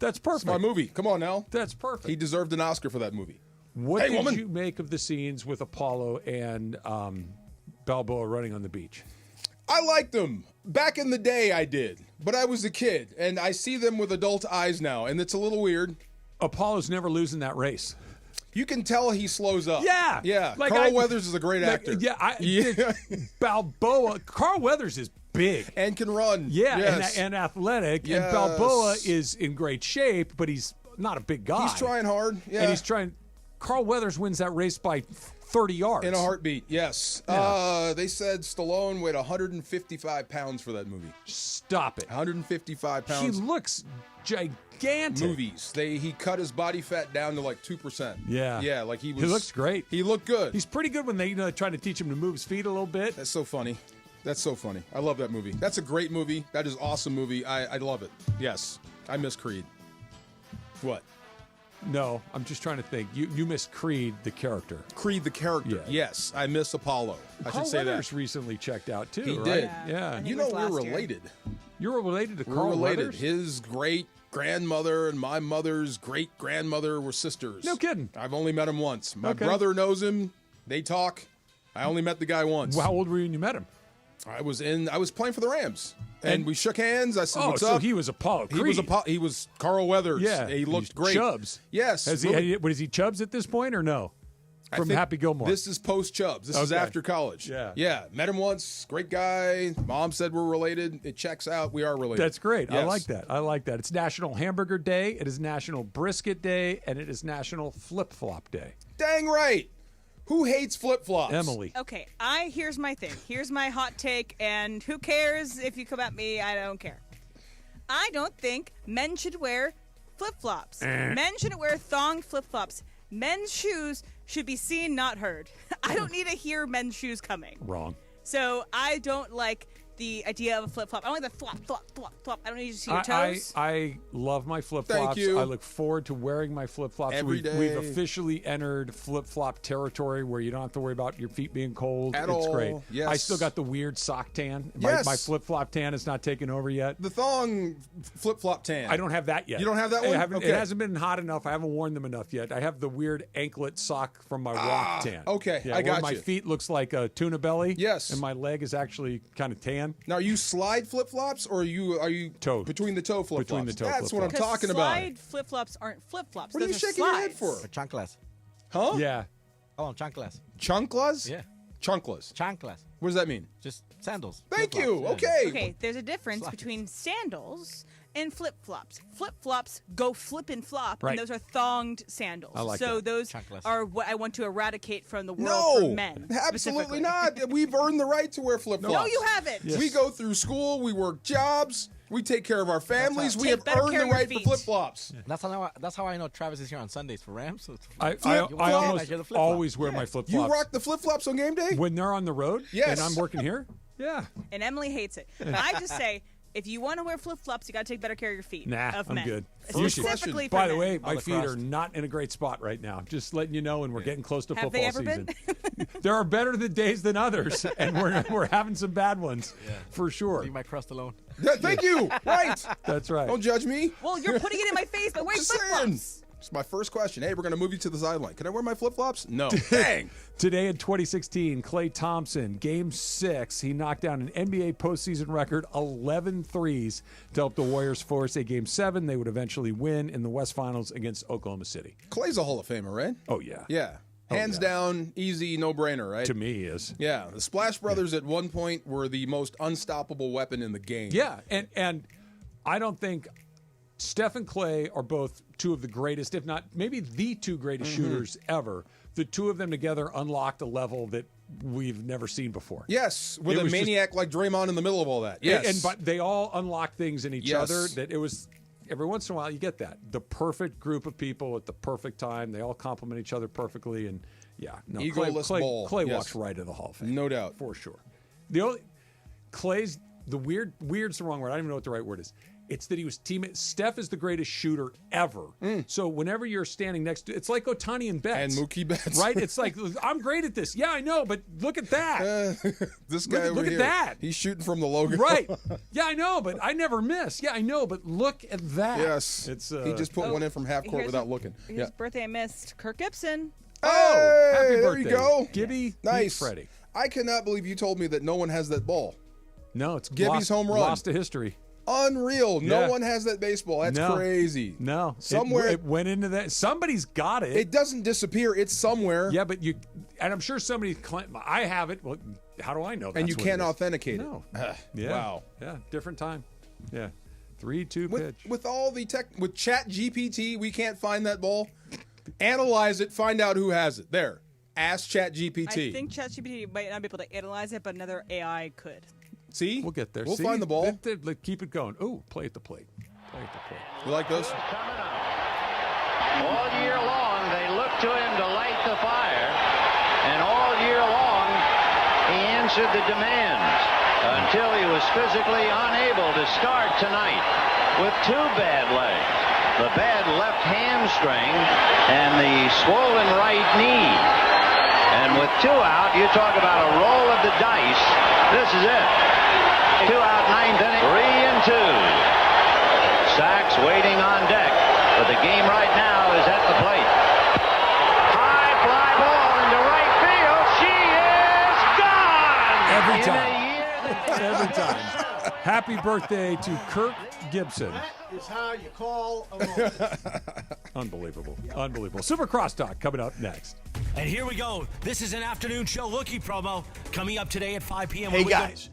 That's perfect. It's my movie. Come on now. That's perfect. He deserved an Oscar for that movie. What Hey, did woman. you make of the scenes with Apollo and Balboa running on the beach? I liked them. Back in the day, I did. But I was a kid, and I see them with adult eyes now, and it's a little weird. Apollo's never losing that race. You can tell he slows up. Yeah. Yeah. Like Carl Weathers is a great actor. Yeah. Balboa. Carl Weathers is big. And can run. Yeah, Yes. and athletic. Yes. And Balboa is in great shape, but he's not a big guy. He's trying hard. Yeah. And he's trying. Carl Weathers wins that race by 30 yards. In a heartbeat, yes. Yeah. They said Stallone weighed 155 pounds for that movie. Stop it. 155 pounds. He looks gigantic. Movies. He cut his body fat down to like 2%. Yeah. Yeah, like he was. He looks great. He looked good. He's pretty good when they try to teach him to move his feet a little bit. That's so funny. That's so funny. I love that movie. That's a great movie. That is an awesome movie. I love it. Yes. I miss Creed. What? No, I'm just trying to think. You missed Creed, the character. Creed the character. Yeah. Yes, I miss Apollo. I Carl should say Weathers that. recently checked out too. He right? did. Yeah. And You he know was we're last year. related. You're related to We're Carl related. Weathers? His great grandmother and my mother's great grandmother were sisters. No kidding. I've only met him once. My Okay. brother knows him. They talk. I only met the guy once. Well, how old were you when you met him? I was playing for the Rams. And we shook hands. I said, Oh, "What's so up?" he was Apollo Creed. He was Carl Weathers. Yeah. He looked He's great. Chubbs. Yes. Is really- he Chubbs at this point or no? I From think Happy Gilmore. This is post Chubbs. This is Okay. after college. Yeah. Yeah. Met him once. Great guy. Mom said we're related. It checks out. We are related. That's great. I Yes. like that. I like that. It's National Hamburger Day. It is National Brisket Day, and it is National Flip Flop Day. Dang right. Who hates flip flops? Emily. Okay, here's my thing. Here's my hot take, and who cares if you come at me? I don't care. I don't think men should wear flip-flops. Men shouldn't wear thong flip-flops. Men's shoes should be seen, not heard. I don't need to hear men's shoes coming. Wrong. So I don't like the idea of a flip-flop. I don't like the flop, flop, flop, flop. I don't need to see your toes. I love my flip flops. Thank you. I look forward to wearing my flip flops. Every We've day. officially entered flip flop territory where you don't have to worry about your feet being cold. At it's all. great. Yes. I still got the weird sock tan. Yes. My flip flop tan is not taken over yet. The thong flip flop tan. I don't have that yet. You don't have that I one? haven't- Okay. It hasn't been hot enough. I haven't worn them enough yet. I have the weird anklet sock from my walk tan. okay. Yeah, I got where my you. feet looks like a tuna belly. Yes. And my leg is actually kind of tan. Now, are you slide flip flops or are you toe between the toe flip flops? Between the toe That's what I'm flip-flops. talking about. Slide flip-flops aren't flip-flops. What are you Those shaking your head slides. for? Or chanclas. Huh? Yeah. Oh, chanclas. Chunklas? Yeah. Chunklas. Chanclas. What does that mean? Just sandals. Thank you. Flip-flops, yeah. Okay. Okay, there's a difference Slides. between sandals And flip-flops. Flip-flops go flip and flop, Right. and those are thonged sandals. I like so that. those Chunkless. are what I want to eradicate from the world for men. Absolutely specifically. not. We've earned the right to wear flip-flops. No, you haven't. We go through school. We work jobs. We take care of our families. We Take have better earned care the of your right for feet. flip-flops. That's how I know Travis is here on Sundays for Rams. I Flip-flops. almost always wear my flip-flops. You rock the flip-flops on game day? When they're on the road Yes. and I'm working here? Yeah. And Emily hates it. I just say, if you want to wear flip-flops, you got to take better care of your feet. Nah, of I'm men. good. Specifically for By the men. way, my All the feet are crust. not in a great spot right now. Just letting you know, and we're getting close to Have football they ever season. been? There are better days than others, and we're having some bad ones for sure. Leave my crust alone. Yeah, thank you. Right. That's right. Don't judge me. Well, you're putting it in my face by wearing Just saying. flip-flops. It's my first question. Hey, we're going to move you to the sideline. Can I wear my flip-flops? No. Dang. Today in 2016, Klay Thompson, Game 6, he knocked down an NBA postseason record 11 threes to help the Warriors force a Game 7. They would eventually win in the West Finals against Oklahoma City. Clay's a Hall of Famer, right? Oh, yeah. Yeah. Hands down, easy, no-brainer, right? To me, he is. Yeah. The Splash Brothers at one point were the most unstoppable weapon in the game. Yeah, and I don't think Steph and Klay are both two of the greatest, if not maybe the two greatest shooters ever. The two of them together unlocked a level that we've never seen before. Yes, with It a was maniac like Draymond in the middle of all that. Yes. But they all unlock things in each Yes. other that it was every once in a while you get that. The perfect group of people at the perfect time. They all complement each other perfectly, and Egoless ball. Clay Yes. walks right to the Hall of Fame. No doubt. For sure. The only Clay's the weird's the wrong word. I don't even know what the right word is. It's that he was teammate. Steph is the greatest shooter ever. So whenever you're standing next to, it's like Ohtani and Betts. And Mookie Betts. Right? It's like, I'm great at this. Yeah, I know, but look at that. This guy over look here. at that. He's shooting from the logo. Right. Yeah, I know, but I never miss. Yeah, I know, but look at that. Yes. It's he just put one in from half court Here's without looking. Here's Yeah. a birthday I missed. Kirk Gibson. Oh, happy there birthday. you go. Gibby, Nice. beat Freddie. I cannot believe you told me that no one has that ball. No, it's Gibby's home run. Lost to history. Unreal. No Yeah. one has that baseball. That's No. crazy. No. Somewhere it went into that. Somebody's got it. It doesn't disappear. It's somewhere. Yeah, but you, and I'm sure somebody, I have it. Well, how do I know that? And you can't authenticate No. it. Yeah. Wow. Yeah, different time. Yeah. 3-2 pitch. With all the tech, with Chat GPT, we can't find that ball. Analyze it. Find out who has it. There. Ask Chat GPT. I think ChatGPT might not be able to analyze it, but another AI could. See? We'll get there. We'll See? find the ball. Keep it going. Ooh, play at the plate. Play at the plate. You like those? All year long, they looked to him to light the fire, and all year long, he answered the demands until he was physically unable to start tonight with two bad legs, the bad left hamstring and the swollen right knee. And with two out, you talk about a roll of the dice. This is it. 2 out, 9th inning, 3-2. Sachs waiting on deck, but the game right now is at the plate. High fly ball into right field. She is gone. Every time. Every time. Happy birthday to Kirk Gibson. That is how you call a moment. Unbelievable. Unbelievable. Super Crosstalk coming up next. And here we go. This is an afternoon show lookie promo coming up today at 5 p.m. Hey guys,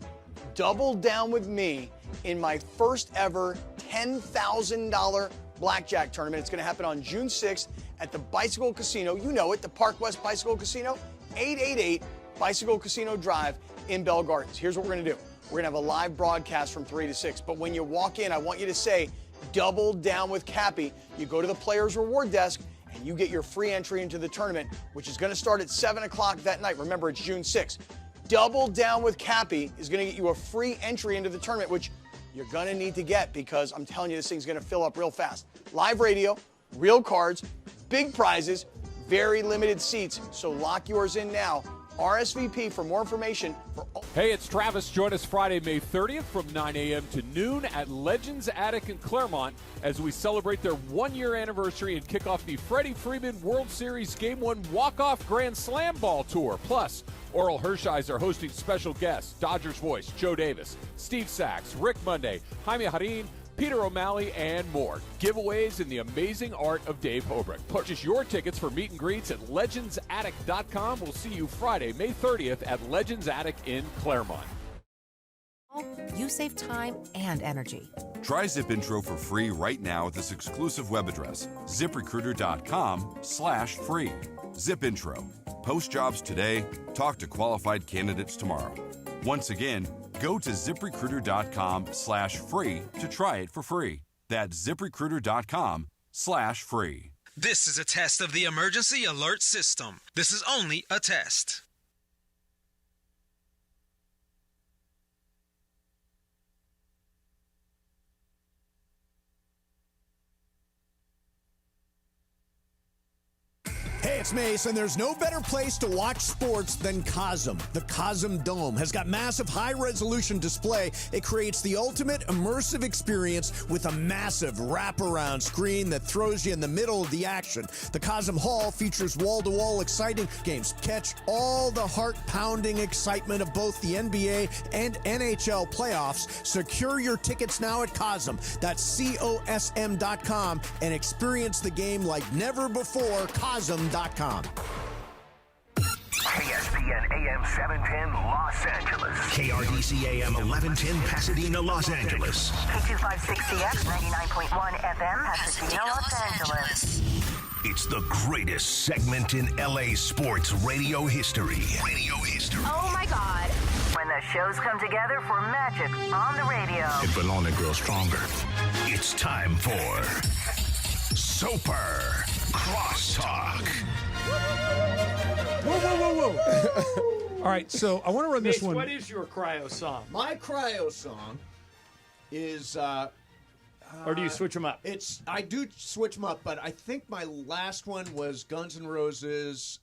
double down with me in my first ever $10,000 blackjack tournament. It's going to happen on June 6th at the Bicycle Casino. You know it, the Park West Bicycle Casino, 888 Bicycle Casino Drive in Bell Gardens. Here's what we're going to do. We're going to have a live broadcast from 3 to 6. But when you walk in, I want you to say, double down with Cappy. You go to the Players Reward Desk, and you get your free entry into the tournament, which is going to start at 7 o'clock that night. Remember, it's June 6th. Double Down with Cappy is going to get you a free entry into the tournament, which you're going to need to get because I'm telling you, this thing's going to fill up real fast. Live radio, real cards, big prizes, very limited seats. So lock yours in now. RSVP for more information. Hey, it's Travis. Join us Friday, May 30th from 9 a.m. to noon at Legends Attic in Claremont as we celebrate their 1-year anniversary and kick off the Freddie Freeman World Series Game 1 Walk-Off Grand Slam Ball Tour. Plus, Oral Hershiser hosting special guests, Dodgers voice Joe Davis, Steve Sachs, Rick Monday, Jaime Harin, Peter O'Malley, and more. Giveaways in the amazing art of Dave Hobrick. Purchase your tickets for meet and greets at legendsattic.com. We'll see you Friday, May 30th at Legends Attic in Claremont. you save time and energy. Try ZipIntro for free right now at this exclusive web address, ZipRecruiter.com/free. ZipIntro. Post jobs today. Talk to qualified candidates tomorrow. Once again, go to ZipRecruiter.com/free to try it for free. That's ZipRecruiter.com/free. This is a test of the emergency alert system. This is only a test. Hey, it's Mace, and there's no better place to watch sports than Cosm. The Cosm Dome has got massive high-resolution display. It creates the ultimate immersive experience with a massive wraparound screen that throws you in the middle of the action. The Cosm Hall features wall-to-wall exciting games. Catch all the heart-pounding excitement of both the NBA and NHL playoffs. Secure your tickets now at Cosm. That's COSM.com and experience the game like never before. Cosm.com. KSPN AM 710 Los Angeles. KRDC AM 1110 Pasadena, Los Angeles. K256CX 99.1 FM Pasadena, Los Angeles. It's the greatest segment in LA sports radio history. Oh my God. When the shows come together for magic on the radio. It will only grow stronger. It's time for Soper Crosstalk. Whoa. All right, so I want to run this one. What is your cryo song? My cryo song is. Or do you switch them up? I do switch them up, but I think my last one was Guns N' Roses,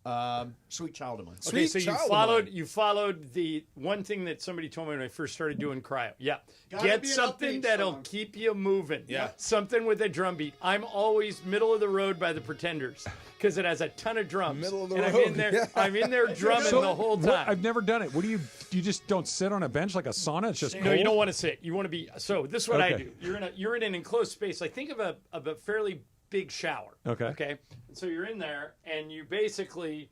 "Sweet Child of Mine." Okay, so you followed the one thing that somebody told me when I first started doing cryo. Yeah, get something that'll keep you moving. Yeah, something with a drum beat. I'm always middle of the road by the Pretenders because it has a ton of drums. Middle of the and road. I'm in there drumming the whole time. I've never done it. What do you just don't sit on a bench like a sauna? It's just No, cold? you don't want to sit. You want to be. So this is what I Okay. do. You're in an enclosed space. Like think of a fairly big shower. Okay. And so you're in there, and you basically.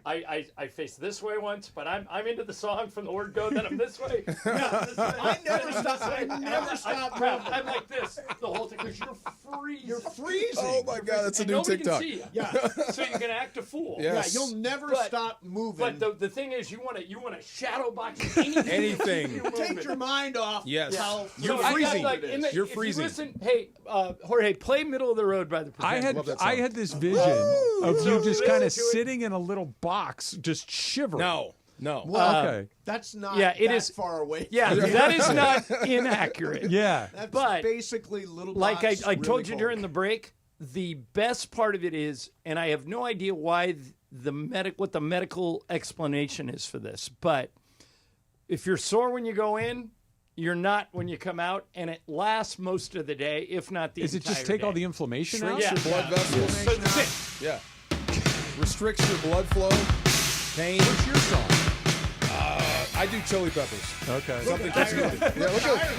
I face this way once, but I'm into the song from the word go. Then I'm this way. I never stop. I'm like this the whole time because you're freezing. You're freezing. Oh my God, that's a And new nobody TikTok. Can see you. Yeah. So you can act a fool. Yes. Yeah, you'll never stop moving. But the thing is, you want to shadow box anything. Anything. Take your mind off. Yes. How You're So freezing. You're if freezing. You listen, hey, Jorge, play "Middle of the Road" by the Pretenders. I had this vision of you just kind of sitting in a little box, just shivering. No. Well, okay. That's not Yeah, it that is far away. Yeah, that is not inaccurate. Yeah. That's but basically little like box, I really told you cold. during the break, the best part of it is, and I have no idea why what the medical explanation is for this, but if you're sore when you go in, you're not when you come out, and it lasts most of the day, if not the Is it entire just take day. all the inflammation out? Shrinks your blood vessels. So that's it. Yeah. Restricts your blood flow. Pain. What's your song? I do Chili Peppers. Okay. Something keeps moving. Yeah,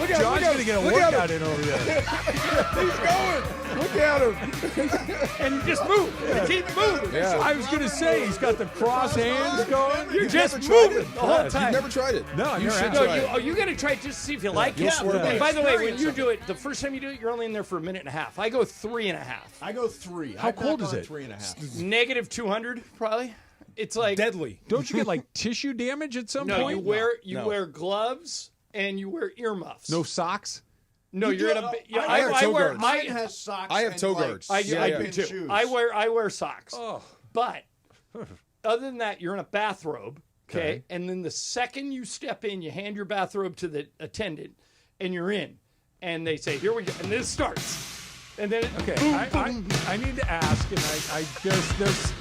look at John's going to get a workout in over there. He's going. Look at him. And you just move. You keep moving. Yeah. I was going to say, he's got the cross hands going. You're just never tried moving it? the whole You've time. never tried it. No, I you never should have. try it. You got to try it just to see if you like you'll it. swear by it. By the way, when Experience you it. do it, the first time you do it, you're only in there for a minute and a half. I go 3.5. I go 3. How cold is it? 3.5. Negative 200, probably. It's like Deadly. Don't you get like tissue damage at some no. point? You wear gloves and you wear earmuffs. No socks? No, you're in a. Yeah, I have toe wear guards. my. Mine has socks. I have and, toe like, guards. I Yeah. do too. shoes. I wear socks. Oh. But other than that, you're in a bathrobe. Okay? Okay. And then the second you step in, you hand your bathrobe to the attendant, and you're in. And they say, "Here we go," and this starts. And then Okay, boom, boom. I need to ask, and there's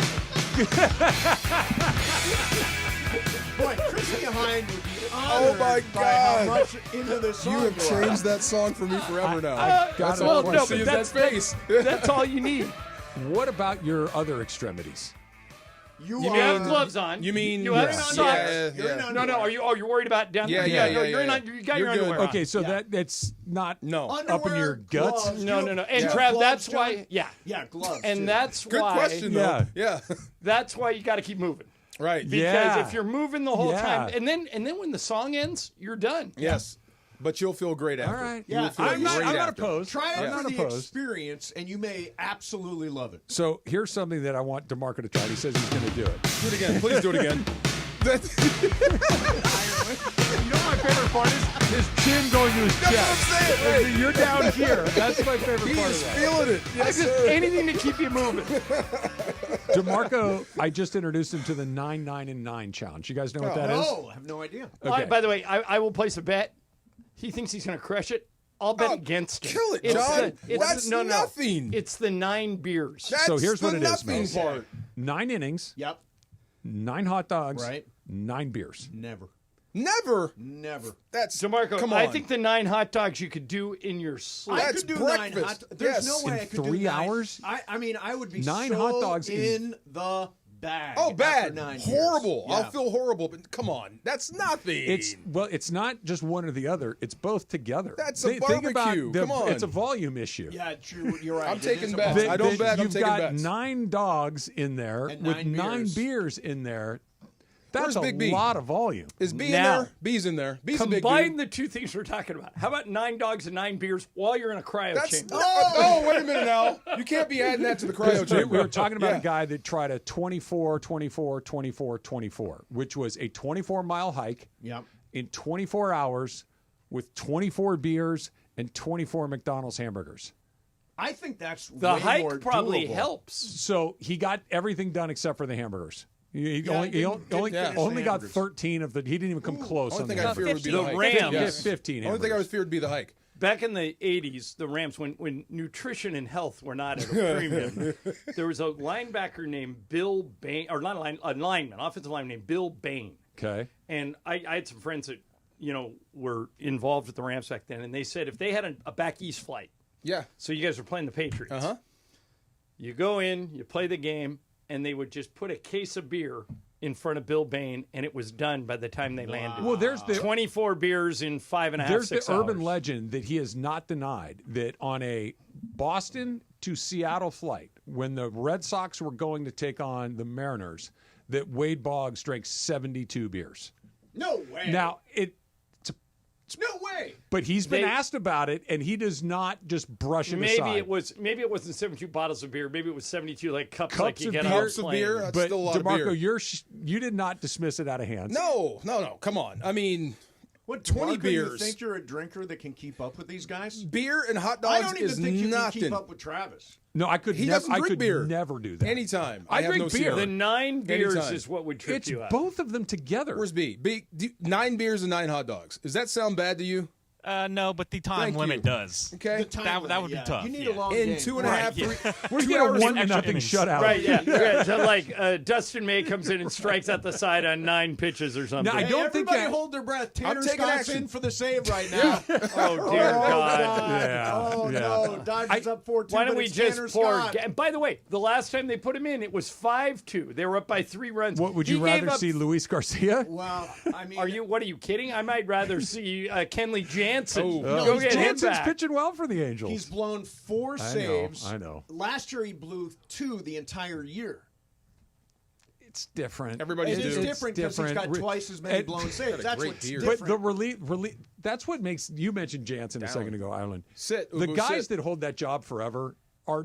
Boy, Christy Hine would be Oh honored my by how God. much into this song You have you are. changed that song for me forever now. got That's it. all Well, I no, want to see but is that face. That's all you need. what about your other extremities? You You are have gloves on. You mean you have yeah, socks? yeah. No. Are you worried about down? Yeah, yeah. yeah, No, yeah, you're yeah. not. You got You're your good. underwear. Okay, on. so Yeah. that's not No. up in your guts? Gloves. No. You And have Trav, gloves, that's why. John? Yeah. Yeah, gloves. And too. that's Good why. question, though. Yeah. That's why you got to keep moving. Right. Because Yeah. if you're moving the whole Yeah. time, and then when the song ends, you're done. Yes. But you'll feel great after. All right. You will Yeah, feel I'm not great after. opposed. Try it I'm for not the opposed. experience, and you may absolutely love it. So here's something that I want DeMarco to try. He says he's going to do it. Do it again. Please do it again. You know my favorite part is his chin going to his That's chest. what I'm saying. Right. You're down here. That's my favorite He part is of that. feeling it. Yes, Just sir. anything to keep you moving. DeMarco, I just introduced him to the 9, 9, and 9 challenge. You guys know what that is? No, I have no idea. Okay. By the way, I will place a bet. He thinks he's going to crush it. I'll bet against him. Kill it, It's John. It's That's nothing. It's the 9 beers. That's So here's the what it is, nothing Mel. part. 9 innings, Yep. 9 hot dogs, Right. 9 beers. Never. Never. That's DeMarco, come on. I think the 9 hot dogs you could do in your sleep. I That's could do breakfast. 9 hot. There's Yes. no way In I could 3 do 9. hours? I mean, I would be 9 so hot dogs in the bag. Oh, after bad. 9 beers. Horrible. Yeah. I'll feel horrible, but come on. That's nothing. It's not just one or the other. It's both together. That's a Think about barbecue. Come on. It's a volume issue. Yeah, true. You're right. I'm It taking is a bets. volume. I don't bet. I'm You've taking got bets. 9 dogs in there And with 9 9 beers. beers in there. That's Where's a Big B? lot of volume. Is B in Now, there? B's in there. B's a big Combine dude. the two things we're talking about. How about 9 dogs and 9 beers while you're in a cryo That's chamber? oh, wait a minute now. You can't be adding that to the cryo We chamber. were talking about Yeah. a guy that tried a 24, 24, 24, 24, which was a 24-mile hike Yep. in 24 hours with 24 beers and 24 McDonald's hamburgers. I think that's The way hike more probably doable. helps. So he got everything done except for the hamburgers. He Yeah, only, he didn't finish the only got hamburgers. 13 of the. He didn't even come close. Only on thing the I feared would be The the hike. Rams. Yes. 15 Only thing I was feared would be the hike. Back in the 80s, the Rams, when nutrition and health were not at a premium, there was a linebacker named Bill Bain, or not a lineman, offensive lineman named Bill Bain. Okay. And I had some friends that, were involved with the Rams back then, and they said if they had a back east flight, Yeah. so you guys were playing the Patriots, Uh-huh. you go in, you play the game, and they would just put a case of beer in front of Bill Bain, and it was done by the time they landed. Well, there's the 24 beers in 5.5, There's 6 the urban hours. legend that he has not denied that on a Boston to Seattle flight, when the Red Sox were going to take on the Mariners, that Wade Boggs drank 72 beers. No way. Now, no way. but he's been They- asked about it, and he does not just brush it aside. Maybe it wasn't 72 bottles of beer. Maybe it was 72 like cups like you of get beer. on a Cups of plane. beer. That's But still a lot of DeMarco, beer. you did not dismiss it out of hand. No. Come on. I mean, What 20 Marco, you beers. think you're a drinker that can keep up with these guys? Beer and hot I dogs don't even is think you nothing. can keep up with Travis. No, I could He never. doesn't I drink could beer. never do that. Anytime. I have drink no beer. Sierra. The 9 beers Anytime. is what would trip It's you up. both of them together. Where's B? 9 beers and 9 hot dogs. Does that sound bad to you? No, but the time Thank limit you. does. Okay. The time That limit, would be yeah. tough. You need yeah. a long In game. 2.5, 3. We're 2 getting hours a 1-0 innings. shutout. Right, yeah. So like Dustin May comes in and strikes out the side on 9 pitches or something. Now, I Hey, don't think everybody that- hold their breath. Tanner taking Scott's action. in for the save right now. Oh, dear God. Yeah, Oh, yeah. no. Dodgers up 4-2, Why don't but we it's just Tanner pour? Scott. And by the way, the last time they put him in, it was 5-2. They were up by 3 runs. What would He you gave rather up- see, Luis Garcia? Well, I mean, What are you kidding? I might rather see Kenley Jansen. Oh. Go he's get him Jansen's back. pitching well for the Angels. he's blown 4 I know, saves. I know. Last year he blew 2 the entire year. It's different. Everybody's It is due. different because he's got twice as many And- blown saves. That's great what's beard. different. But the relief, that's what makes, you mentioned Jansen a second ago, Ireland. Sit, The Ubu, guys sit. that hold that job forever,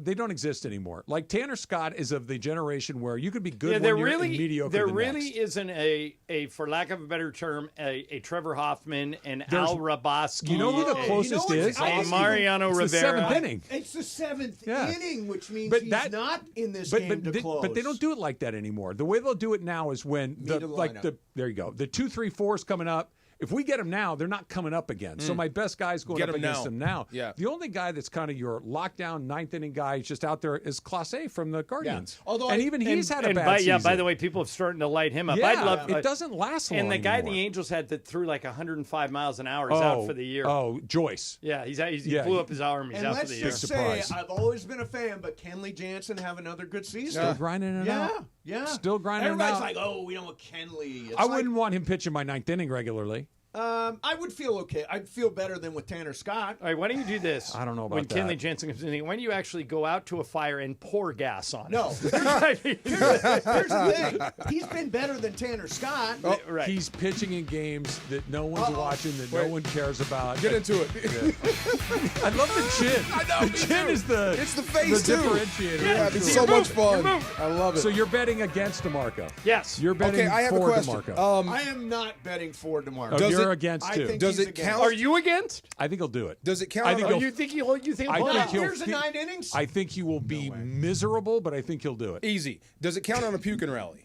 they don't exist anymore. Like Tanner Scott is of the generation where you could be good there one year really, and mediocre there the really next. isn't a, for lack of a better term, a Trevor Hoffman and There's- Al Raboski. You know who the closest is? A Mariano It's the Rivera. 7th inning. It's the 7th Yeah. inning, which means But he's that- not in this game to close. But they don't do it like that anymore. The way they'll do it now is when Meet a lineup. there you go. The 2, 3, 4's coming up. If we get them now, they're not coming up again. So my best guy's going Get up 'em against now. them now. Yeah. The only guy that's kind of your lockdown 9th inning guy who's just out there is Clase from the Guardians. Although and I- even he's had a bad by, season. yeah, by the way, people are starting to light him up. Yeah, I'd love it doesn't last long And the guy anymore. the Angels had that threw like 105 miles an hour is out for the year. Oh, Joyce. Yeah, he Yeah, blew up his arm. He's And out for let's the year. just say, I've always been a fan, but Kenley Jansen have another good season. Still grinding it yeah, out. Yeah, Still grinding it Everybody's out. like, oh, we don't want Kenley. It's I like, wouldn't want him pitching my 9th inning regularly. I would feel okay. I'd feel better than with Tanner Scott. All right, why don't you do this? I don't know about when that. Kenley Jansen comes in, when do you actually go out to a fire and pour gas on it? No. Here's the thing. He's been better than Tanner Scott. Oh, right. He's pitching in games that no one's watching, that no one cares about. Get into it. Yeah. I love the chin. I know. The chin is it's the face the too. differentiator. Yeah, it's so much fun. I love it. So you're betting against DeMarco. Yes. You're betting I have a for question. DeMarco. I am not betting for DeMarco. Oh, you're against I too. think Does he's it against. count? Are you against? I think he'll do it. Does it count? I think on he'll- You think he'll? You think? I Hold think on. he'll- Here's the 9 innings. I think he will be miserable, but I think he'll do it. Easy. Does it count on a puking rally?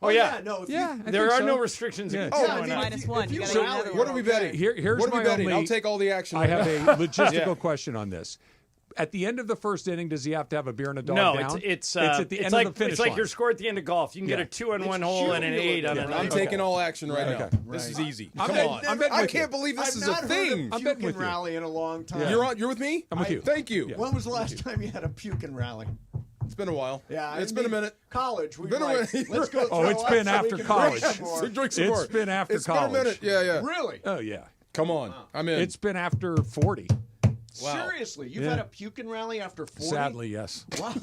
Oh yeah. No. If Yeah, you, I There think are so. no restrictions. Yeah. against Oh, going on. -1. if You you gotta So get another what one. are we betting? Here's what are my we betting? only- I'll take all the action. I right have now. a logistical question on this. At the end of the first inning, does he have to have a beer and a dog No, down? it's at the end like of the finish it's like line. your score at the end of golf. You can get Yeah. a 2 on one It's hole and an 8 on cumulative. another. I'm taking all action right now. Okay. This is easy. I'm Come betting- on. I'm betting I with you. can't believe this I've is not a heard thing. a I'm betting puking with you. rally in a long time. Yeah. You're with me? I'm with you. Thank you. Yeah. When was the last time you had a puking rally? It's been a while. Yeah, It's been a minute. College. We Been a like, minute. let's go. Oh, throw it's up been so after we can college. drink some more. So drink some It's more. been after It's college. been a minute. Yeah. Really? Oh, yeah. Come on. I'm in. It's been after 40. Wow. Seriously, you've Yeah. had a puking rally after 40? Sadly, yes. Wow.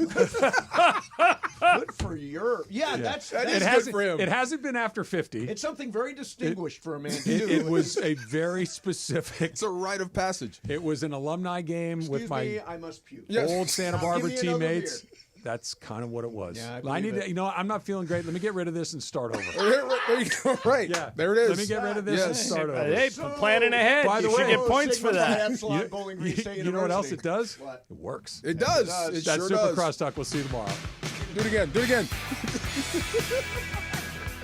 Good for your. Yeah, that's That It is good hasn't, for him. it hasn't been after 50. it's something very distinguished for a man to do. It was a very specific. It's a rite of passage. It was an alumni game Excuse with my me, I must puke. Yeah. old Santa Give Barbara me another teammates. beer. That's kind of what it was. Yeah, I I believe need it. to, I'm not feeling great. Let me get rid of this and start over. There you go. Right. Yeah. There it is. Let me get rid of this and Yes. start over. Hey, planning ahead. By the you should way- get points for Sigma Phi that. Epsilon Bowling Green State You know what else University. it does? What? It works. It does. does. It That's sure Super does. Crosstalk. We'll see you tomorrow. Do it again. Do it again.